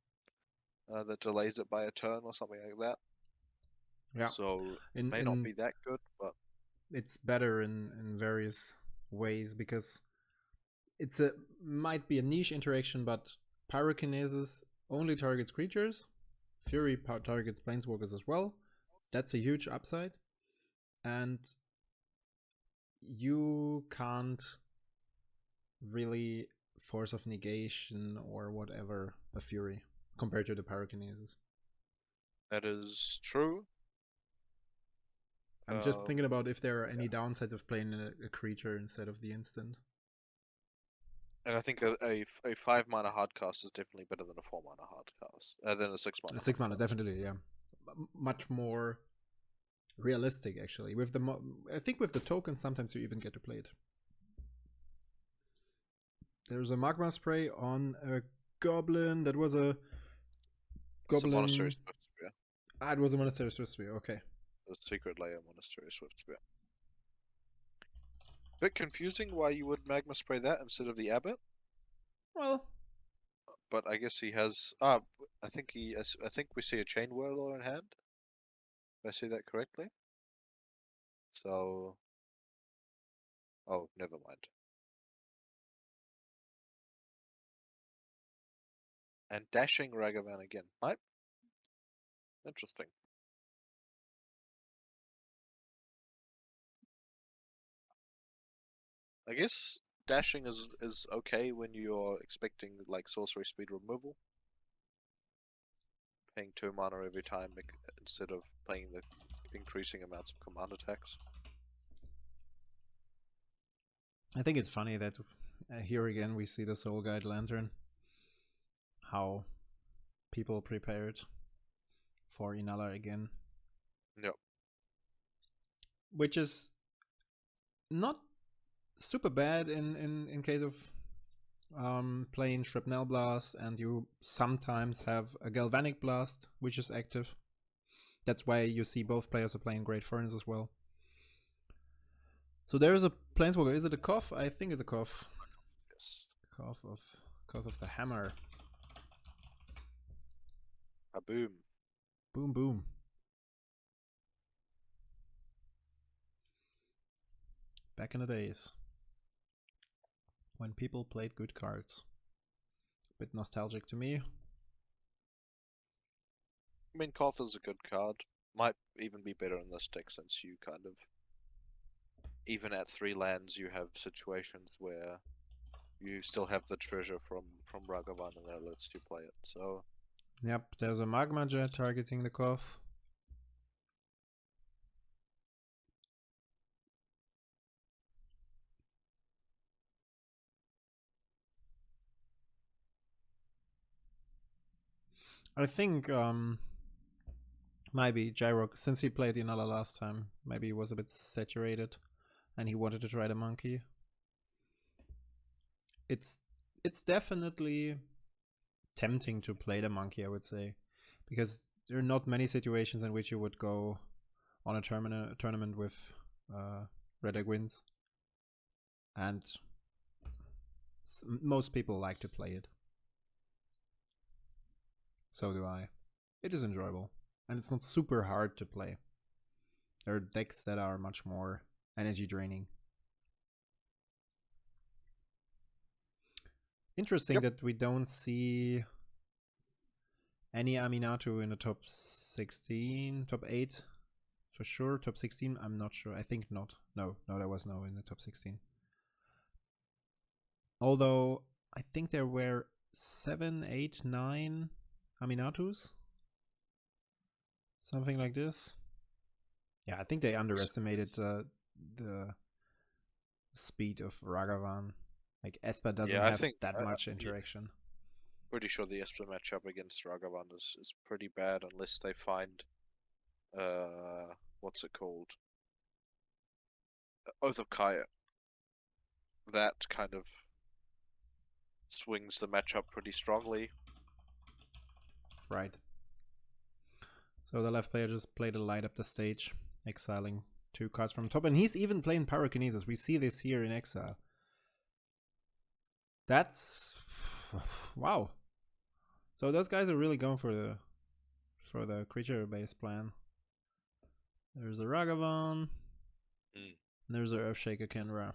that delays it by a turn or something like that. yeah. So it may not be that good, but it's better in various ways because might be a niche interaction, but Pyrokinesis only targets creatures. Fury targets planeswalkers as well. That's a huge upside, and you can't really force of negation or whatever a Fury compared to the Pyrokinesis. that is true. I'm just thinking about if there are any downsides of playing a creature instead of the instant. And I think a 5 mana hardcast is definitely better than a 4 mana hardcast, than a 6 mana. 6 mana, definitely, yeah. Much more realistic, actually. With the I think with the tokens, sometimes you even get to play it. There's a magma spray on a goblin. That was a goblin. It's a Monastery Swift Spear. It was a Monastery Swift Spear. Okay. The Secret Layer Monastery Swift Spear. Bit confusing why you would magma spray that instead of the abbot, Well, but I guess he has. I think I think we see a chain whirler in hand. If I see that correctly. So, oh, never mind. And dashing Ragavan again. Right? Interesting. I guess dashing is okay when you're expecting like sorcery speed removal, paying 2 mana every time instead of playing the increasing amounts of command attacks. I think it's funny that here again we see the Soul Guide Lantern. How people prepared for Inalla again. Yep. Which is not super bad in case of playing Shrapnel Blast, and you sometimes have a Galvanic Blast, which is active. That's why you see both players are playing Great Furnace as well. So there is a Planeswalker. Is it a Koth? I think it's a Koth. Yes. Koth of the Hammer. A boom. Boom, boom. Back in the days when people played good cards. Bit nostalgic to me. I mean, Koth is a good card. Might even be better in this deck since you kind of, even at 3 lands, you have situations where you still have the treasure from Ragavan and that lets you play it. So, yep, there's a Magma Jet targeting the Koth. I think maybe Gyro, since he played Inalla last time, maybe he was a bit saturated and he wanted to try the monkey. It's definitely tempting to play the monkey, I would say, because there are not many situations in which you would go on a tournament with Red Egg wins, and most people like to play it. So do I. It is enjoyable, and it's not super hard to play. There are decks that are much more energy draining. Interesting that we don't see any Aminatu in the top 16, top 8 for sure. Top 16, I'm not sure. I think not. No, there was no in the top 16. Although I think there were 7, 8, 9 Aminatus. Something like this. Yeah, I think they underestimated the speed of Ragavan. Like Esper doesn't have that much interaction. Pretty sure the Esper matchup against Ragavan is pretty bad unless they find what's it called? Oath of Kaya. That kind of swings the matchup pretty strongly. Right. So the left player just played a light up the stage, exiling 2 cards from top, and he's even playing Pyrokinesis. We see this here in exile. That's wow. So those guys are really going for the creature based plan. There's a Ragavan. There's a Earthshaker Kenra.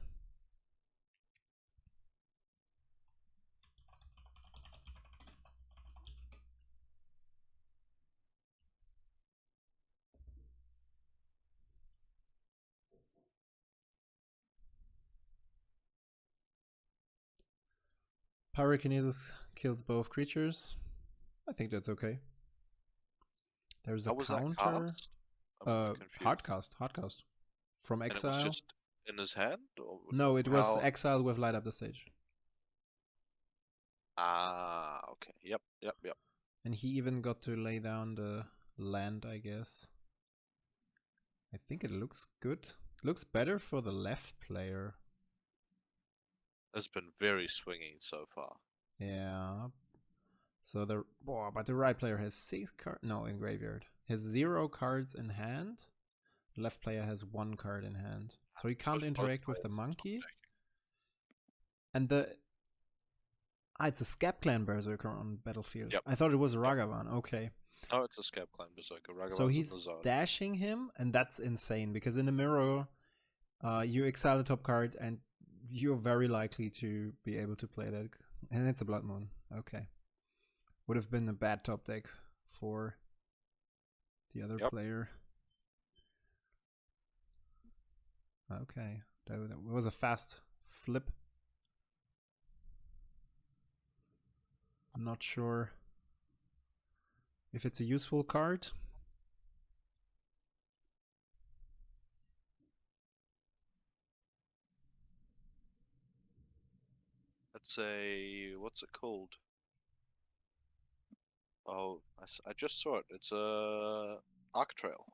Pyrokinesis kills both creatures. I think that's okay. There's a counter. Hardcast. From exile. And it was just in his hand? Or no, it was exiled with light up the stage. Ah, okay. Yep. And he even got to lay down the land, I guess. I think it looks good. Looks better for the left player. It's been very swingy so far. Yeah. So but the right player has 6 cards. No, in graveyard. Has 0 cards in hand. Left player has 1 card in hand. So he can't Most interact with the players monkey. top deck. And the... Ah, it's a Scab Clan Berserker on battlefield. Yep. I thought it was a Ragavan. Okay. No, it's a Scab Clan Berserker. So Ragavan's in he's the zone. dashing him, and that's insane, because in the mirror, you exile the top card, and you're very likely to be able to play that. And it's a Blood Moon. Okay. Would have been a bad top deck for the other player. Okay. That was a fast flip. I'm not sure if it's a useful card. It's a... what's it called? Oh, I just saw it. It's a Arc Trail.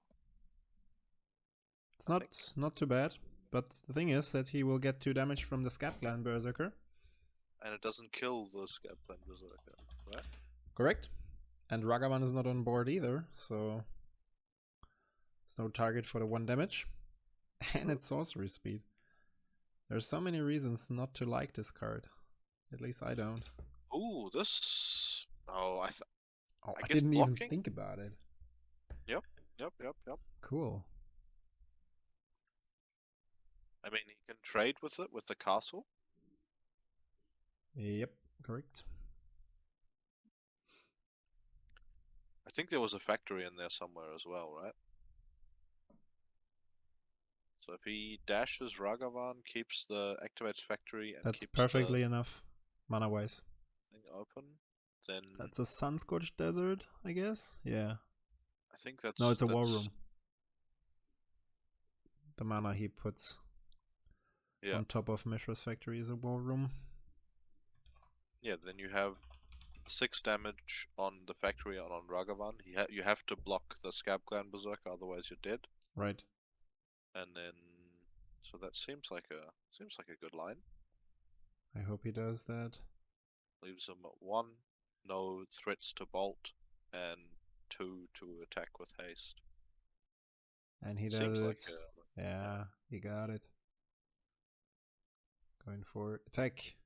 It's not too bad, but the thing is that he will get 2 damage from the Scab Clan Berserker. And it doesn't kill the Scab Clan Berserker, right? Correct. And Ragavan is not on board either, so there's no target for the 1 damage. And it's sorcery speed. There's so many reasons not to like this card. At least I don't. Ooh, this... Oh, I guess didn't blocking? even think about it. Yep. Cool. I mean, he can trade with it, with the castle. Yep, correct. I think there was a factory in there somewhere as well, right? So if he dashes Ragavan, keeps the activates factory, and That's keeps perfectly enough, mana-wise. thing open, then That's a Sun-Scorched Desert, I guess? Yeah. I think that's... No, it's a War Room. The mana he puts on top of Mishra's Factory is a War Room. Yeah, then you have 6 damage on the factory and on Ragavan. You have to block the Scab Clan Berserker, otherwise you're dead. Right. And then, so that seems like a good line. I hope he does that. Leaves him at 1, no threats to bolt, and 2 to attack with haste. And he does Seems it. Like yeah, he got it. Going for attack.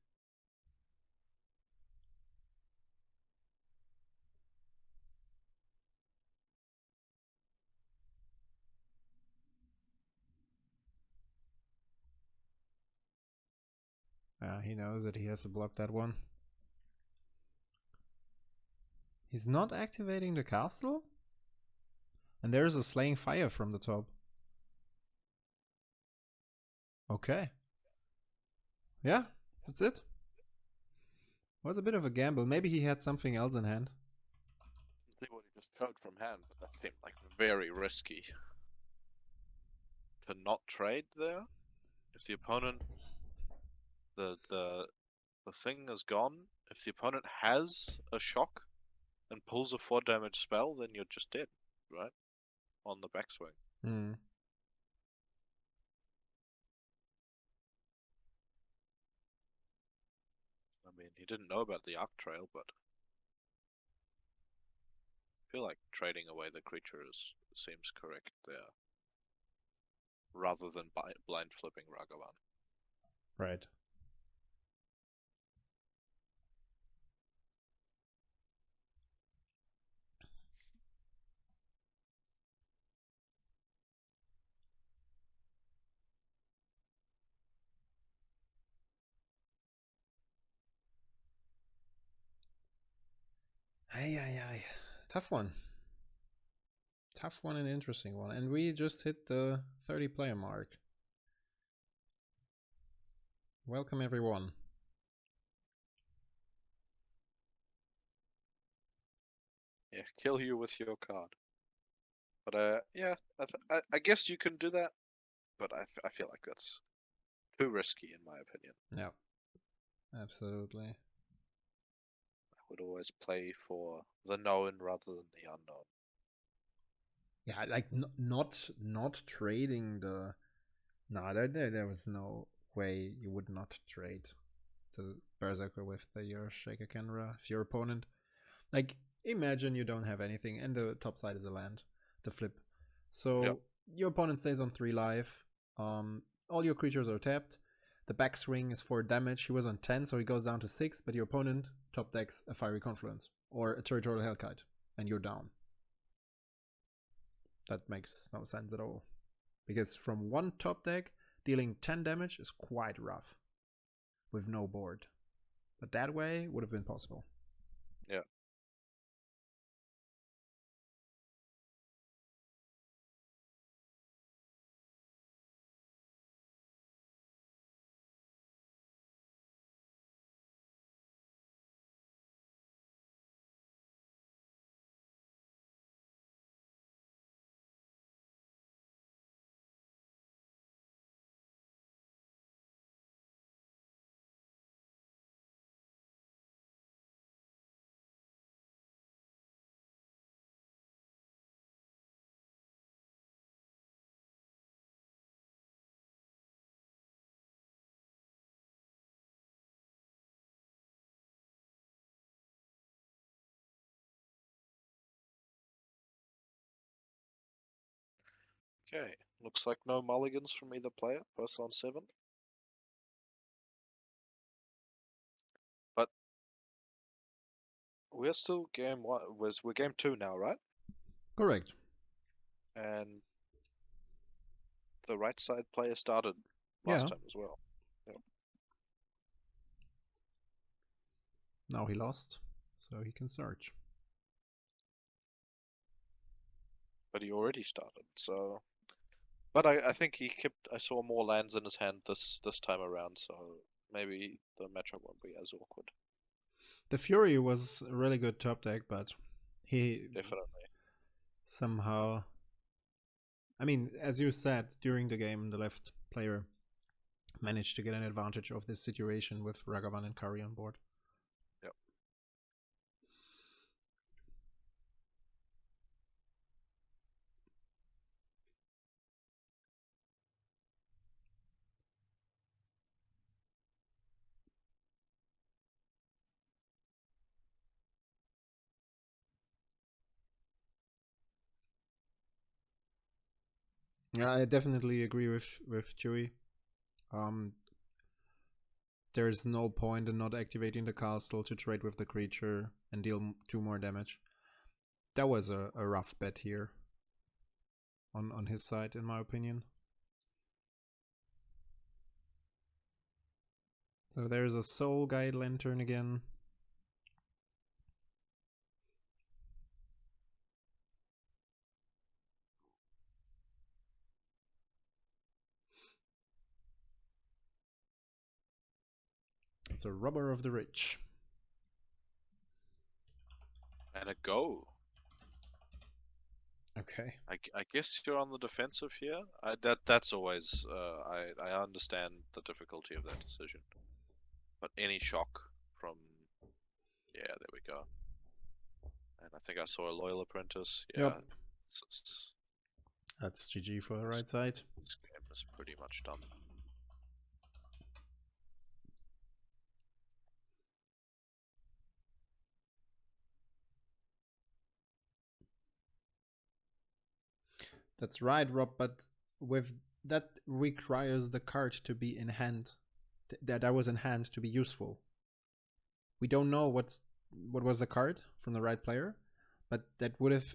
He knows that he has to block that one. He's not activating the castle? And there's a Slaying Fire from the top. Okay. Yeah, that's it. Was a bit of a gamble. Maybe he had something else in hand. see what he just showed from hand, but that seemed like very risky. To not trade there? If the opponent... The thing is gone. If the opponent has a shock and pulls a 4 damage spell, then you're just dead, right? On the backswing. I mean, he didn't know about the Arc Trail, but I feel like trading away the creature seems correct there. Rather than blind flipping Ragavan. Right. Ay. Tough one. Tough one and interesting one. And we just hit the 30 player mark. Welcome everyone. Yeah, kill you with your card. But yeah, I guess you can do that, but I feel like that's too risky in my opinion. Yeah, absolutely. I would always play for the known rather than the unknown. Yeah, like not trading the... No, there was no way you would not trade the Berserker with the Shaker Kenra if your opponent... Like, imagine you don't have anything and the top side is a land to flip. So your opponent stays on 3 life. All your creatures are tapped. The backswing is 4 damage. He was on 10, so he goes down to 6, but your opponent top decks a Fiery Confluence or a Territorial Hellkite, and you're down. That makes no sense at all. Because from one top deck, dealing 10 damage is quite rough with no board. But that way would have been possible. Yeah. Okay, looks like no mulligans from either player, both on 7. But we're still game 1. We're game 2 now, right? Correct. And the right side player started last time as well. Yep. Now he lost, so he can search. But he already started, so. But I think he kept. I saw more lands in his hand this time around, so maybe the matchup won't be as awkward. The Fury was a really good top deck, but he Definitely somehow. I mean, as you said during the game, the left player managed to get an advantage of this situation with Ragavan and Kari on board. Yep. Yeah, I definitely agree with Chewy. There's no point in not activating the castle to trade with the creature and deal 2 more damage. That was a rough bet here on his side, in my opinion. So there's a Soul Guide Lantern again. It's a Robber of the Rich. and a go. Okay. I guess you're on the defensive here. That's always. I understand the difficulty of that decision, but any shock from. Yeah, there we go. And I think I saw a Loyal Apprentice. Yeah. Yep. That's GG for the right side. This game is pretty much done. That's right, Rob, but with that requires the card to be in hand. That was in hand to be useful. We don't know what was the card from the right player, but that would have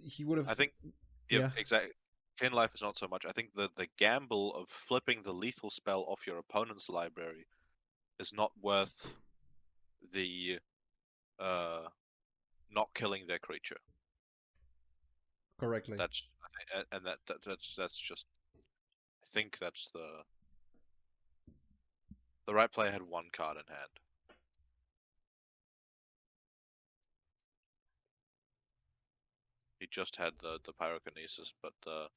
he would have. I think. Yeah, exactly. 10 life is not so much. I think the gamble of flipping the lethal spell off your opponent's library is not worth the not killing their creature. Correctly. That's just. I think that's the right player had 1 card in hand. He just had the pyrokinesis, but the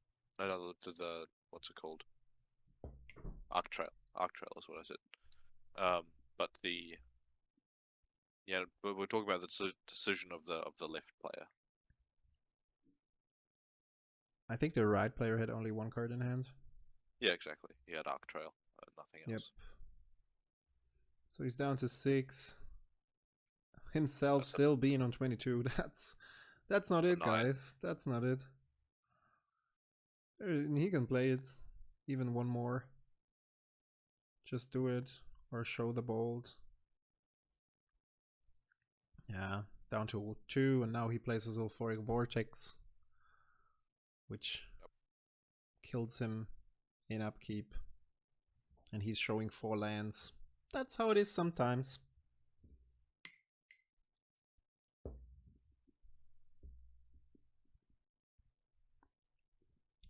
what's it called? Arc trail is what I said. But but we're talking about the decision of the left player. I think the right player had only 1 card in hand. Yeah, exactly. He had Arc Trail, nothing else. Yep. So he's down to 6. Himself still being on 22. That's not it, guys. That's not it. He can play it even one more. Just do it or show the bolt. Yeah, down to 2, and now he plays his Sulfuric Vortex, which kills him in upkeep. And he's showing 4 lands. That's how it is sometimes.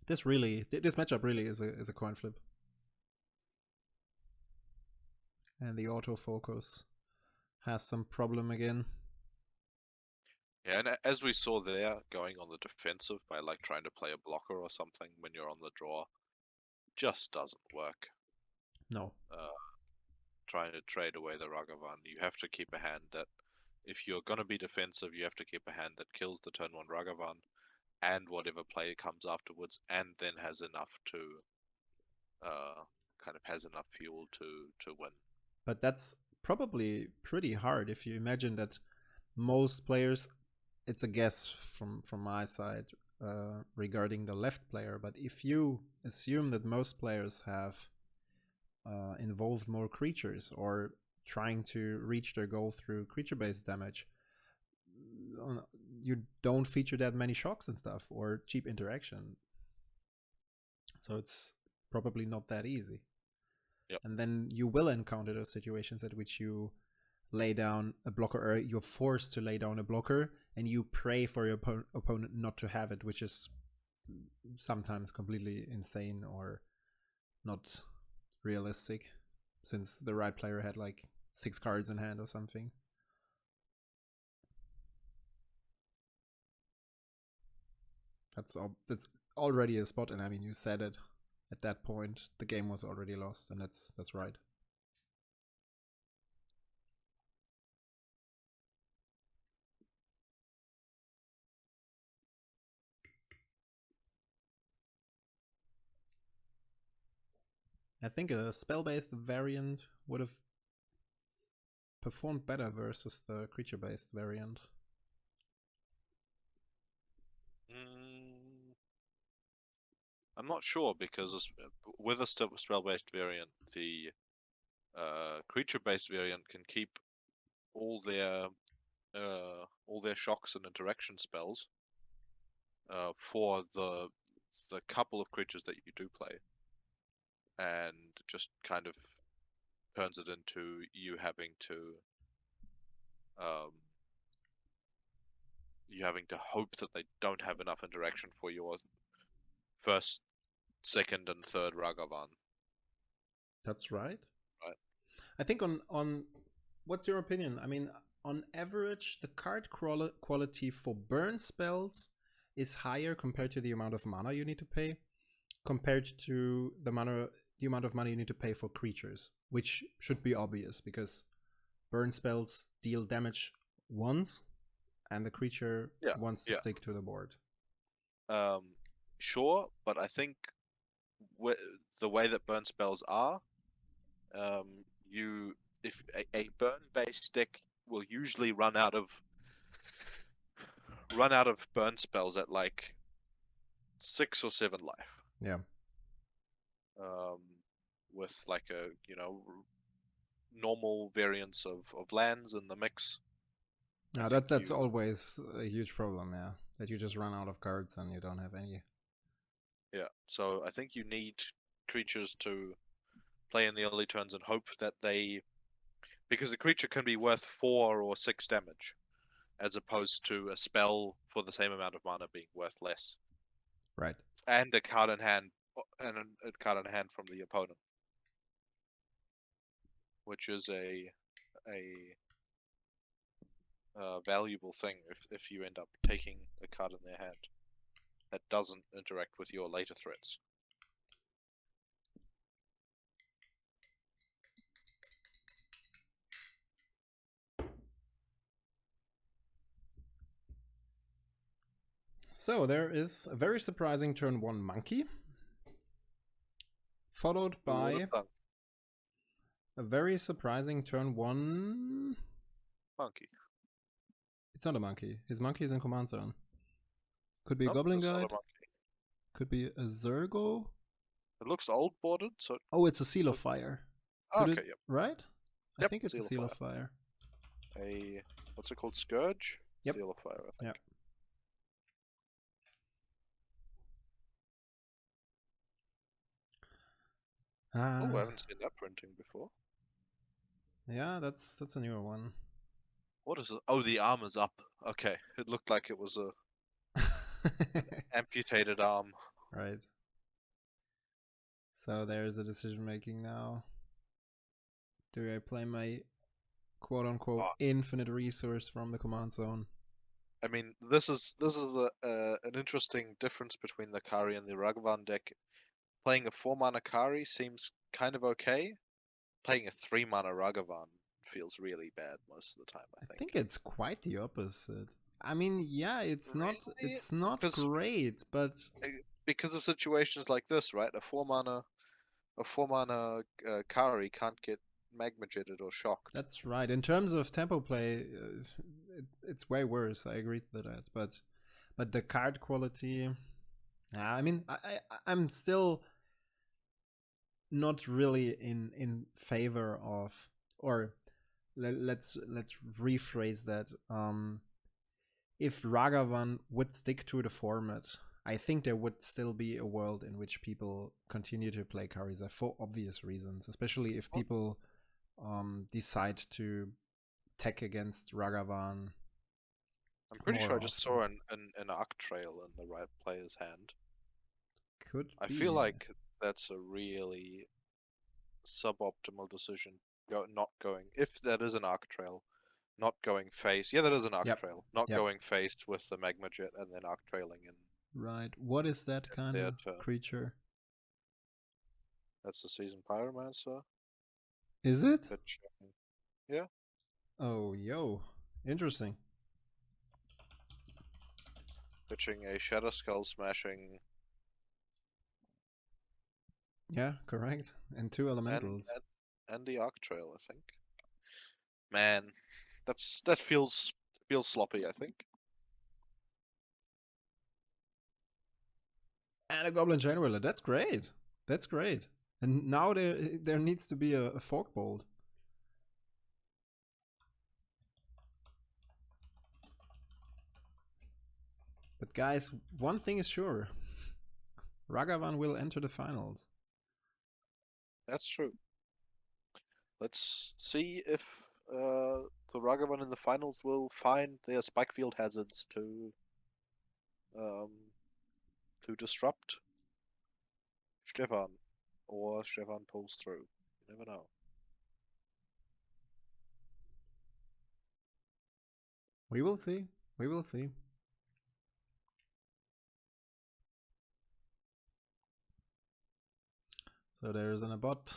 This matchup really is a coin flip. And the autofocus has some problem again. Yeah, and as we saw there, going on the defensive by like trying to play a blocker or something when you're on the draw, just doesn't work. No. Trying to trade away the Ragavan, you have to keep a hand that, if you're going to be defensive, you have to keep a hand that kills the turn 1 Ragavan and whatever play comes afterwards, and then has enough to kind of has enough fuel to win. But that's probably pretty hard if you imagine that most players, it's a guess from my side regarding the left player, but if you assume that most players have involved more creatures or trying to reach their goal through creature-based damage, you don't feature that many shocks and stuff or cheap interaction. So it's probably not that easy. Yep. And then you will encounter those situations at which you lay down a blocker, or you're forced to lay down a blocker, and you pray for your opponent not to have it, which is sometimes completely insane or not realistic, since the right player had like 6 cards in hand or something. That's already a spot, and I mean, you said it. At that point, the game was already lost, and that's right. I think a spell-based variant would have performed better versus the creature-based variant. I'm not sure, because with a spell-based variant, the creature-based variant can keep all their shocks and interaction spells for the couple of creatures that you do play, and just kind of turns it into you having to hope that they don't have enough interaction for your first, second, and third Ragavan. That's right. Right. I think on what's your opinion? I mean, on average, the card quality for burn spells is higher compared to the amount of mana you need to pay, compared to the amount of money you need to pay for creatures, which should be obvious because burn spells deal damage once, and the creature wants to stick to the board. Sure, but I think the way that burn spells are, if a burn-based deck will usually run out of burn spells at like 6 or 7 life. Yeah. With like a normal variance of lands in the mix. Yeah, that's always a huge problem. Yeah, that you just run out of cards and you don't have any. Yeah, so I think you need creatures to play in the early turns and hope that because a creature can be worth 4 or 6 damage, as opposed to a spell for the same amount of mana being worth less. Right. And a card in hand, from the opponent, which is a valuable thing if you end up taking a card in their hand that doesn't interact with your later threats. So there is a very surprising turn 1 monkey, followed by a very surprising turn 1 monkey. It's not a monkey. His monkey is in command zone. Could be a goblin guide. Could be a Zergo. It looks old boarded, so. Oh, it's a Seal of Fire. Could Okay, it, yep. right? I Yep, think it's a Seal of Seal of Fire. Fire. What's it called? Scourge? Yep. Seal of Fire, I think. Yep. Oh, I haven't seen that printing before. Yeah, that's a newer one. What is it? Oh, the arm is up. Okay, it looked like it was a amputated arm. Right. So there's a decision making now. Do I play my quote unquote infinite resource from the command zone? I mean, this is an interesting difference between the Kari and the Ragavan deck. Playing a 4-mana Kari seems kind of okay. Playing a 3-mana Ragavan feels really bad most of the time, I I think. think it's quite the opposite. I mean, yeah, it's Really? not great, but because of situations like this, right? A 4-mana Kari can't get magma jetted or shocked. that's right. In terms of tempo play, it's way worse. I agree with that, but the card quality. I mean, I'm still not really in favor of, or let's rephrase that. If Ragavan would stick to the format, I think there would still be a world in which people continue to play Kariza for obvious reasons, especially if people decide to tech against Ragavan. I'm pretty sure I just often. saw an Arc Trail in the right player's hand. Could I be. feel like that's a really suboptimal decision. Not going, if that is an Arc Trail, not going face. Yeah, that is an Arc Trail. Not going faced with the Magma Jet and then Arc Trailing in. Right. What is that kind of creature? That's the Seasoned Pyromancer. Is it? Yeah. Oh, yo. Interesting. Pitching a Shadow Skull smashing. Yeah, correct. And 2 elementals. And the Arc Trail, I think. Man, that feels sloppy, I think. And a Goblin Chainwhirler. That's great. That's great. And now there needs to be a Fork Bolt. But guys, one thing is sure. Ragavan will enter the finals. That's true. Let's see if the Ragavan in the finals will find their Spikefield hazards to disrupt Stefan, or Stefan pulls through. You never know. We will see. We will see. So there's an Abbot.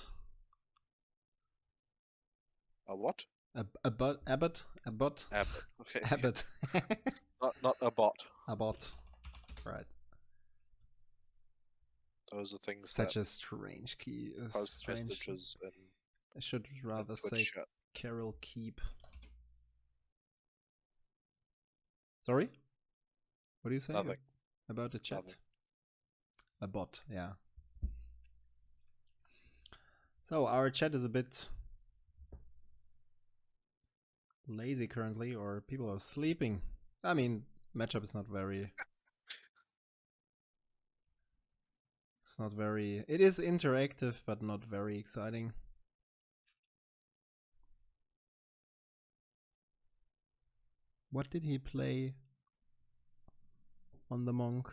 A what? Abbot. Abbott. Okay. Abbot. not a bot. Abbot. Right. Those are things Such that a strange key. post Strange. messages and I should rather say chat. Carol Keep. Sorry? What do you say? Nothing. About the chat? Nothing. A bot, yeah. So our chat is a bit lazy currently, or people are sleeping. I mean, matchup is not very... It's not very... It is interactive, but not very exciting. What did he play on the Monk?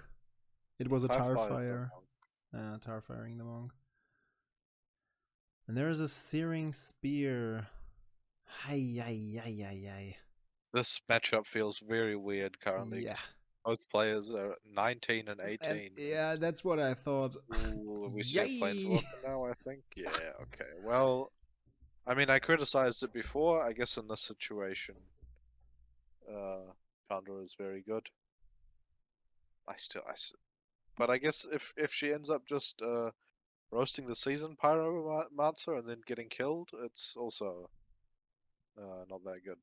It was a Tarfire. Tarfiring the Monk. And there is a Searing Spear. Hi. This matchup feels very weird currently. Yeah. Both players are 19 and 18. And, yeah, that's what I thought. Ooh, we see a Planeswalker now, I think. Yeah, okay. Well, I mean, I criticized it before. I guess in this situation, Chandra is very good. But I guess if she ends up just roasting the Seasoned Pyromancer and then getting killed, it's also not that good.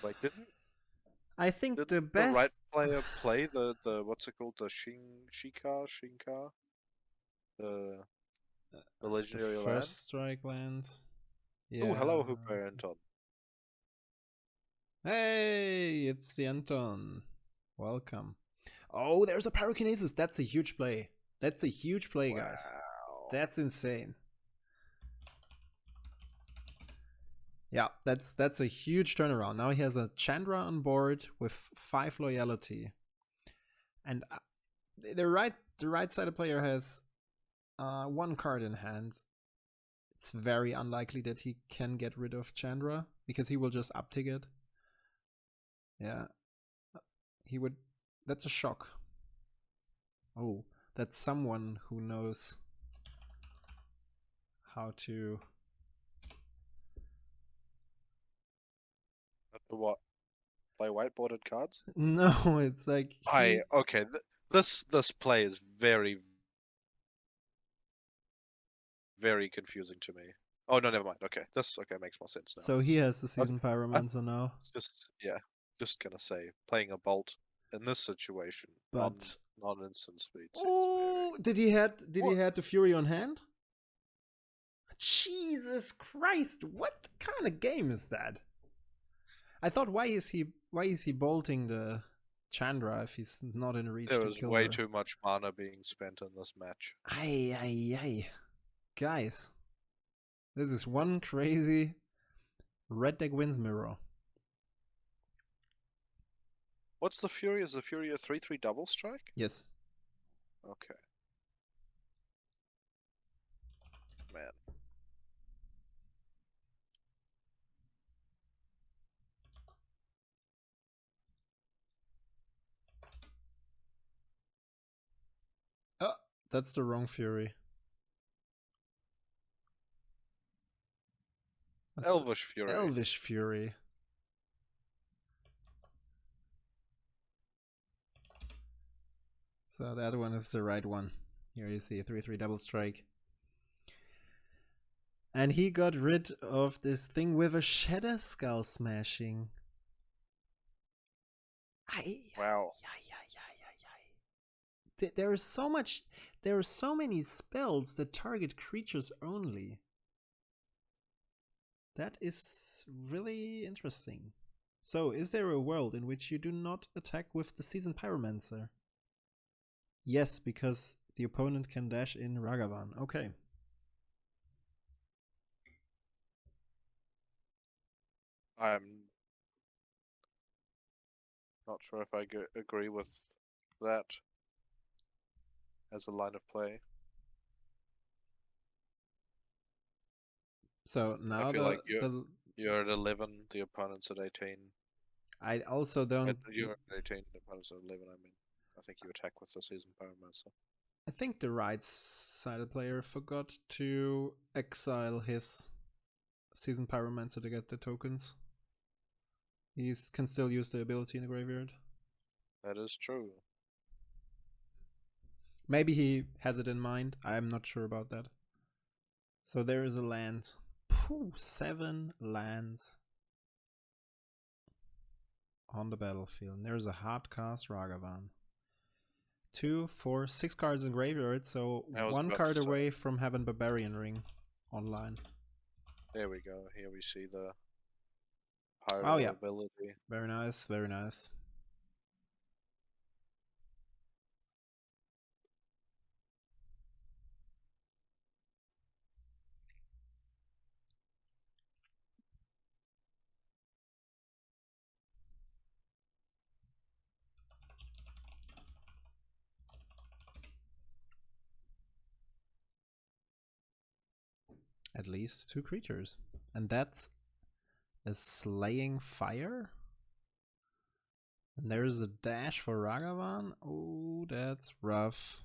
Wait, didn't I think Did the the right best. player play the what's it called, the Shinkar, the The legendary land? first strike land. Oh, Yeah. hello, Hooper Anton. Hey, it's the Anton. Welcome. Oh, there's a pyrokinesis. That's a huge play. That's a huge play, guys. Wow. That's insane. Yeah, that's a huge turnaround. Now he has a Chandra on board with 5 loyalty, and the right sided player has 1 card in hand. It's very unlikely that he can get rid of Chandra because he will just uptick it. Yeah, he would. That's a shock. Oh, that's someone who knows how to. What? Play whiteboarded cards? No, it's like he. Okay. This play is very, very confusing to me. Oh no, never mind. Okay, this makes more sense now. So he has the Okay, season I pyromancer now. was just gonna say playing a bolt in this situation on But non-instant speed seems very. oh, did he What? had the Fury on hand? Jesus Christ! What kind of game is that? I thought why is he bolting the Chandra if he's not in reach There to is kill way her? too much mana being spent in this match. Ay. Guys, this is one crazy red deck wins mirror. What's the Fury? Is the Fury a 3/3 double strike? Yes. Okay, man. Oh, that's the wrong Fury. That's Elvish Fury. Elvish Fury. So that one is the right one. Here you see a 3/3 double strike. And he got rid of this thing with a Shadow Skull smashing. Wow. There is so much. There are so many spells that target creatures only. That is really interesting. So, is there a world in which you do not attack with the Seasoned Pyromancer? Yes, because the opponent can dash in Ragavan. Okay. I'm not sure if I agree with that as a line of play. So I now feel like the you're at 11, the opponent's at 18. I also don't. You're at 18, the opponent's at 11. I mean, I think you attack with the season pyromancer. I think the right-sided player forgot to exile his Seasoned Pyromancer to get the tokens. He can still use the ability in the graveyard. That is true. Maybe he has it in mind. I'm not sure about that. So there is a land. 7 lands on the battlefield. And there's a hard cast Ragavan. 2, 4, 6 cards in graveyard, so 1 card away from having Barbarian Ring online. There we go. Here we see the pyro ability. Very nice, very nice. At least 2 creatures. And that's a Slaying Fire? And there's a dash for Ragavan. Oh, that's rough.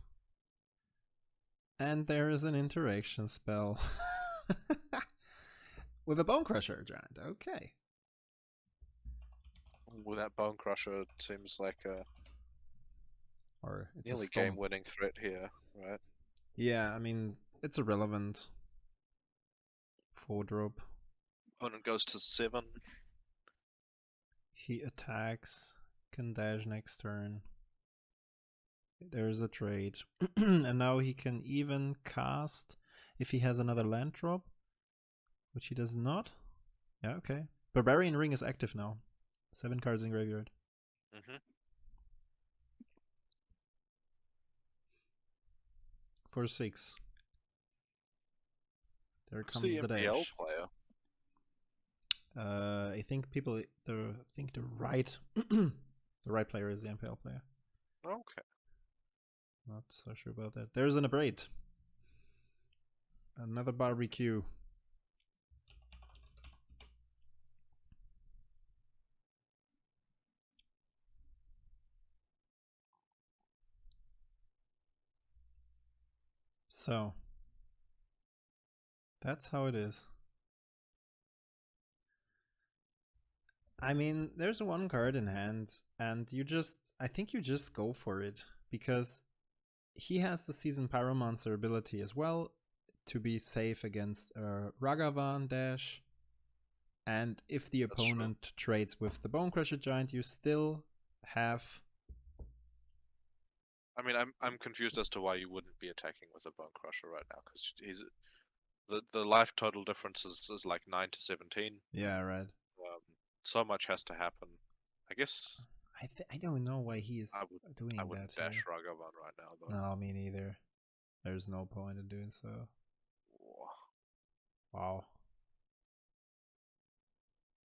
And there is an interaction spell. With a Bone Crusher Giant. Okay. With that Bone Crusher, it seems like a Or it's nearly a stomp. game-winning threat here, right? Yeah, I mean, it's irrelevant. 4-drop. Opponent goes to 7. He attacks. can dash next turn. There's a trade. And now he can even cast if he has another land drop, which he does not. Yeah, okay. Barbarian Ring is active now. 7 cards in graveyard. Mm-hmm. For 6. There Who's comes the the MPL dash. player? I think the right the right player is the MPL player. Okay. Not so sure about that. There's an Abrade. Another barbecue. So that's how it is. I mean, there's one card in hand, and I think you just go for it, because he has the Seasoned Pyromancer ability as well to be safe against Ragavan dash. And if the opponent trades with the Bonecrusher Giant, you still have. I mean, I'm confused as to why you wouldn't be attacking with a Bone Crusher right now, because he's the life total difference is like 9 to 17. Yeah, right. So much has to happen. I guess I don't know why he is doing I that. wouldn't dash Ragavan right now, though. No, me neither. There's no point in doing so. Wow.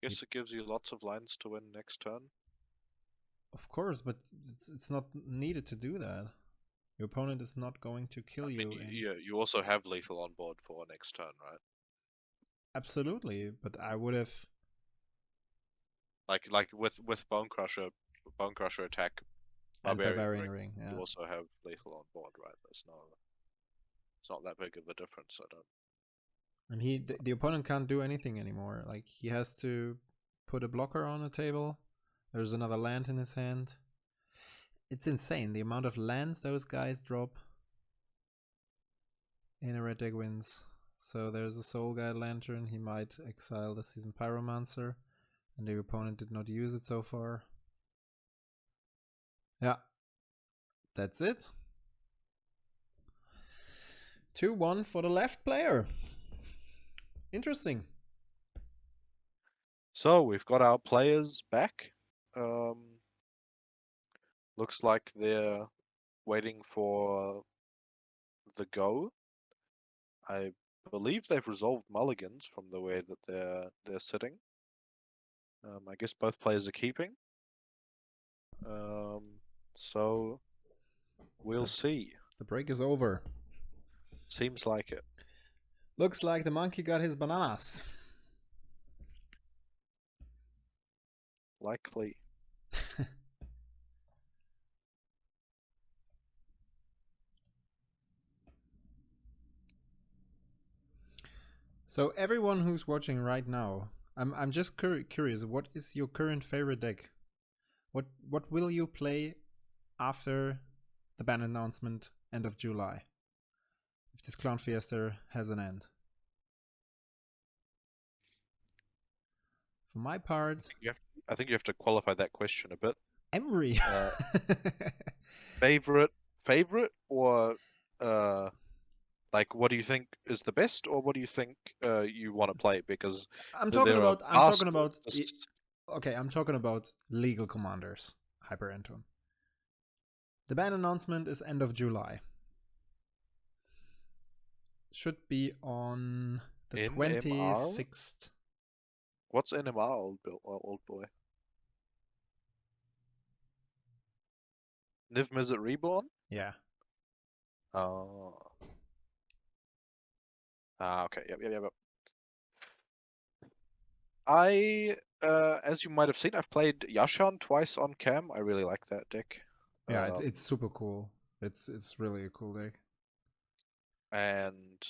Guess it gives you lots of lines to win next turn. Of course, but it's not needed to do that. Your opponent is not going to kill you. Yeah, you also have lethal on board for next turn, right? Absolutely, but I would have like with Bone Crusher attack, Barbarian Ring. Yeah. You also have lethal on board, right? It's not that big of a difference, I don't. And the opponent can't do anything anymore. Like, he has to put a blocker on the table. There's another land in his hand. It's insane the amount of lands those guys drop in a red deck wins. So there's a Soul Guide Lantern. He might exile the Seasoned Pyromancer, and the opponent did not use it so far. Yeah, that's it. 2-1 for the left player. Interesting. So we've got our players back. Looks like they're waiting for the go. I believe they've resolved mulligans from the way that they're sitting. I guess both players are keeping. So we'll see. The break is over. Seems like it. Looks like the monkey got his bananas. Likely. So everyone who's watching right now, I'm just curious. What is your current favorite deck? What will you play after the ban announcement end of July, if this Clown Fiesta has an end? For my part, I think you have to qualify that question a bit. Emery. Favorite or like, what do you think is the best, or what do you think you want to play? Because I'm talking about okay, I'm talking about legal commanders, Hyper Anton. The ban announcement is end of July. Should be on the 26th. What's NMR, old boy? Niv Mizzet Reborn? Yeah. Oh. Okay. Yep. As you might have seen, I've played Yashan twice on cam. I really like that deck. Yeah, it's super cool. It's really a cool deck. And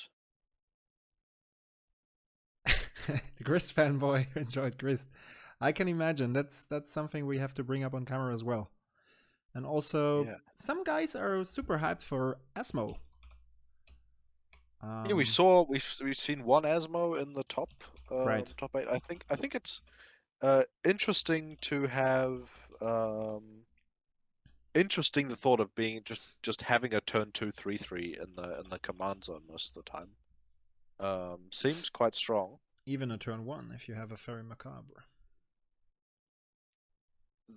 the Grist fanboy enjoyed Grist. I can imagine that's something we have to bring up on camera as well. And also, some guys are super hyped for Asmo. Yeah, we've seen one Asmo in the top right. top 8. I think it's interesting to have interesting the thought of being just having a turn 2/3/3 in the command zone most of the time. Seems quite strong. Even a turn 1 if you have a Fairy Macabre.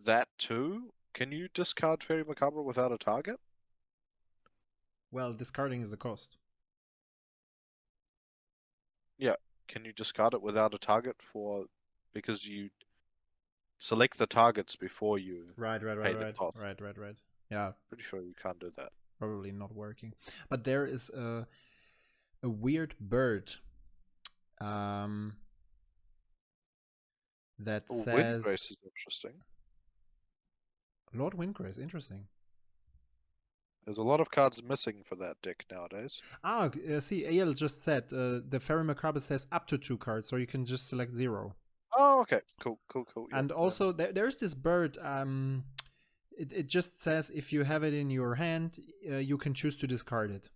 That too. Can you discard Fairy Macabre without a target? Well, discarding is a cost. Yeah. Can you discard it without a target because you select the targets before you Right. pay the cost? Right. Yeah, Pretty sure you can't do that. probably not working. But there is a weird bird that Oh, says Windgrace is interesting. Lord Windgrace. Interesting. There's a lot of cards missing for that deck nowadays. See, AL just said the Fairy Macabre says up to 2 cards, so you can just select 0. Oh, okay. Cool. And Yep, also, there's this bird. It just says if you have it in your hand, you can choose to discard it.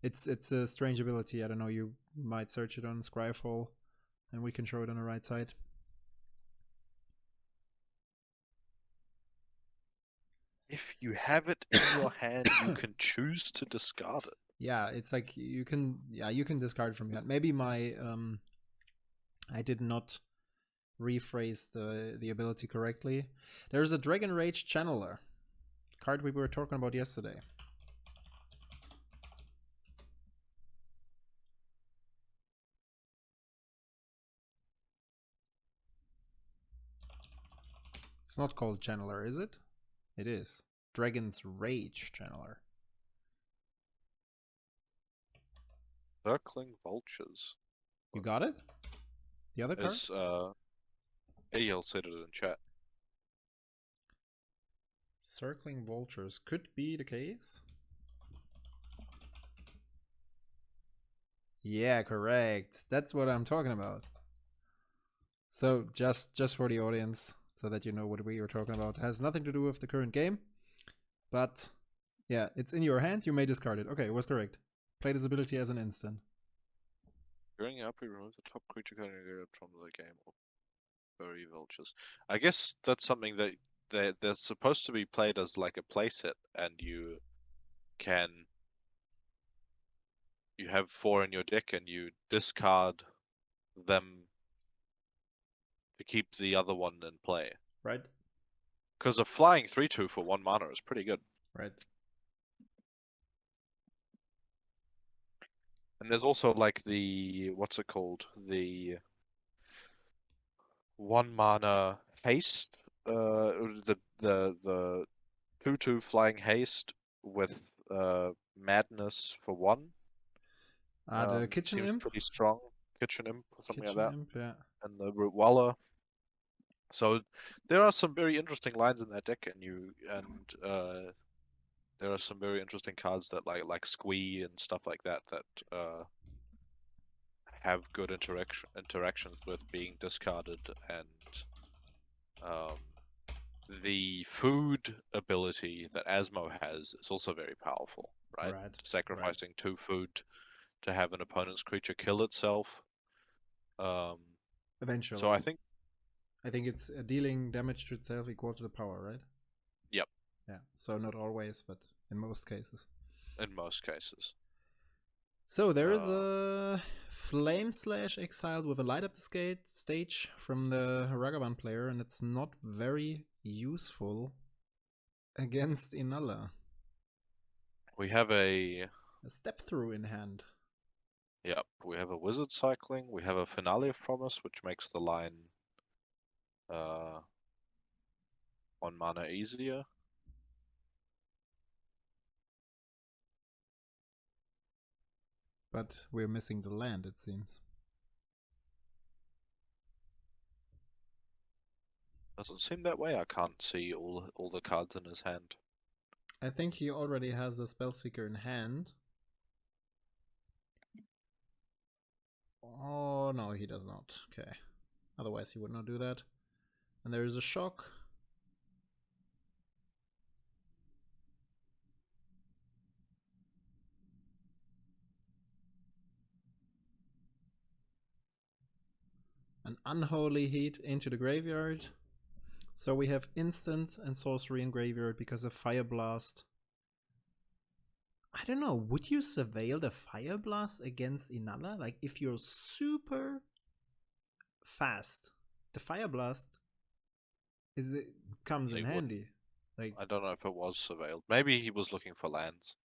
It's a strange ability. I don't know. You might search it on Scryfall, and we can show it on the right side. if you have it in your hand, you can choose to discard it. Yeah, it's like you can discard from your hand. Maybe I did not rephrase the ability correctly. There's a Dragon Rage Channeler card we were talking about yesterday. It's not called Channeler, is it? It is. Dragon's Rage Channeler. Circling Vultures. You got it? The other card? Is AL said it in chat. Circling Vultures could be the case. Yeah, correct. That's what I'm talking about. So just for the audience, so that you know what we are talking about. It has nothing to do with the current game, but yeah, it's in your hand. You may discard it. Okay, it was correct. Play this ability as an instant. During your upgrade, remove the top creature card from the game or Furry Vultures. I guess that's something that they're supposed to be played as like a playset, and you have 4 in your deck, and you discard them to keep the other one in play. Right. Because a flying 3/2 for 1 mana is pretty good. Right. And there's also like the what's it called? The 1 mana haste. The 2/2 flying haste with madness for 1. The Kitchen Seems Imp. pretty strong. Kitchen Imp or something like Kitchen that. Imp, yeah. And the Root Waller. So there are some very interesting lines in that deck, and there are some very interesting cards that like Squee and stuff like that have good interactions with being discarded, and um, the food ability that Asmo has is also very powerful, right? Right. Sacrificing 2 food to have an opponent's creature kill itself. Um, so Eventually. I think it's dealing damage to itself equal to the power, right? Yep. Yeah. So not always, but in most cases. In most cases. So there is a Flame Slash exiled with a light up the stage from the Ragavan player, and it's not very useful against Inalla. We have a Step through in hand. Yep, we have a wizard cycling, we have a finale of promise, which makes the line 1 mana easier. But we're missing the land, it seems. Doesn't seem that way. I can't see all the cards in his hand. I think he already has a Spellseeker in hand. Oh, no, he does not. Okay. Otherwise, he would not do that. And there is a shock. An Unholy Heat into the graveyard. So we have instant and sorcery in graveyard because of Fire Blast. I don't know, would you surveil the Fire Blast against Inalla? Like, if you're super fast, the Fire Blast comes in He wouldn't. handy. Like, I don't know if it was surveilled. Maybe he was looking for lands.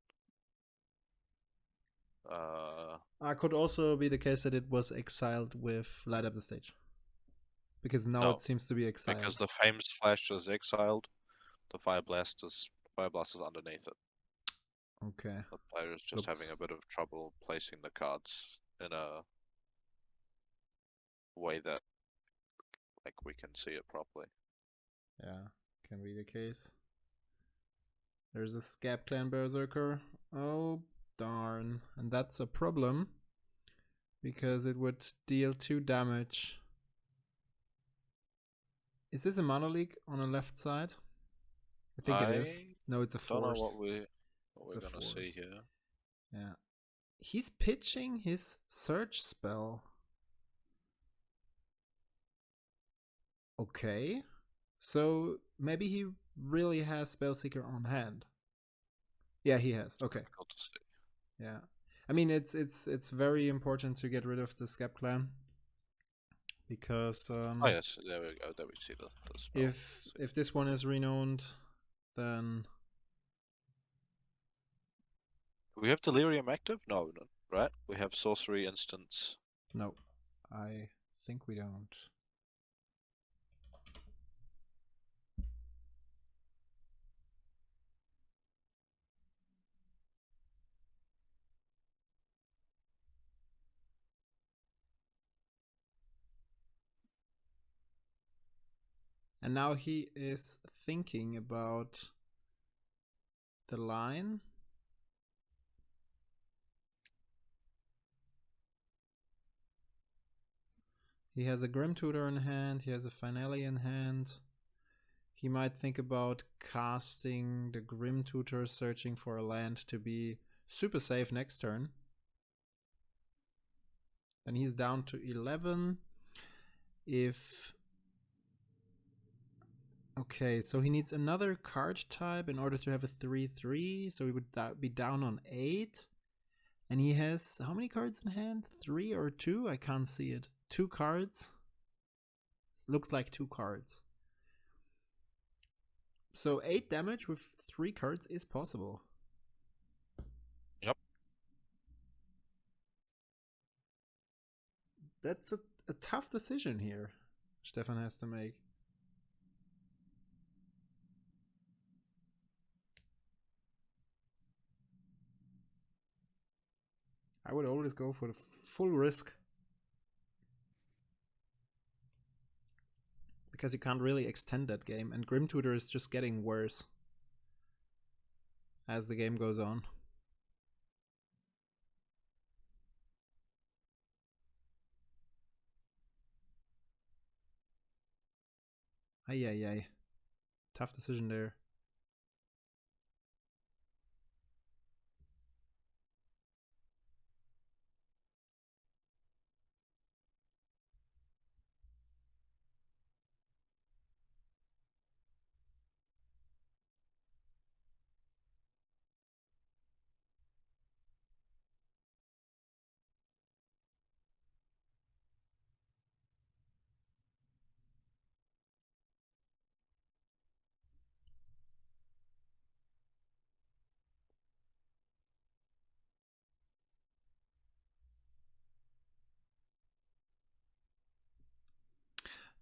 could also be the case that it was exiled with Light Up the Stage. Because now No, it seems to be exiled. because the Fame's Flash is exiled, the Fire Blast is underneath it. Okay. The player is just having a bit of trouble placing the cards in a way that like we can see it properly. Yeah, can be the case. There's a Scab Clan Berserker. Oh, darn. And that's a problem. Because it would deal 2 damage. Is this a Mono League on the left side? I think it is. No, it's a force. Don't know what we're gonna see here. Yeah. He's pitching his search spell. Okay. So maybe he really has Spellseeker on hand. Yeah, he has. Okay. Difficult to see. Yeah. I mean, it's very important to get rid of the Scab Clan. Because oh yes, there we go. There we see the spell. If this one is renowned, then do we have Delirium active? No, right? We have sorcery instance. No, I think we don't. And now he is thinking about the line. He has a Grim Tutor in hand, he has a Finale in hand. He might think about casting the Grim Tutor, searching for a land to be super safe next turn. And he's down to 11. Okay, so he needs another card type in order to have a 3/3, so he would be down on 8. And he has how many cards in hand? 3 or 2? I can't see it. 2 cards? Looks like 2 cards. So 8 damage with 3 cards is possible. Yep. That's a tough decision here Stefan has to make. I would always go for the full risk. Because you can't really extend that game, and Grim Tutor is just getting worse as the game goes on. Ay. Tough decision there.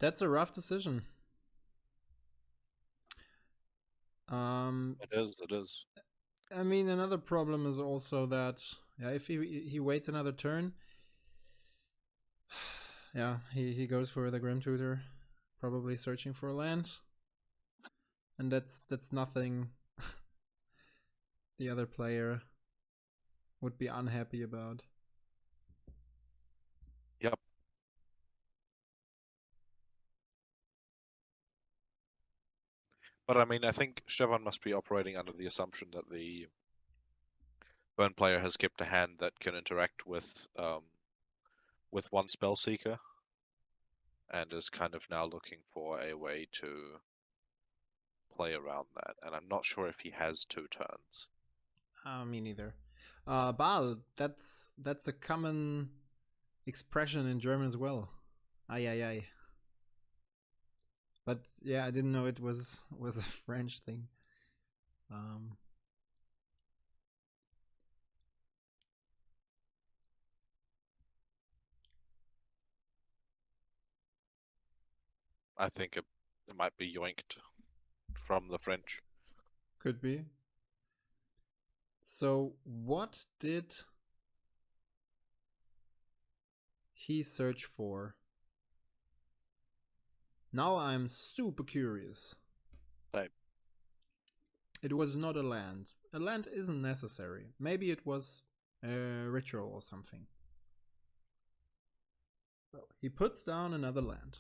That's a rough decision. It is. I mean, another problem is also that if he waits another turn, yeah, he goes for the Grim Tutor, probably searching for a land, and that's nothing the other player would be unhappy about. Yep. But I mean, I think Stefan must be operating under the assumption that the burn player has kept a hand that can interact with one spell seeker, and is kind of now looking for a way to play around that, and I'm not sure if he has 2 turns. Me neither. Bal, that's a common expression in German as well. Ay ay ay. But yeah, I didn't know it was a French thing. I think it might be yoinked from the French. Could be. So what did he search for? Now I'm super curious. Same. It was not a land. A land isn't necessary. Maybe it was a ritual or something. So he puts down another land.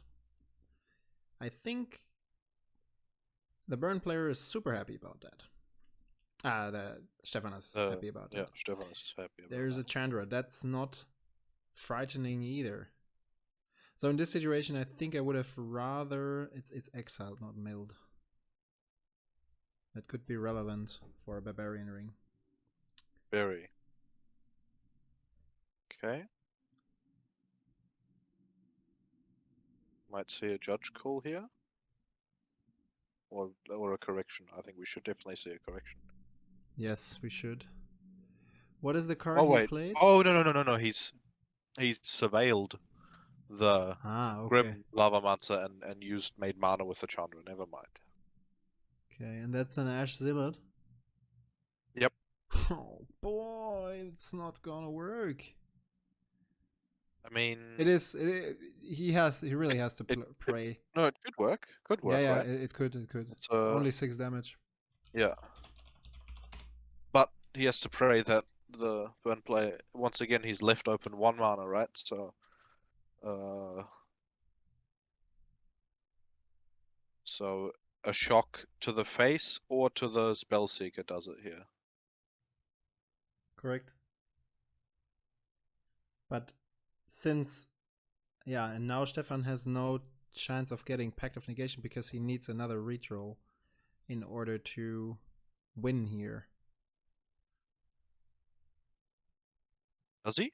I think the burn player is super happy about that. The Stefan is happy about that. Yeah, Stefan is happy about There's that. a Chandra. That's not frightening either. So in this situation, I think I would have rather it's exiled, not milled. That could be relevant for a barbarian ring. Very. Okay. Might see a judge call here. Or a correction. I think we should definitely see a correction. Yes, we should. What is the card Oh he wait. played? Oh no. He's surveilled the Okay. Grim Lavamancer and used made mana with the Chandra. Never mind. Okay, and that's an Ash Zillot. Yep. Oh boy, it's not gonna work. I mean, It is. He really has to pray. no, it could work. Could work, yeah, right? it could. It's, Only 6 damage. Yeah. But he has to pray that the burn player once again he's left open 1 mana, right? So so a shock to the face or to the Spellseeker does it here. Correct. But since and now Stefan has no chance of getting Pact of Negation because he needs another redraw in order to win here. Does he?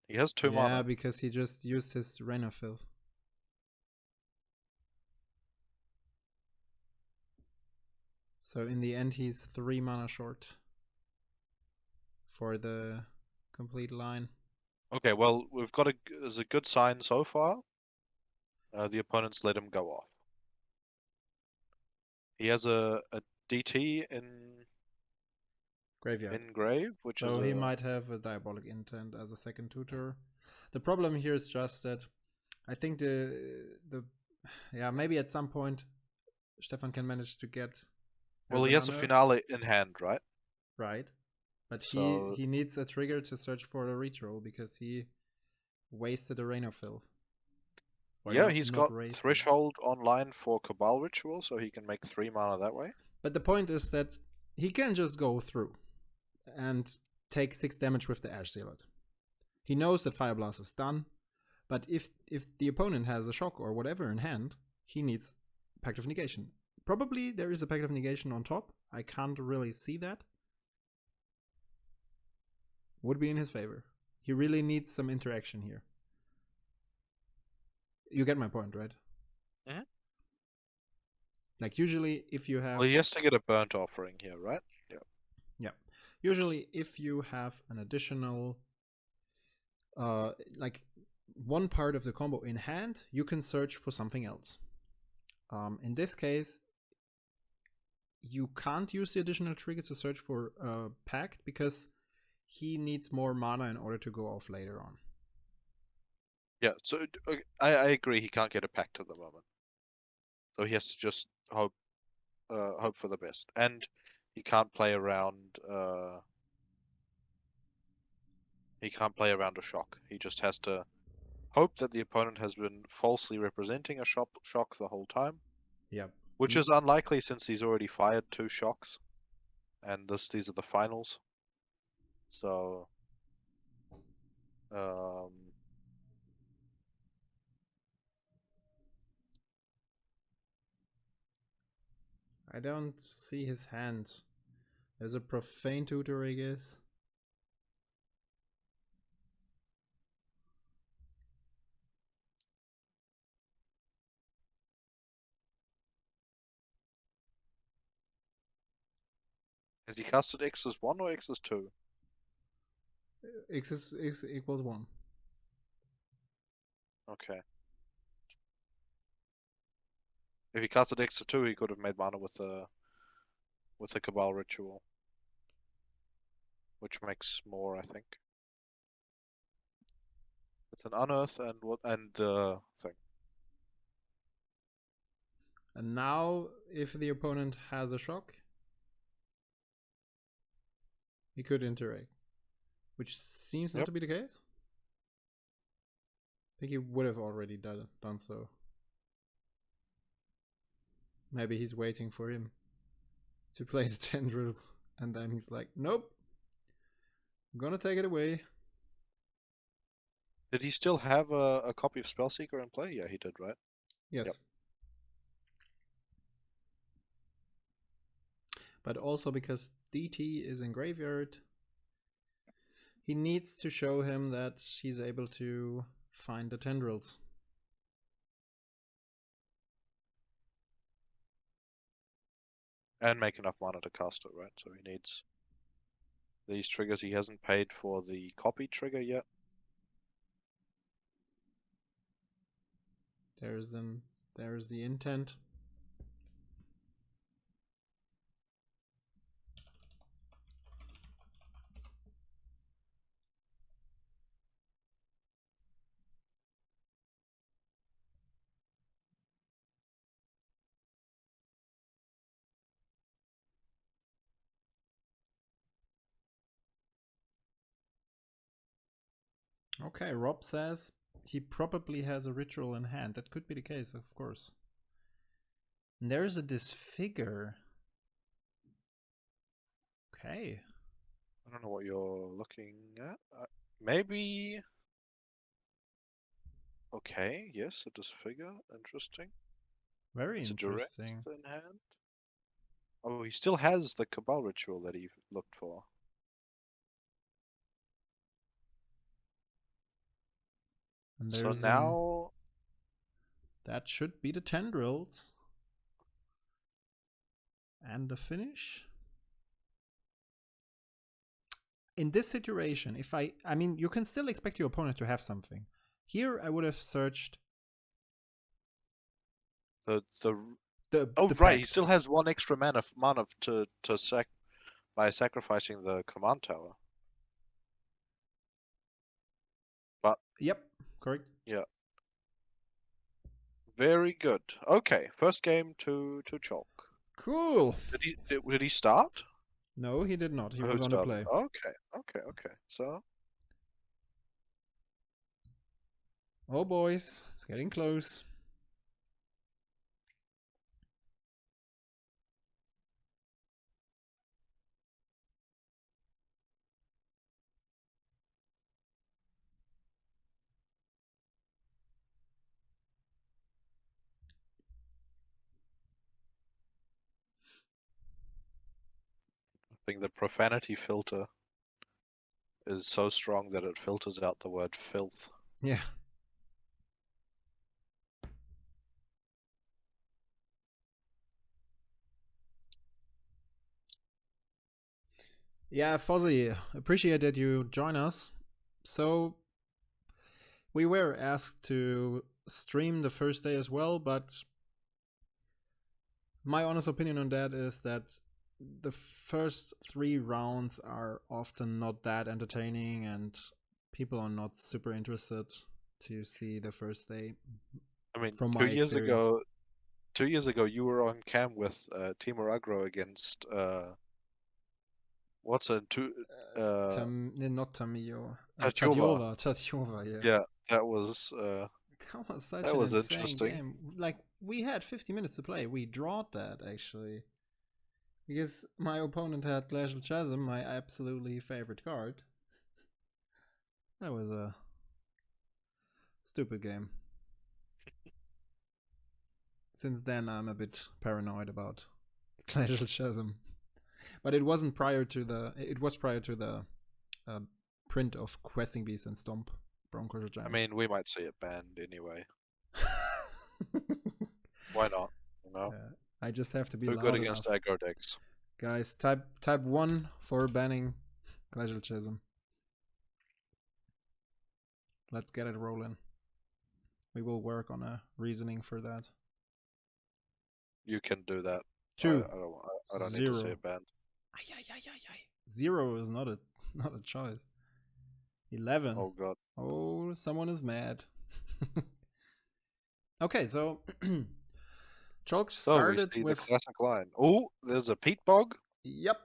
He has 2 mana. Yeah, because he just used his Rain of Filth. So in the end, he's 3 mana short for the complete line. Okay, well, we've got there's a good sign so far. The opponents let him go off. He has a DT in Graveyard. grave, which so is he might have a Diabolic Intent as a second tutor. The problem here is just that I think the maybe at some point Stefan can manage to get. Well, he has a finale in hand, right? Right. But So he needs a trigger to search for a redraw because he wasted a Rain of Filth. yeah, he's got Threshold online for Cabal Ritual, so he can make 3 mana that way. But the point is that he can just go through and take 6 damage with the Ash Zealot. He knows that Fire Blast is done, but if the opponent has a shock or whatever in hand, he needs Pact of Negation. Probably there is a Pact of Negation on top. I can't really see that. Would be in his favor. He really needs some interaction here. You get my point, right? Mm-hmm. Like usually if you have... Well, he has to get a burnt offering here, right? Yeah. Yeah. Usually if you have an additional... like one part of the combo in hand, you can search for something else. In this case, you can't use the additional trigger to search for Pact because he needs more mana in order to go off later on. Yeah, so I agree he can't get a pact at the moment. So he has to just hope for the best. And he can't play around a shock. He just has to hope that the opponent has been falsely representing a shock the whole time. Yep. Which is unlikely since he's already fired 2 shocks. And these are the finals. So I don't see his hand. There's a profane tutor, I guess. Has he casted X's 1 or X's 2? X equals 1. Okay. If he casted X's 2, he could have made mana with the Cabal Ritual, which makes more, I think. It's an unearth and the thing. And now, if the opponent has a shock, he could interact, which seems not to be the case. I think he would have already done so. Maybe he's waiting for him to play the tendrils, and then he's like, nope, I'm gonna take it away. Did he still have a copy of Spellseeker in play? Yeah, he did, right? Yes. Yep. But also because DT is in graveyard, he needs to show him that he's able to find the tendrils. And make enough mana to cast it, right? So he needs these triggers. He hasn't paid for the copy trigger yet. There's the intent. Okay, Rob says he probably has a ritual in hand. That could be the case, of course. And there's a disfigure. Okay. I don't know what you're looking at. Maybe. Okay, yes, a disfigure. Interesting. Very It's a direct interesting. in hand. Oh, he still has the Cabal Ritual that he looked for. And So there's now that should be the tendrils. And the finish. In this situation, if I mean, you can still expect your opponent to have something. Here, I would have searched the the right, pact. he still has one extra mana to by sacrificing the command tower. But Yep, correct. yeah, very good. Okay, first game to chalk. Cool. Did he start? No, he did not. He Who was on the started? play. Okay. So Oh, boys, it's getting close. I think the profanity filter is so strong that it filters out the word filth. Yeah. Yeah, Fozzy, appreciate that you join us. So, we were asked to stream the first day as well, but my honest opinion on that is that the first 3 rounds are often not that entertaining and people are not super interested to see the first day. I mean, From 2 my years experience. ago, 2 years ago, you were on cam with Team Agro against what's a two Not Tamio. Tatiova. Tatiova, yeah. Yeah, that was That was such an insane interesting. game. Like, we had 50 minutes to play. We drawed that, actually. Because my opponent had Glacial Chasm, my absolutely favorite card. That was a stupid game. Since then, I'm a bit paranoid about Glacial Chasm. But it wasn't prior to the. It was prior to the uh, print of Questing Beast and Stomp Bronco I Giant. mean, we might see it banned anyway. Why not? You know, I just have to be too good loud against enough. aggro decks. Guys, type 1 for banning Glacial Chasm. Let's get it rolling. We will work on a reasoning for that. You can do that. 2. I don't need to see it banned. 0 is not a choice. 11. Oh god. Oh, someone is mad. Okay, so Chalk So we started see with. the classic line. Oh, there's a peat bog. Yep,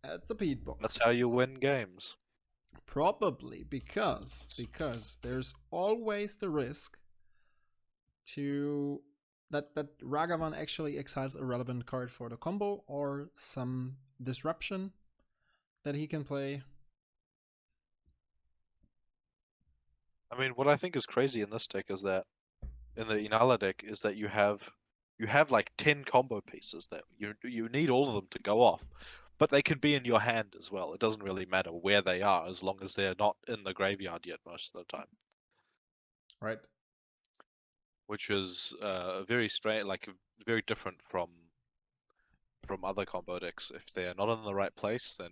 that's a Pete bog. That's how you win games. Probably because there's always the risk to that Ragavan actually exiles a relevant card for the combo or some disruption that he can play. I mean, what I think is crazy in this deck is that in the Inalla deck is that you have like 10 combo pieces that you need all of them to go off, but they could be in your hand as well. It doesn't really matter where they are as long as they're not in the graveyard yet most of the time. Right. Which is very strange, like very different from other combo decks. If they're not in the right place, then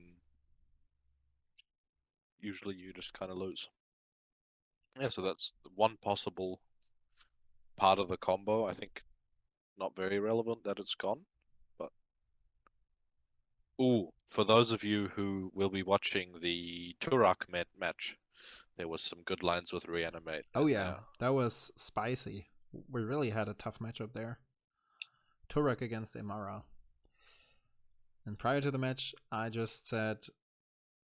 usually you just kind of lose. Yeah, so that's one possible part of the combo. I think not very relevant that it's gone, but ooh, for those of you who will be watching the Turok match, there was some good lines with reanimate Oh in yeah, there. that was spicy. We really had a tough matchup there. Turek against Miara. And prior to the match, I just said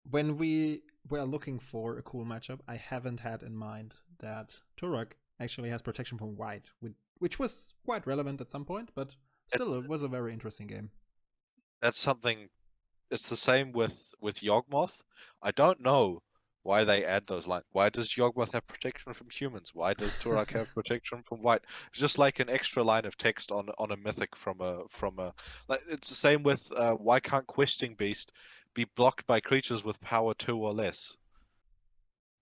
when we were looking for a cool matchup, I haven't had in mind that Turok actually has protection from white, which was quite relevant at some point, but It, still, it was a very interesting game. that's something. It's the same with Yawgmoth. I don't know why they add those lines. Why does Yawgmoth have protection from humans? Why does Turok have protection from white? It's just like an extra line of text on a mythic from a. Like it's the same with why can't Questing Beast be blocked by creatures with power 2 or less?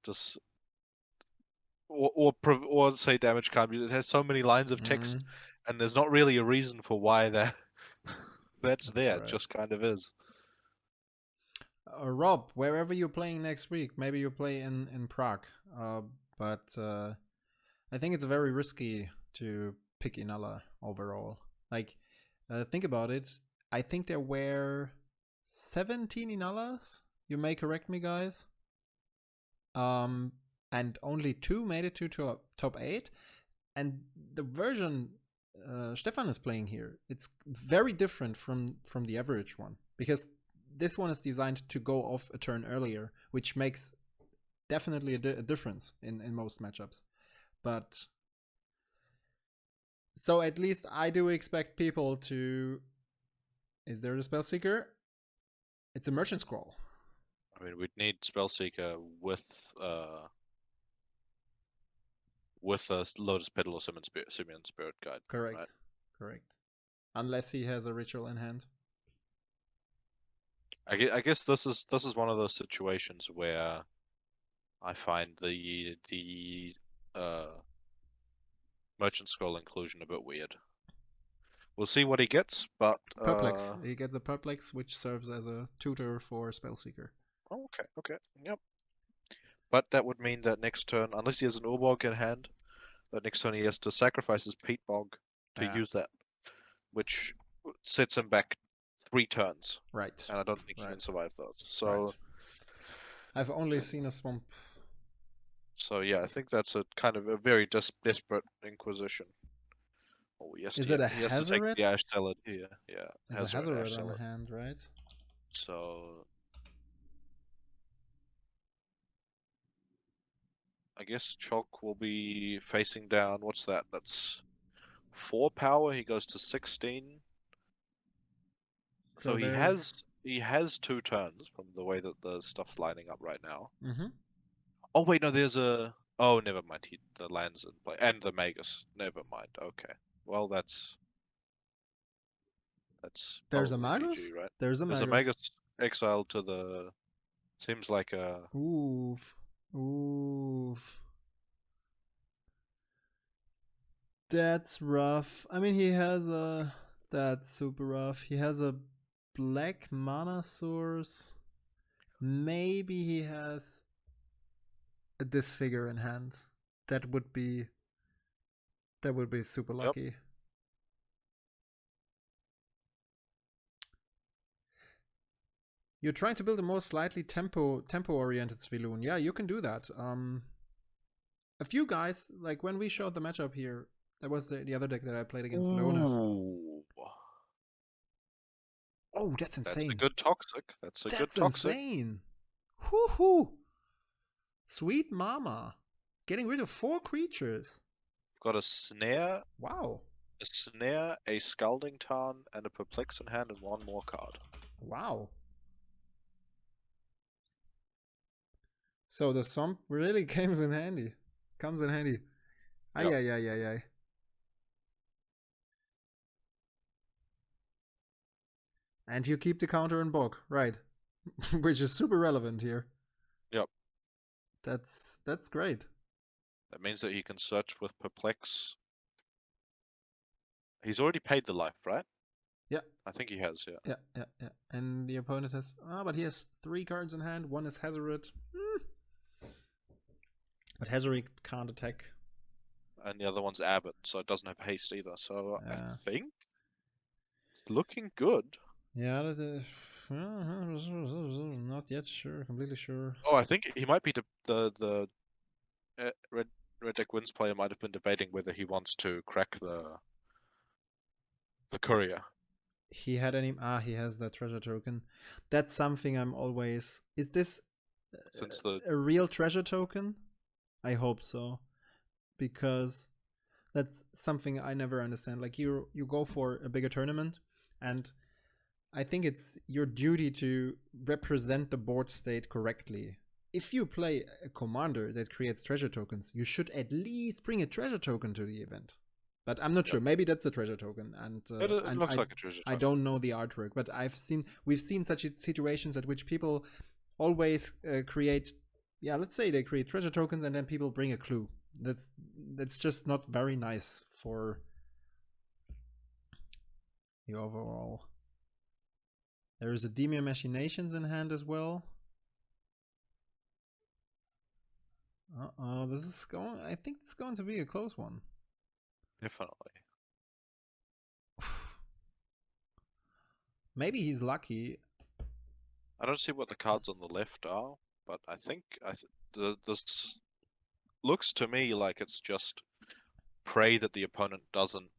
Just or say damage can't be. It has so many lines of text, and there's not really a reason for why that that's That's there. It right. just kind of is. Rob, wherever you're playing next week, maybe you play in Prague, but I think it's very risky to pick Inalla overall. Like, think about it. I think there were 17 Inallas. You may correct me, guys. And only 2 made it to top 8. And the version Stefan is playing here, it's very different from the average one because this one is designed to go off a turn earlier, which makes definitely a difference in most matchups. But so at least I do expect people to. Is there a spell seeker? It's a merchant scroll. I mean, we'd need Spellseeker with a Lotus Petal or Simian Spirit Guide. Correct. Right? Correct. Unless he has a ritual in hand. I guess this is one of those situations where I find the Merchant Scroll inclusion a bit weird. We'll see what he gets, but Perplex. He gets a Perplex, which serves as a tutor for Spellseeker. okay, yep. But that would mean that next turn, unless he has an Urbog in hand, that next turn he has to sacrifice his Peat Bog to Yeah. use that, which sets him back 3 turns. Right. And I don't think he Right. can survive those. Right. I've only seen a swamp. So yeah, I think that's a kind of a very desperate Inquisition. Oh yes, Is it a he has to take Hazoret? the Ash Salad here. Yeah, It's a Hazoret Ash Hazoret on Salad. hand, right? So I guess Chalk will be facing down. What's that? That's 4 power. He goes to 16. So So there's. he has 2 turns from the way that the stuff's lining up right now. Mm-hmm. Oh wait, no, there's a. Oh, never mind. The land's in play and the Magus. Never mind. Okay. Well, that's That's There's a probably Magus? GG, right? There's a There's a Magus. Magus exiled to the... Seems like a... Oof. Oof. That's rough. I mean, he has a... That's super rough. He has a black mana source. Maybe he has a disfigure in hand. That would be super lucky. Yep. You're trying to build a more slightly tempo oriented Sviloon. Yeah, you can do that. A few guys, like when we showed the matchup here, that was the other deck that I played against Lonas. Oh, that's insane. That's a good toxic. That's a good toxic. Insane. Woohoo! Sweet mama. Getting rid of 4 creatures. Got a snare. Wow. A snare, a scalding tarn, and a perplex in hand, and 1 more card. Wow. So the swamp really comes in handy. Yep. Ay. And you keep the counter in bulk, right? Which is super relevant here. Yep. That's great. That means that he can search with perplex. He's already paid the life, right? Yeah. I think he has, yeah. Yeah. And the opponent has... but he has 3 cards in hand. One is Hazoret. But Hazoret can't attack. And the other one's Abbott, so it doesn't have haste either. So I think it's looking good. Yeah, not yet sure, completely sure. Oh, I think he might be the red deck wins player might have been debating whether he wants to crack the courier. He had any... he has that treasure token. That's something I'm always... Is this a real treasure token? I hope so. Because that's something I never understand. Like you go for a bigger tournament, and I think it's your duty to represent the board state correctly. If you play a commander that creates treasure tokens, you should at least bring a treasure token to the event. But I'm not sure. Maybe that's a treasure token, and it looks like a treasure token. I don't know the artwork, but we've seen such situations at which people always create. Yeah, let's say they create treasure tokens, and then people bring a clue. That's just not very nice for the overall. There is a Demon Machinations in hand as well. This is going... I think it's going to be a close one. Definitely. Maybe he's lucky. I don't see what the cards on the left are, but I think this looks to me like it's just pray that the opponent doesn't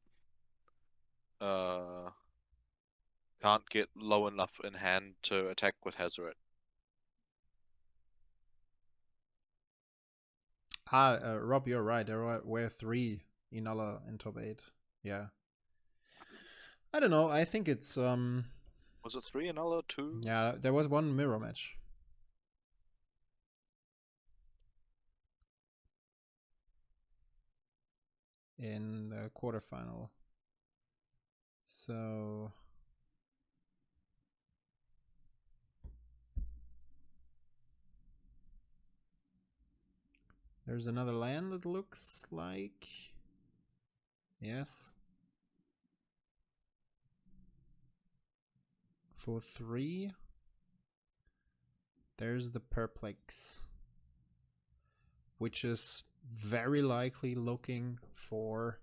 can't get low enough in hand to attack with Hazoret. Rob, you're right. There were 3 Inalla in top 8. Yeah. I don't know. I think it's Was it 3 Inalla, 2? Yeah, there was 1 mirror match. In the quarterfinal. So there's another land, it looks like. Yes. For 3. There's the Perplex, which is very likely looking for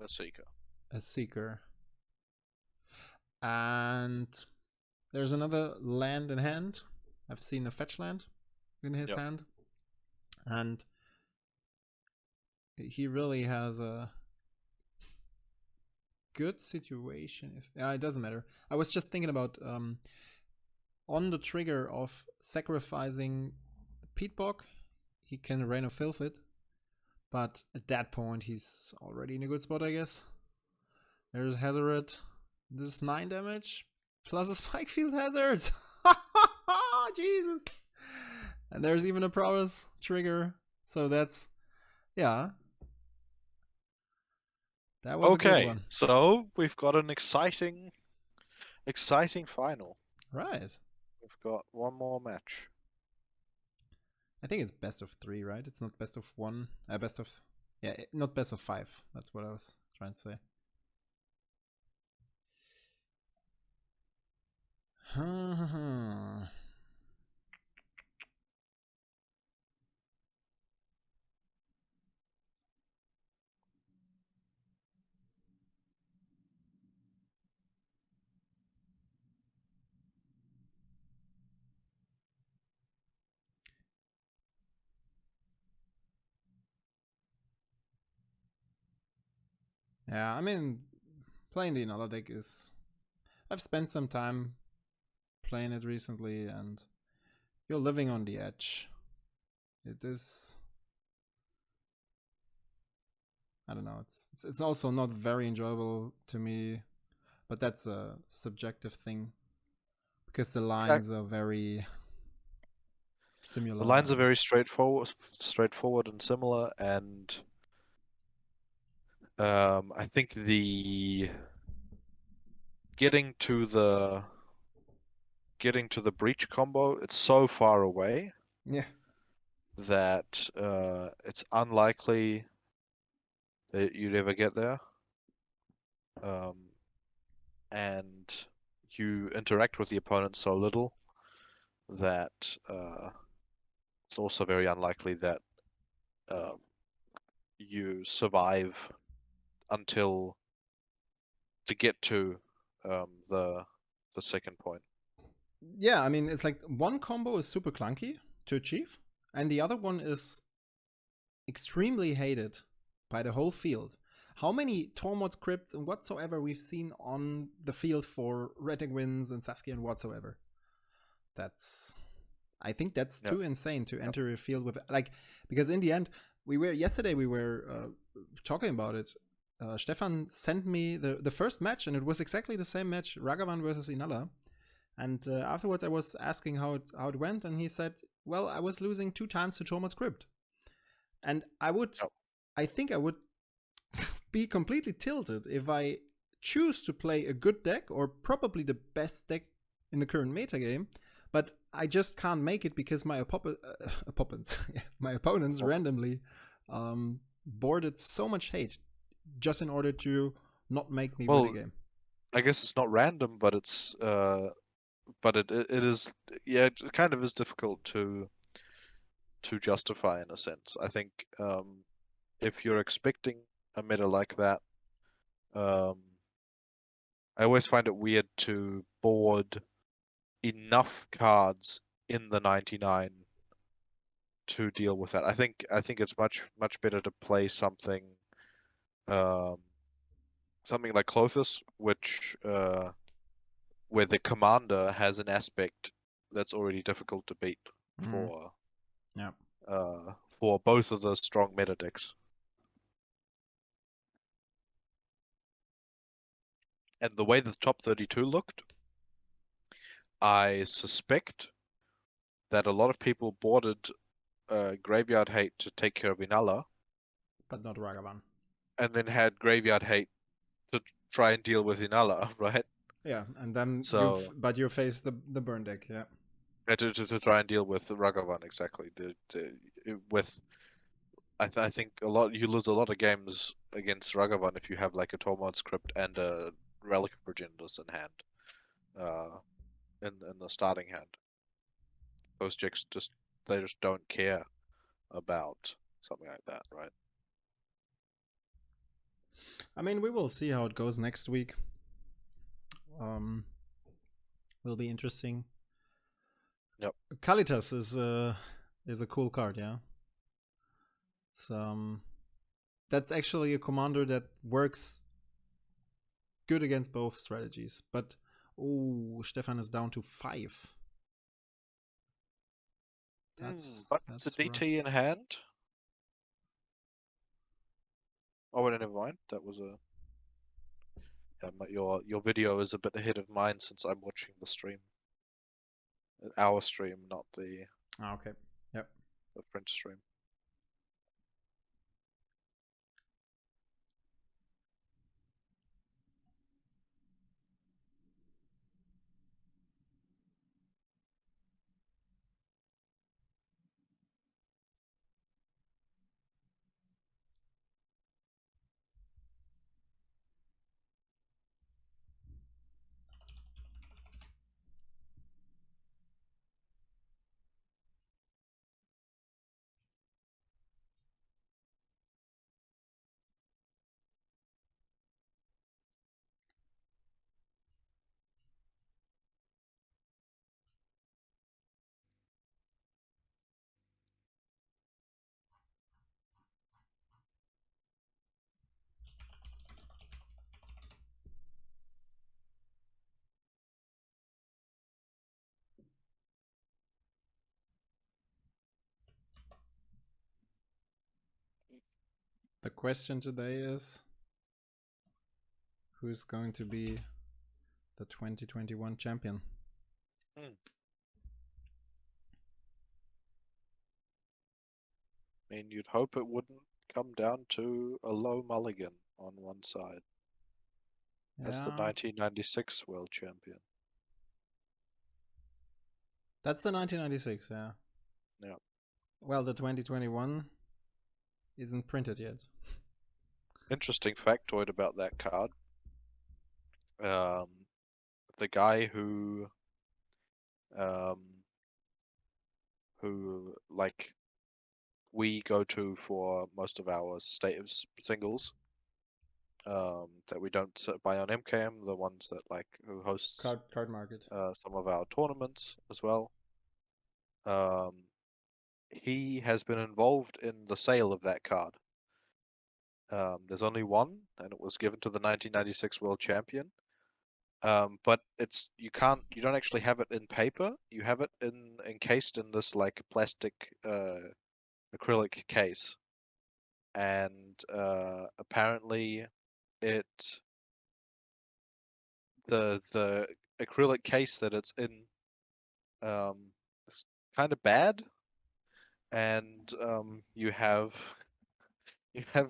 a seeker. And there's another land in hand. I've seen a fetch land in his hand. And he really has a good situation. It doesn't matter. I was just thinking about on the trigger of sacrificing Peatbog, he can Rain of Filth it. But at that point, he's already in a good spot, I guess. There's Hazoret. This is 9 damage plus a Spike Field Hazard. Jesus. And there's even a Prowess trigger. So that's, yeah. That was a good one. So we've got an exciting exciting final. Right. We've got one more match. I think it's best of 3, right? It's not best of 1. Best of... Yeah, not best of 5. That's what I was trying to say. Yeah, I mean, playing the Inalla deck is... I've spent some time playing it recently, and you're living on the edge. It is... I don't know, it's also not very enjoyable to me, but that's a subjective thing. Because the lines are very similar. The lines are very straightforward and similar, and I think the getting to the breach combo, it's so far away Yeah. that it's unlikely that you'd ever get there. And you interact with the opponent so little that it's also very unlikely that you survive until to get to the second point. Yeah, I mean, it's like one combo is super clunky to achieve, and the other one is extremely hated by the whole field. How many Tormod scripts and whatsoever we've seen on the field for Wins and Saskia and whatsoever? I think that's too insane to enter a field with, like, because in the end, yesterday we were talking about it. Stefan sent me the first match, and it was exactly the same match, Ragavan versus Inalla. And afterwards, I was asking how it went, and he said, "Well, I was losing 2 times to Tormod script." And I think I would be completely tilted if I choose to play a good deck, or probably the best deck in the current meta game, but I just can't make it because my opponents randomly boarded so much hate just in order to not make me win a game. I guess it's not random, but it's but it is, yeah, it kind of is difficult to justify in a sense. I think if you're expecting a meta like that, I always find it weird to board enough cards in the 99 to deal with that. I think it's much better to play something something like Clothis, which where the commander has an aspect that's already difficult to beat for both of those strong meta decks. And the way the top 32 looked, I suspect that a lot of people boarded Graveyard Hate to take care of Inalla, but not Ragavan, and then had Graveyard Hate to try and deal with Inalla, right? Yeah, and then you face the burn deck, yeah. To try and deal with Ragavan, exactly. I think you lose a lot of games against Ragavan if you have like a Tormod script and a Relic of Progenitors in hand, in the starting hand. Those chicks just don't care about something like that, right? I mean, we will see how it goes next week. Will be interesting. Yep. Kalitas is a cool card, yeah. So that's actually a commander that works good against both strategies. But Stefan is down to 5. That's the DT in hand. Oh, never mind. That was a. Yeah, your video is a bit ahead of mine since I'm watching the stream. Our stream, not the. Okay. Yep. The French stream. The question today is, who's going to be the 2021 champion? I mean, you'd hope it wouldn't come down to a low mulligan on one side. As the Yeah. 1996 world champion. That's the 1996, yeah. Yeah. Well, the 2021 isn't printed yet. Interesting factoid about that card. The guy who like we go to for most of our singles that we don't buy on MKM, the ones that like who hosts Card market. some of our tournaments as well. He has been involved in the sale of that card. There's only one, and it was given to the 1996 world champion. But you don't actually have it in paper. You have it encased in this like plastic acrylic case, and apparently it the acrylic case that it's in is kind of bad, and you have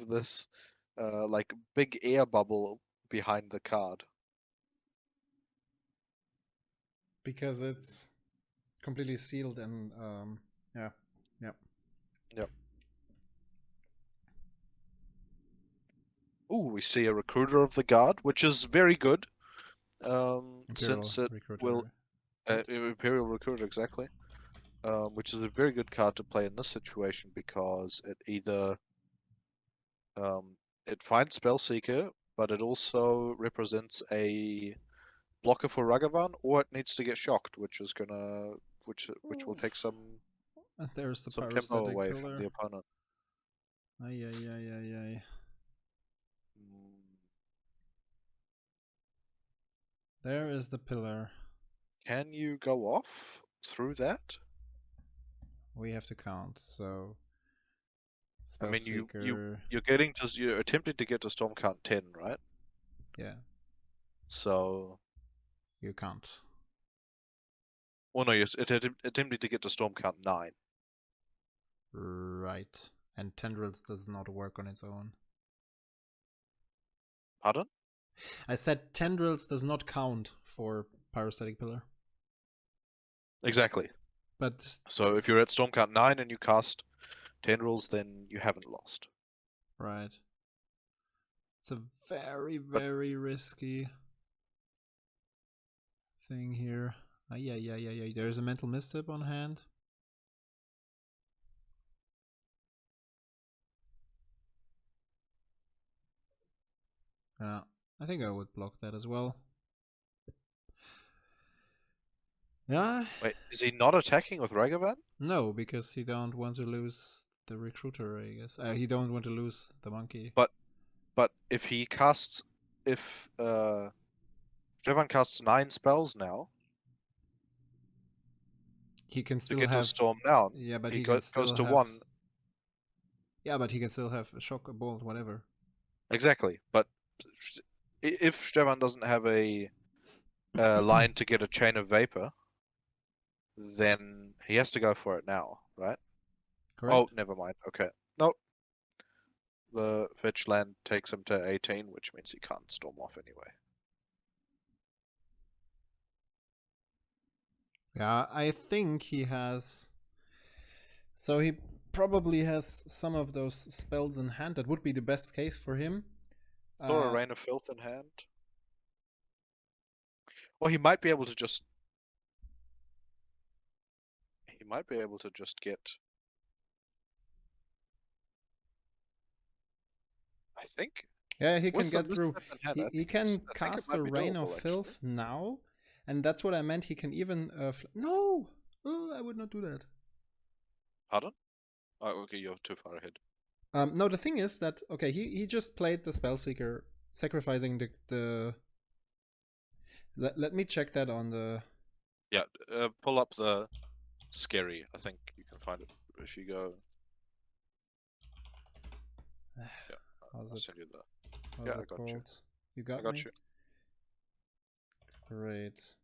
this like big air bubble behind the card. Because it's completely sealed and yeah. Yep. Ooh, we see a recruiter of the guard, which is very good. Imperial Since it will recruiter. Right? Imperial recruiter exactly, which is a very good card to play in this situation because it either it finds Spellseeker, but it also represents a blocker for Ragavan, or it needs to get shocked, which is gonna which will take some And there's the tempo pyrostatic away from pillar. the opponent. Ay. Mm, There is the pillar. Can you go off through that? We have to count, so I mean, Spellseeker. you're attempting to get to storm count 10, right? Yeah, So, you count. well, no, you're attempting to get to storm count 9. Right. And Tendrils does not work on its own. Pardon? I said Tendrils does not count for pyrostatic pillar. Exactly. But So if you're at storm count 9 and you cast tendrils, then you haven't lost. right. It's a very, But very risky thing here. Ay. There's a mental misstep on hand. Yeah, I think I would block that as well. Yeah. wait, is he not attacking with Ragavan? No, because he don't want to lose the recruiter, I guess. He don't want to lose the monkey. But if Ragavan casts 9 spells now He can to still get to have. storm down, Yeah, but he he can goes still to have. 1. Yeah, but he can still have a shock, a bolt, whatever. Exactly. But if Ragavan doesn't have a line to get a chain of vapor, then he has to go for it now, right? Correct? Oh, never mind. Okay. Nope. The fetch land takes him to 18, which means he can't storm off anyway. Yeah, I think he has. So he probably has some of those spells in hand. That would be the best case for him. Throw a Rain of Filth in hand. Well, he might be able to just. He might be able to just get. I think. Yeah, he can With the get through. misstep in hand, He can I think it cast might a be Rain of doable, actually. Filth now, and that's what I meant. He can even. No! Oh, I would not do that. Pardon? Oh, okay, you're too far ahead. No, the thing is that okay, he just played the Spellseeker, sacrificing the. Let me check that on the. Yeah, pull up the scary. I think you can find it if you go. Yeah, How's I'll it? send you the. How's Yeah, I it got you. called? You got I got me? you. Great.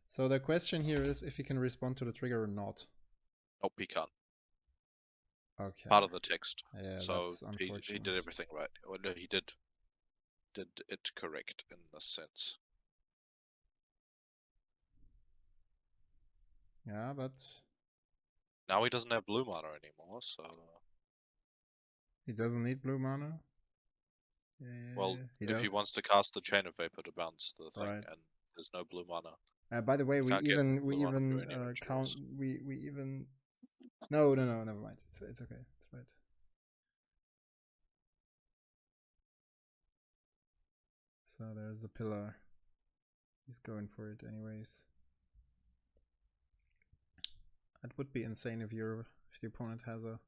So the question here is if you can respond to the trigger or not. Nope, he can't. Okay. Part of the text. Yeah, So that's he unfortunate. did everything right. Well, no, he did it correct in a sense. Yeah, but Now he doesn't have blue mana anymore, so he doesn't need blue mana. well, He if he does. wants to cast the Chain of Vapor to bounce the thing, Right. and there's no blue mana, By the way, you we can't get even blue mana through any count rituals. we even no, never mind. It's okay. It's right. So there's a pillar. He's going for it anyways. That would be insane if the opponent has a.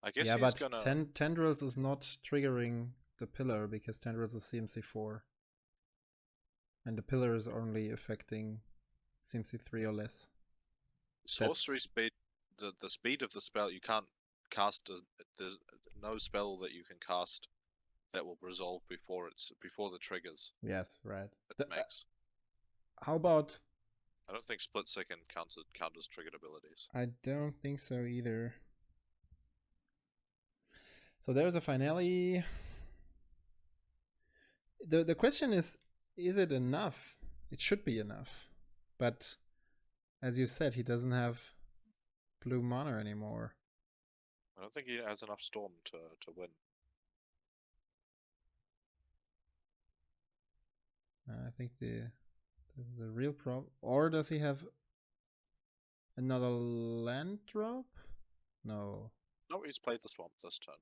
I guess Yeah, he's but gonna. tendrils is not triggering the pillar because tendrils is CMC4, and the pillar is only affecting CMC3 or less. Sorcery speed, the speed of the spell, you can't cast. There's no spell that you can cast that will resolve before the triggers. Yes, right. It makes. How about? I don't think split second counters triggered abilities. I don't think so either. So there's a finale. The question is it enough? It should be enough, but as you said, he doesn't have blue mana anymore. I don't think he has enough storm to win. I think the real problem, or does he have another land drop? No. No, he's played the swamp this turn.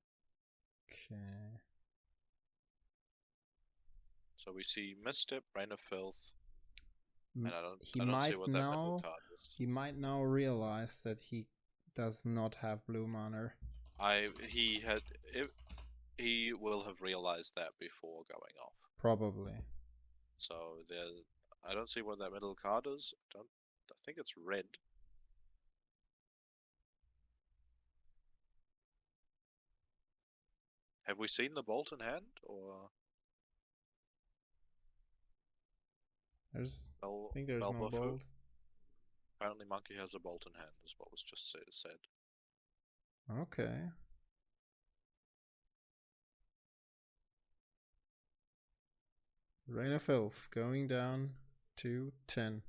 Okay. So we see Misstep, Rain of Filth, and I don't see might what that middle card is. He might now realize that he does not have blue mana. He will have realized that before going off. Probably. So I don't see what that middle card is. I think it's red. Have we seen the bolt in hand, or I think there's no bolt. Apparently, Monkey has a bolt in hand, is what was just said. Okay. Rain of Filth going down to 10.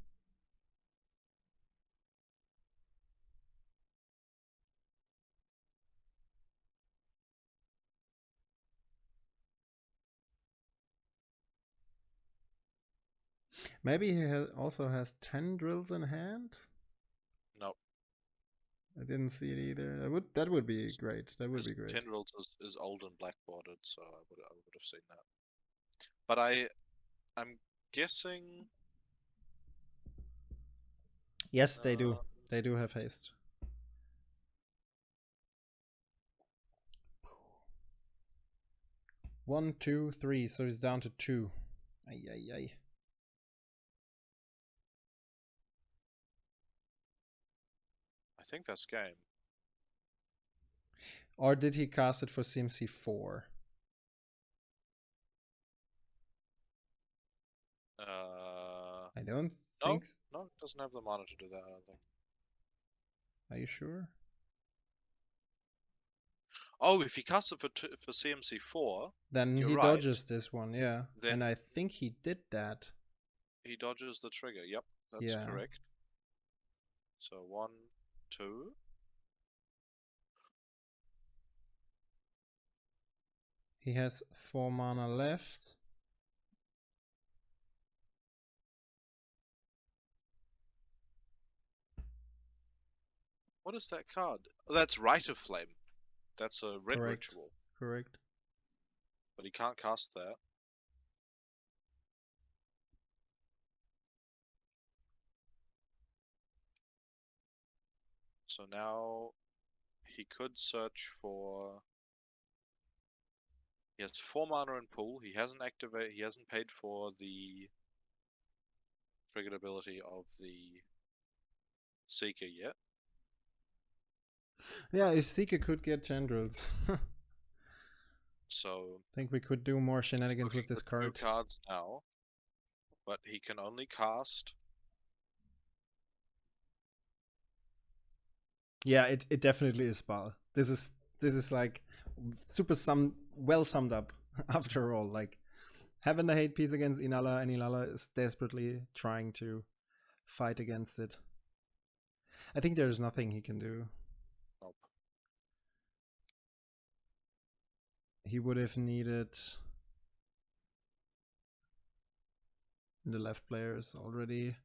Maybe he also has 10 drills in hand? No. I didn't see it either. That would be great. That would be great. Tendrils is old and black bordered, so I would have seen that. But I'm guessing. Yes, they do. They do have haste. One, two, three. So he's down to 2. Ay, ay, ay. I think that's game. Or did he cast it for CMC4? I don't think so. No, it doesn't have the mana to do that, I don't think. Are you sure? Oh, if he casts it for CMC4, then he right. dodges this one, yeah. Then and I think he did that. He dodges the trigger. Yep, that's correct. So 1, 2. He has 4 mana left. What is that card? Oh, that's Rite of Flame. That's a red ritual. Correct. But he can't cast that. So now he could search for. He has 4 mana in pool. He hasn't paid for the triggered ability of the Seeker yet. Yeah, if Seeker could get tendrils. So I think we could do more he's shenanigans with looking this for 2 card. cards now, but he can only cast. Yeah, it definitely is Bal. This is like super well summed up after all. Like having the hate piece against Inalla, and Inalla is desperately trying to fight against it. I think there's nothing he can do. Nope. He would have needed the left players already.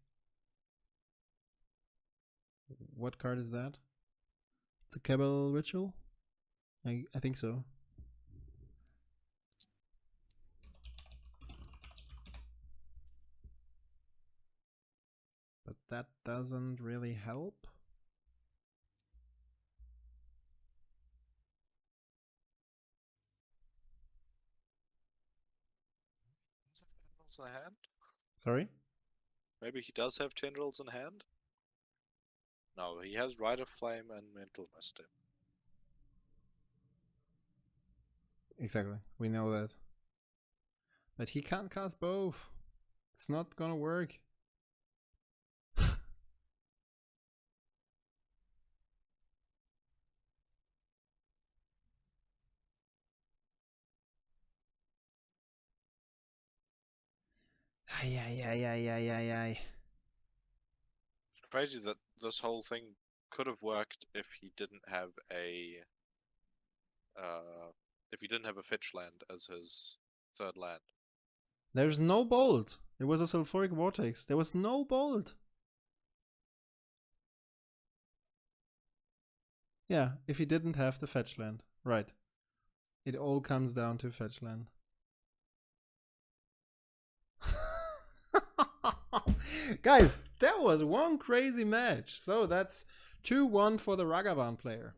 What card is that? It's a Cabal Ritual? I think so. But that doesn't really help. Does he have tendrils in hand? Sorry? Maybe he does have tendrils in hand? No, he has Rite of Flame and Mental Misstep. Exactly. We know that. But he can't cast both. It's not gonna work. Ay. It's crazy that this whole thing could have worked if he didn't have a fetch land as his third land. There's no bolt. It was a sulfuric vortex. There was no bolt. Yeah, if he didn't have the fetch land. Right. It all comes down to fetch land. Guys, that was one crazy match. So that's 2-1 for the Ragavan player.